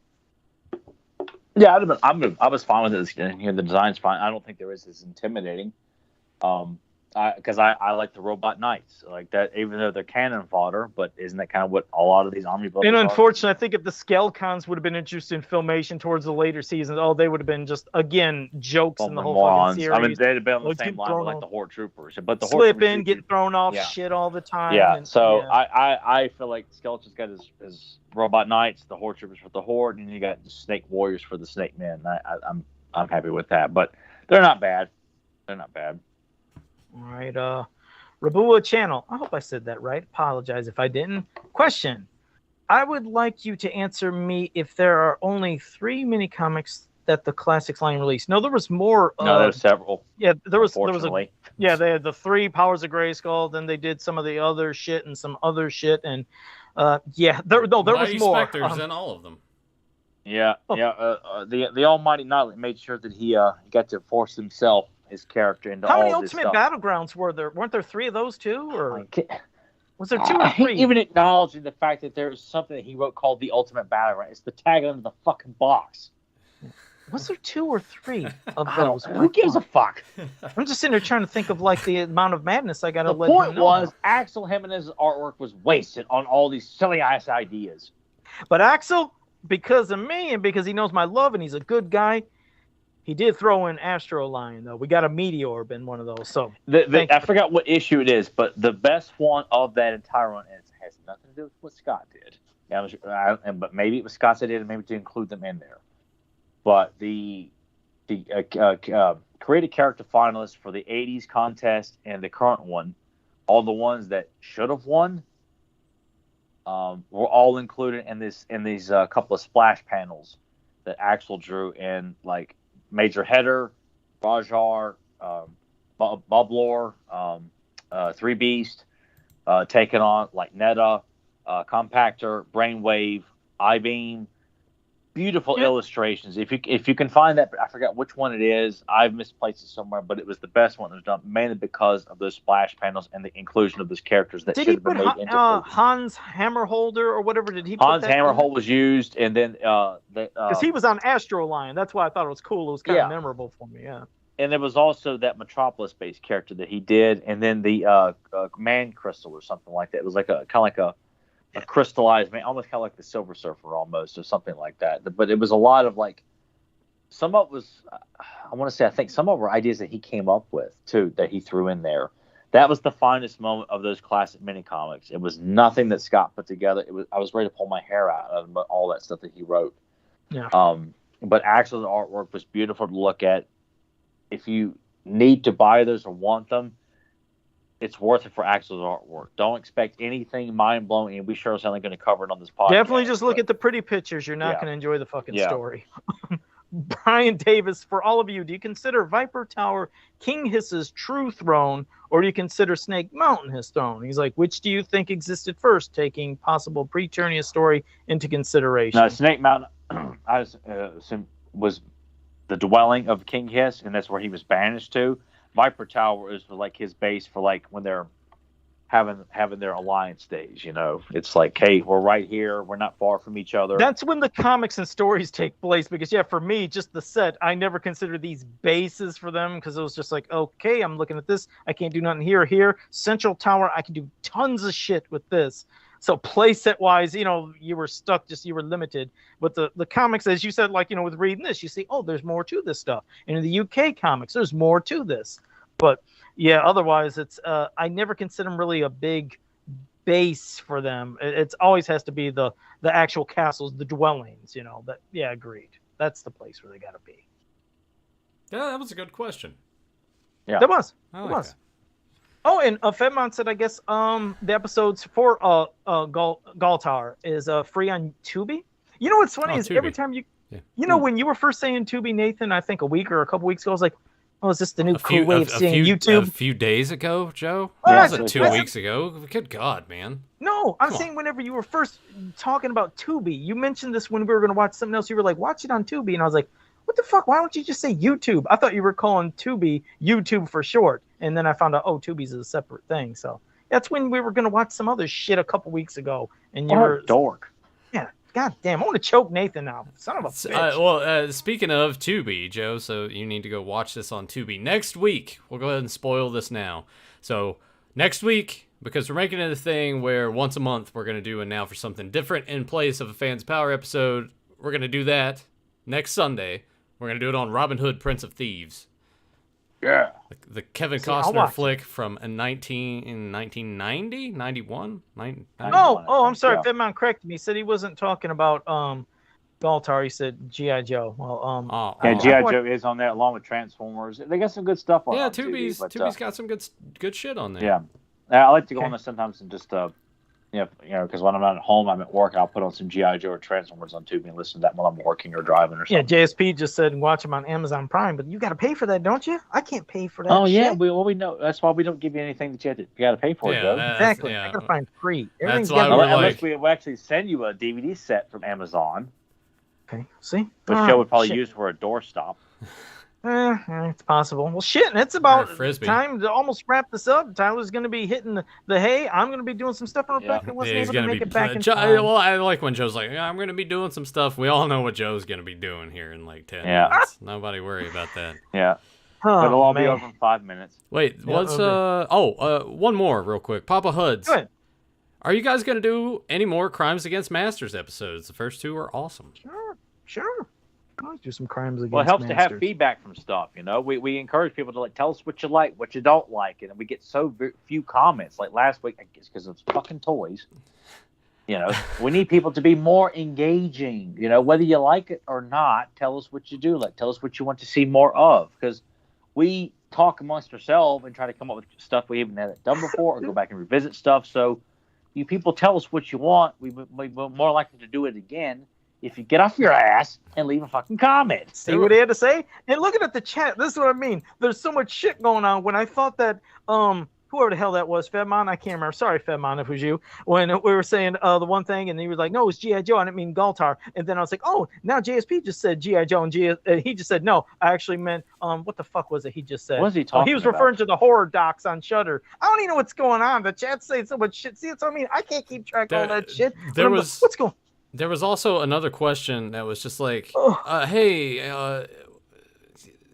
Yeah, I was fine with it. The design's fine. I don't think there is as intimidating. Because I like the Robot Knights like that, even though they're cannon fodder. But isn't that kind of what a lot of these army builders are? And unfortunately, I think if the Skelecons would have been interested in Filmation towards the later seasons, they would have been just again jokes in the whole fucking series. I mean, they'd have been on the same line like the Horde Troopers, but the Horde Troopers get thrown off shit all the time. Yeah, I feel like Skeleton's got his Robot Knights, the Horde Troopers for the Horde, and you got the Snake Warriors for the Snake Men. I'm happy with that, but they're not bad. They're not bad. All right, Rabua Channel. I hope I said that right. Apologize if I didn't. Question. I would like you to answer me if there are only 3 mini comics that the Classics line released. No, there was more. No, there's several. Yeah, there was they had the 3 Powers of Grayskull. Then they did some of the other shit and some other shit, and there was more. Spectres in all of them. Yeah, the Almighty Knight made sure that he got to force himself. His character into how all many Ultimate Battlegrounds were there? Weren't there 3 of those too, or was there 2 or 3? Even acknowledging the fact that there's something that he wrote called the Ultimate Battleground. It's the tag under the fucking box. Was there 2 or 3 of I don't. those? Who gives a fuck? I'm just sitting there trying to think of like the amount of madness I got to The let him point know was about. Axel Jimenez's artwork was wasted on all these silly ass ideas. But Axel, because of me and because he knows my love and he's a good guy, he did throw in Astro Lion though. We got a Meteor in one of those. So I forgot what issue it is, but the best one of that entire run has nothing to do with what Scott did. But maybe it was Scott's idea, and maybe to include them in there. But the created character finalists for the '80s contest and the current one, all the ones that should have won, were all included in these couple of splash panels that Axel drew in, like Major Header, Rajar, Bublor, 3 Beast, taking on like Netta, Compactor, Brainwave, I-Beam. Beautiful illustrations. If you can find that, I forgot which one it is. I've misplaced it somewhere, but it was the best one that was done, mainly because of those splash panels and the inclusion of those characters that should have been made into Hans Hammerholder or whatever? Did he? Hans Hammerhold was used, and then because he was on Astro Lion. That's why I thought it was cool. It was kind of memorable for me. Yeah. And there was also that Metropolis-based character that he did, and then the Man Crystal or something like that. It was like a kind of like a crystallized man, almost kind of like the Silver Surfer almost, or something like that. But it was a lot of like, some of it was, I want to say, I think some of were ideas that he came up with too, that he threw in there. That was the finest moment of those classic mini comics. It was nothing that Scott put together. I was ready to pull my hair out of all that stuff that he wrote. Yeah. But Axel's artwork was beautiful to look at. If you need to buy those or want them, it's worth it for Axel's artwork. Don't expect anything mind-blowing, and we sure as hell ain't going to cover it on this podcast. Definitely just look at the pretty pictures. You're not going to enjoy the fucking story. Brian Davis, for all of you, do you consider Viper Tower King Hiss's true throne, or do you consider Snake Mountain his throne? He's like, which do you think existed first, taking possible pre-Eternia story into consideration? No, Snake Mountain was the dwelling of King Hiss, and that's where he was banished to. Viper Tower is for like his base for like when they're having their alliance days, you know. It's like, hey, we're right here, we're not far from each other. That's when the comics and stories take place, because for me, just the set, I never considered these bases for them, because it was just like, okay, I'm looking at this, I can't do nothing here. Central Tower, I can do tons of shit with this. So playset wise, you were stuck, you were limited. But the comics, as you said, like, with reading this, you see, oh, there's more to this stuff. And in the UK comics, there's more to this. But yeah, otherwise, it's I never consider them really a big base for them. It always has to be the actual castles, the dwellings, That agreed. That's the place where they got to be. Yeah, that was a good question. Yeah, that was. It was. That. Oh, and Fedmon said, I guess the episodes for Galtar is free on Tubi. You know what's funny is Tubi. Every time when you were first saying Tubi, Nathan, I think a week or a couple weeks ago, I was like, oh, is this the new cool way of seeing YouTube? A few days ago, Joe? Was it 2 weeks ago? Good God, man. No, I'm saying whenever you were first talking about Tubi, you mentioned this when we were going to watch something else. You were like, watch it on Tubi. And I was like, what the fuck? Why don't you just say YouTube? I thought you were calling Tubi YouTube for short. And then I found out, Tubi's is a separate thing. So that's when we were going to watch some other shit a couple weeks ago. And you were dork. Yeah. God damn. I want to choke Nathan now. Son of a bitch. Speaking of Tubi, Joe, so you need to go watch this on Tubi. Next week, we'll go ahead and spoil this now. So next week, because we're making it a thing where once a month we're going to do a Now for Something Different in place of a Fans Power episode, we're going to do that next Sunday. We're going to do it on Robin Hood, Prince of Thieves. Yeah. The Kevin Costner flick from 1990, 91? I'm sorry. Fedmon corrected me. He said he wasn't talking about Galtar. He said G.I. Joe. Well, G.I. Joe is on there along with Transformers. They got some good stuff on. Yeah, Tubi's got some good shit on there. Yeah, I like to go on there sometimes and just because when I'm not at home, I'm at work, I'll put on some G.I. Joe or Transformers on Tubi and listen to that while I'm working or driving or something. Yeah, JSP just said watch them on Amazon Prime, but you got to pay for that, don't you? I can't pay for that. Oh, yeah, we know. That's why we don't give you anything that you got to pay for. Exactly. I got to find free. That's why unless we actually send you a DVD set from Amazon. Okay, see? Which Joe would probably use for a doorstop. It's possible. Well, shit, and it's about Frisbee. time to almost wrap this up. Tyler's going to be hitting the hay. I'm going to be doing some stuff, and Rebecca wasn't able to make it back in time. Well, I like when Joe's like, yeah, I'm going to be doing some stuff. We all know what Joe's going to be doing here in like 10 minutes. Nobody worry about that. Yeah. But it'll all be over in 5 minutes. Wait, what's one more real quick. Papa Huds. Go ahead. Are you guys going to do any more Crimes Against Masters episodes? The first 2 are awesome. Sure. Let's do some Crimes Against Well, it helps Masters. to have feedback from stuff, you know. We encourage people to like tell us what you like, what you don't like, and we get so few comments. Like last week, I guess because it's fucking toys. You know, we need people to be more engaging. You know, whether you like it or not, tell us what you do like. Tell us what you want to see more of, because we talk amongst ourselves and try to come up with stuff we haven't had done before, or go back and revisit stuff. So, you people tell us what you want. We're more likely to do it again if you get off your ass and leave a fucking comment. See what he had to say? And looking at the chat, this is what I mean. There's so much shit going on. When I thought that, whoever the hell that was, Fedmon, I can't remember. Sorry, Fedmon, if it was you. When we were saying the one thing, and he was like, no, it was G.I. Joe. I didn't mean Galtar. And then I was like, oh, now JSP just said G.I. Joe, and he just said, no, I actually meant, what the fuck was it he just said? What was he talking He was about? referring to the horror docs on Shudder. I don't even know what's going on. The chat's saying so much shit. See, that's what I mean. I can't keep track of all that shit. What's going on? There was also another question that was just like, hey,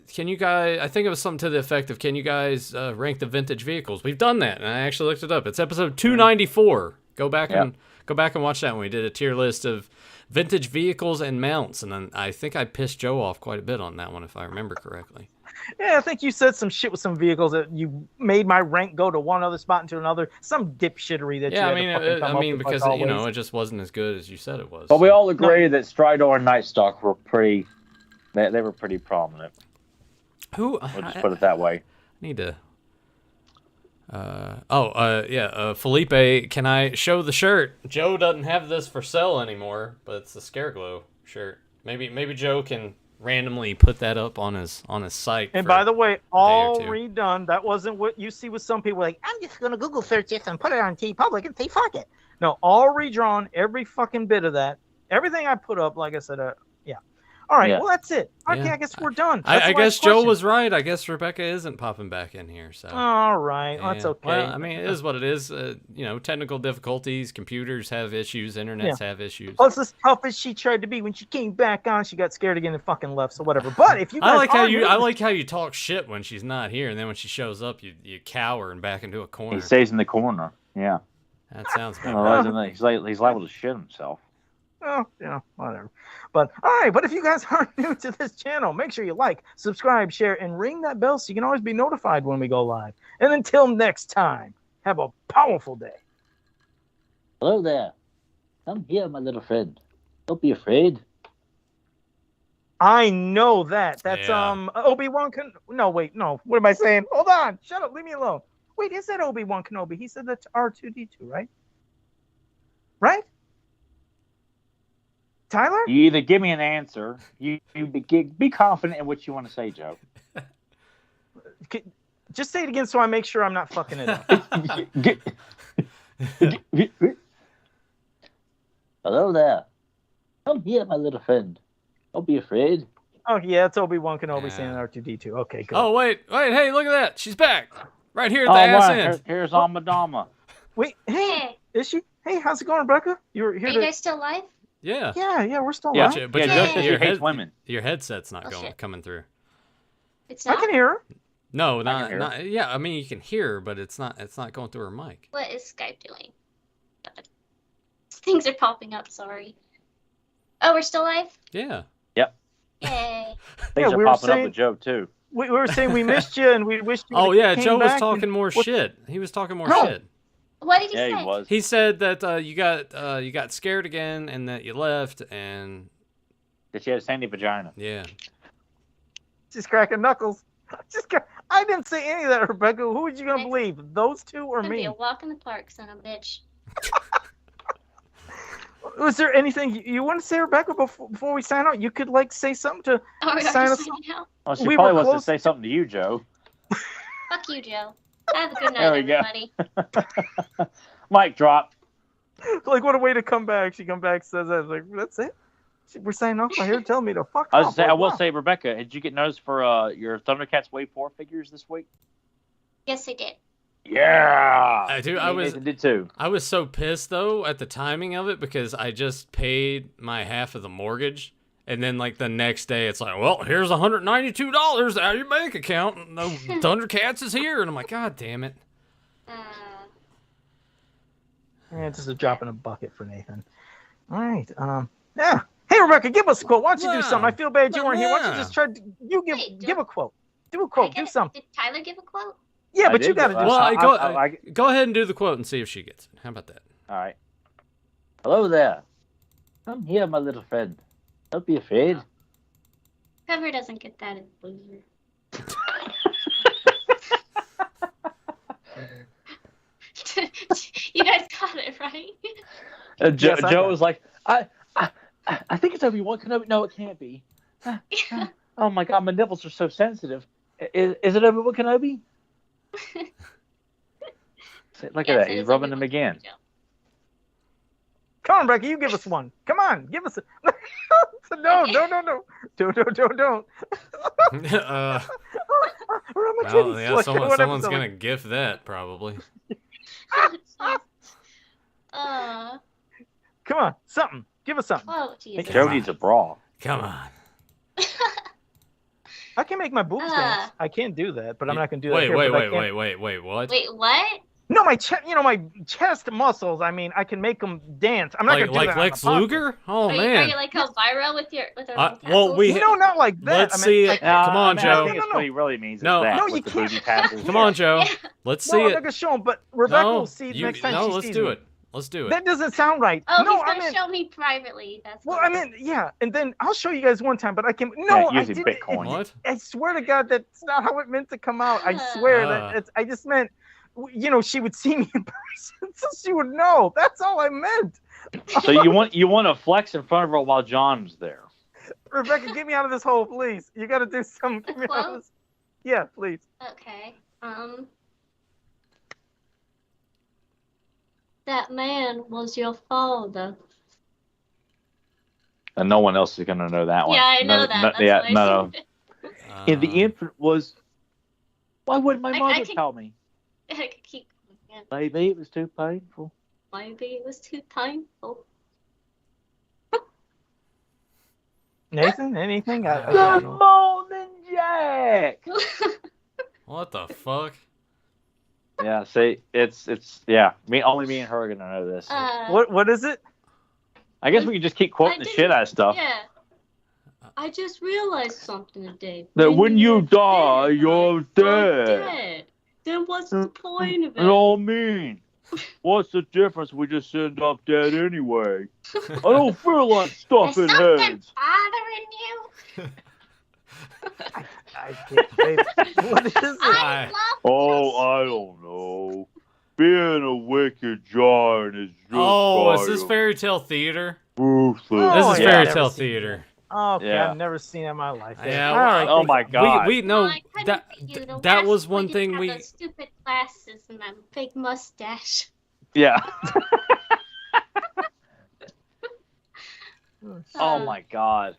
can you guys, I think it was something to the effect of, can you guys rank the vintage vehicles? We've done that, and I actually looked it up. It's episode 294. Go back and watch that when we did a tier list of vintage vehicles and mounts, and then I think I pissed Joe off quite a bit on that one, if I remember correctly. Yeah, I think you said some shit with some vehicles that you made my rank go to one other spot into another. Some dipshittery that you had to fucking come up with, because like you know, always. it just wasn't as good as you said it was. But we all agree that Stridor and Nightstock were pretty. They were pretty prominent. We'll just put it that way. I need to. Felipe, can I show the shirt? Joe doesn't have this for sale anymore, but it's the Scareglow shirt. Maybe Joe can randomly put that up on his site. And by the way, all redone. That wasn't what you see with some people like, I'm just going to Google search this and put it on TeePublic and say fuck it. No, all redrawn, every fucking bit of that. Everything I put up, like I said, yeah. All right, well, that's it. Okay, I guess we're done. I guess Joe was right. I guess Rebecca isn't popping back in here. So. All right, that's okay. Well, I mean, it is what it is. You know, technical difficulties. Computers have issues. Internets have issues. Well, it's as tough as she tried to be when she came back on. She got scared again and fucking left. So whatever. But if you guys I like how you talk shit when she's not here, and then when she shows up, you cower and back into a corner. He stays in the corner. Yeah. That sounds bad. He's liable to shit himself. Oh, yeah, whatever. But all right, but if you guys are new to this channel, make sure you like, subscribe, share, and ring that bell so you can always be notified when we go live. And until next time, have a powerful day. Hello there. Come here, my little friend. Don't be afraid. I know that. That's Obi-Wan No, wait, no. What am I saying? Hold on. Shut up. Leave me alone. Wait, is that Obi-Wan Kenobi? He said that's R2-D2, right? Right? Tyler? You either give me an answer, you be confident in what you want to say, Joe. Just say it again so I make sure I'm not fucking it up. Hello there. Come here, my little friend. Don't be afraid. Oh, yeah, it's Obi-Wan Kenobi saying R2-D2. Okay, good. Oh, wait, hey, look at that. She's back. Right here at the ass end. Here's Amadama. Wait, hey, is she? Hey, how's it going, Rebecca? You're here. Are you guys still live? Yeah. Yeah, we're still live. But your headset's not coming through. It's not? I can hear her. No, not. Yeah, I mean you can hear her, but it's not going through her mic. What is Skype doing? Things are popping up. Sorry. Oh, we're still live? Yeah. Yep. Yay. Things are popping up with Joe too. We were saying we missed you and we wished you. Oh yeah, Joe was talking more shit. He was talking more shit. What did he say? He was. He said that you got scared again and that you left and that you had a sandy vagina. Yeah. Just cracking knuckles. I didn't say any of that, Rebecca. Who are you gonna believe? Those two or me? Be a walk in the park, son of a bitch. Was there anything you want to say, Rebecca, before we sign out? You could say something to sign us out. Well, she probably wants to say something to you, Joe. Fuck you, Joe. Have a good night, everybody. Mic drop. What a way to come back. She come back, says that. Like, that's it. We're signing off. I hear telling me to fuck I was off. say, I will Wow. say, Rebecca, did you get noticed for your Thundercats Wave 4 figures this week? Yes, I did. Yeah. Dude, Nathan did too. I was so pissed though at the timing of it because I just paid my half of the mortgage, and then like the next day it's like, well, here's $192 out of your bank account. And no Thundercats is here, and I'm like, God damn it. Yeah, it's just a drop in a bucket for Nathan. All right. Yeah. Hey, Rebecca, give us a quote. Why don't you do something? I feel bad you weren't here. Why don't you just try to give a quote? Do a quote. Do something. Did Tyler give a quote? Yeah, but you got to do Well, something. go ahead and do the quote and see if she gets it. How about that? All right. Hello there. Come here, my little friend. Don't be afraid. Whoever doesn't get that is a loser. You guys got it, right? Joe I got was like, I think it's Obi-Wan Kenobi. No, it can't be. Oh my God, my nipples are so sensitive. Is it Obi-Wan Kenobi? Look at that. He's rubbing them again. Come on, Rebecca, you give us one. Come on, give us a... No. Don't. Well, yeah, someone's gonna gif that probably. Come on, something. Give us something. Oh, I Jesus. think Joe needs a bra. Come on. I can make my boobs dance. I can't do that, but I'm not gonna do that. Wait, here, but I can- what? Wait, what? No, my chest. You know, my chest muscles. I mean, I can make them dance. I'm not gonna do Like that. on Lex the podcast. Luger? Oh Are man. you like Elvira with our well, we- No, not like that. Let's I mean, see like, it. Come on, I Joe. think it's what he really means. No. is that No, with you the can't. booty passes. Come on, Joe. Yeah. Let's No, see I'm not it. gonna show them, but Rebecca No, will see it next time she let's sees do me. it. Let's do it. That doesn't sound right. Oh, no, he's I gonna mean, show me privately. That's well, what I mean, yeah, and then I'll show you guys one time, but I can. No, I using didn't. Bitcoin. What? I swear to God, that's not how it meant to come out. I swear that it's. I just meant, you know, she would see me in person, so she would know. That's all I meant. So you want to flex in front of her while John's there? Rebecca, get me out of this hole, please. You got to do something. Get me out of this. Yeah, please. Okay. That man was your father. And no one else is gonna know that one. Yeah, I know that. That's yeah, why I no. said And the infant was. Why wouldn't my I mother can- tell me? I could keep going. Maybe it was too painful. Maybe it was too painful. Nathan, anything? I Good don't know. morning, Jack. What the fuck? Yeah, see, it's yeah. Only me and her are gonna know this. What is it? I guess we could just keep quoting the shit out of stuff. Yeah. I just realized something today. That when you die, dead, you're dead. Then what's the point of It all mean. What's the difference? We just end up dead anyway. I don't feel like Is stuffing something heads. bothering you? I can't. Babe, what is it? I love Oh, I don't know. Being a wicked giant is just Oh, is kind this of fairy tale theater? ruthless. Oh, This is yeah. fairy Never tall seen theater. Okay, Yeah. I've never seen it in my life. Yeah, All right. Oh my God. We know I couldn't that see you. The that last was one one thing had we. those stupid glasses and that big mustache. Yeah. Uh, Oh my God.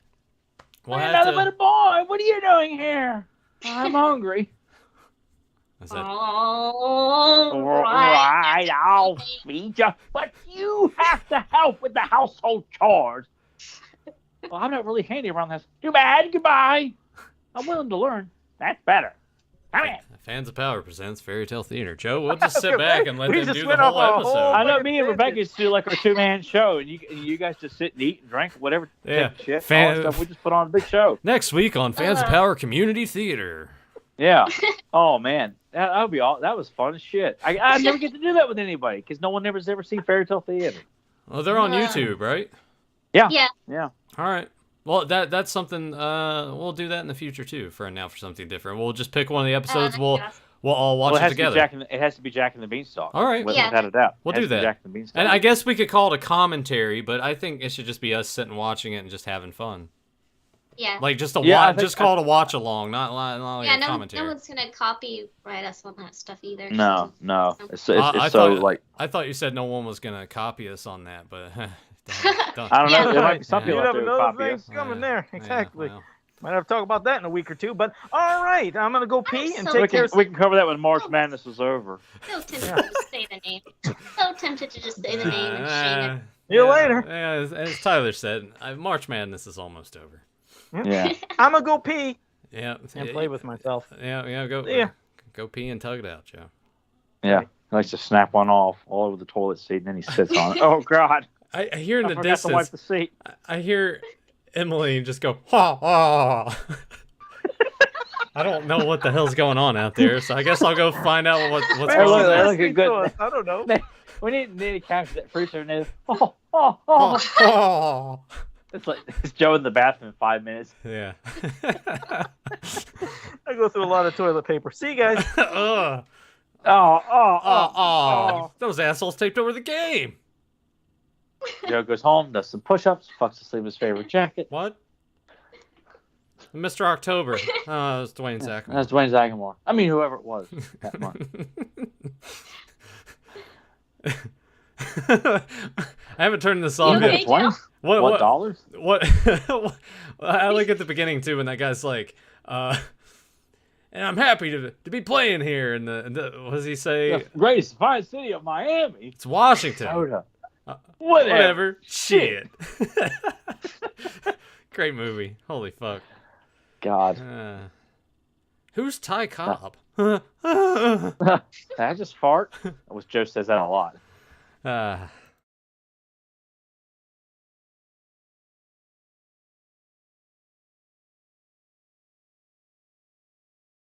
We'll Hey, have another to- little boy. What are you doing here? I'm hungry. Is that- All Right, I'll feed you, but you have to help with the household chores. Well, I'm not really handy around this. Too bad. Goodbye. I'm willing to learn. That's better. Come in. Fans of Power presents Fairy Tale Theater. Joe, we'll just sit back and let We them just do the went whole off a whole episode. I know fucking me and tangent. Rebecca used to do like our 2-man show, and you guys just sit and eat and drink whatever Yeah. shit, all Fan- that stuff. We just put on a big show. Next week on Fans of Power Community Theater. Yeah. Oh man, that would be all. That was fun as shit. I never get to do that with anybody because no one has ever seen Fairy Tale Theater. Well, they're on Yeah. YouTube, right? Yeah. Yeah. All right. Well, that's something. We'll do that in the future too. For now, for something different, we'll just pick one of the episodes. We'll all watch Well, it together. it has to be Jack and the Beanstalk. All right. Without a doubt. We'll It has do to be that. Jack and the Beanstalk. And I guess we could call it a commentary, but I think it should just be us sitting watching it and just having fun. Yeah. Like just a Yeah, I watch, think- just call it a watch along, not like Yeah, a no commentary. one's gonna copyright us on that stuff either. No. So- It's so I like thought you said no one was gonna copy us on that, but Don't. I don't know. Yeah. There might be some Yeah. people You out never there who know, copy the us. thing's coming Yeah, there. yeah, Exactly. well. Might have to talk about that in a week or two. But all right, I'm gonna go pee and so take We care. can cover that when March Madness is over. So tempted to just say the name. So tempted to just say the name and shame it. See you later. Yeah, as Tyler said, March Madness is almost over. Yeah. I'm gonna go pee Yeah. and play with myself. Yeah, go. See ya. Go pee and tug it out, Joe. Yeah. He likes to snap one off all over the toilet seat, and then he sits on it. Oh, God. I hear in I the forgot to wipe distance. the seat. I hear Emily just go, ha, ha. I don't know what the hell's going on out there, so I guess I'll go find out what's Maybe going look, she's on. look listening good. to us. I don't know. We need to capture that freezer and it's like it's Joe in the bathroom in 5 minutes. Yeah. I go through a lot of toilet paper. See you guys. Ugh. Oh. Those assholes taped over the game. Joe goes home, does some push-ups, fucks asleep his favorite jacket. What? Mr. October. Oh, it's Dwayne Zachman. That's Dwayne Zagamore. I mean, whoever it was that month. I haven't turned this off You yet. okay, Joe? What dollars? What? I like at the beginning too when that guy's like, and I'm happy to be playing here. And what does he say? The greatest fine city of Miami. It's Washington. Soda. Whatever. Shit. Great movie. Holy fuck. God. Who's Ty Cobb? Did I just fart? I wish Joe says that a lot.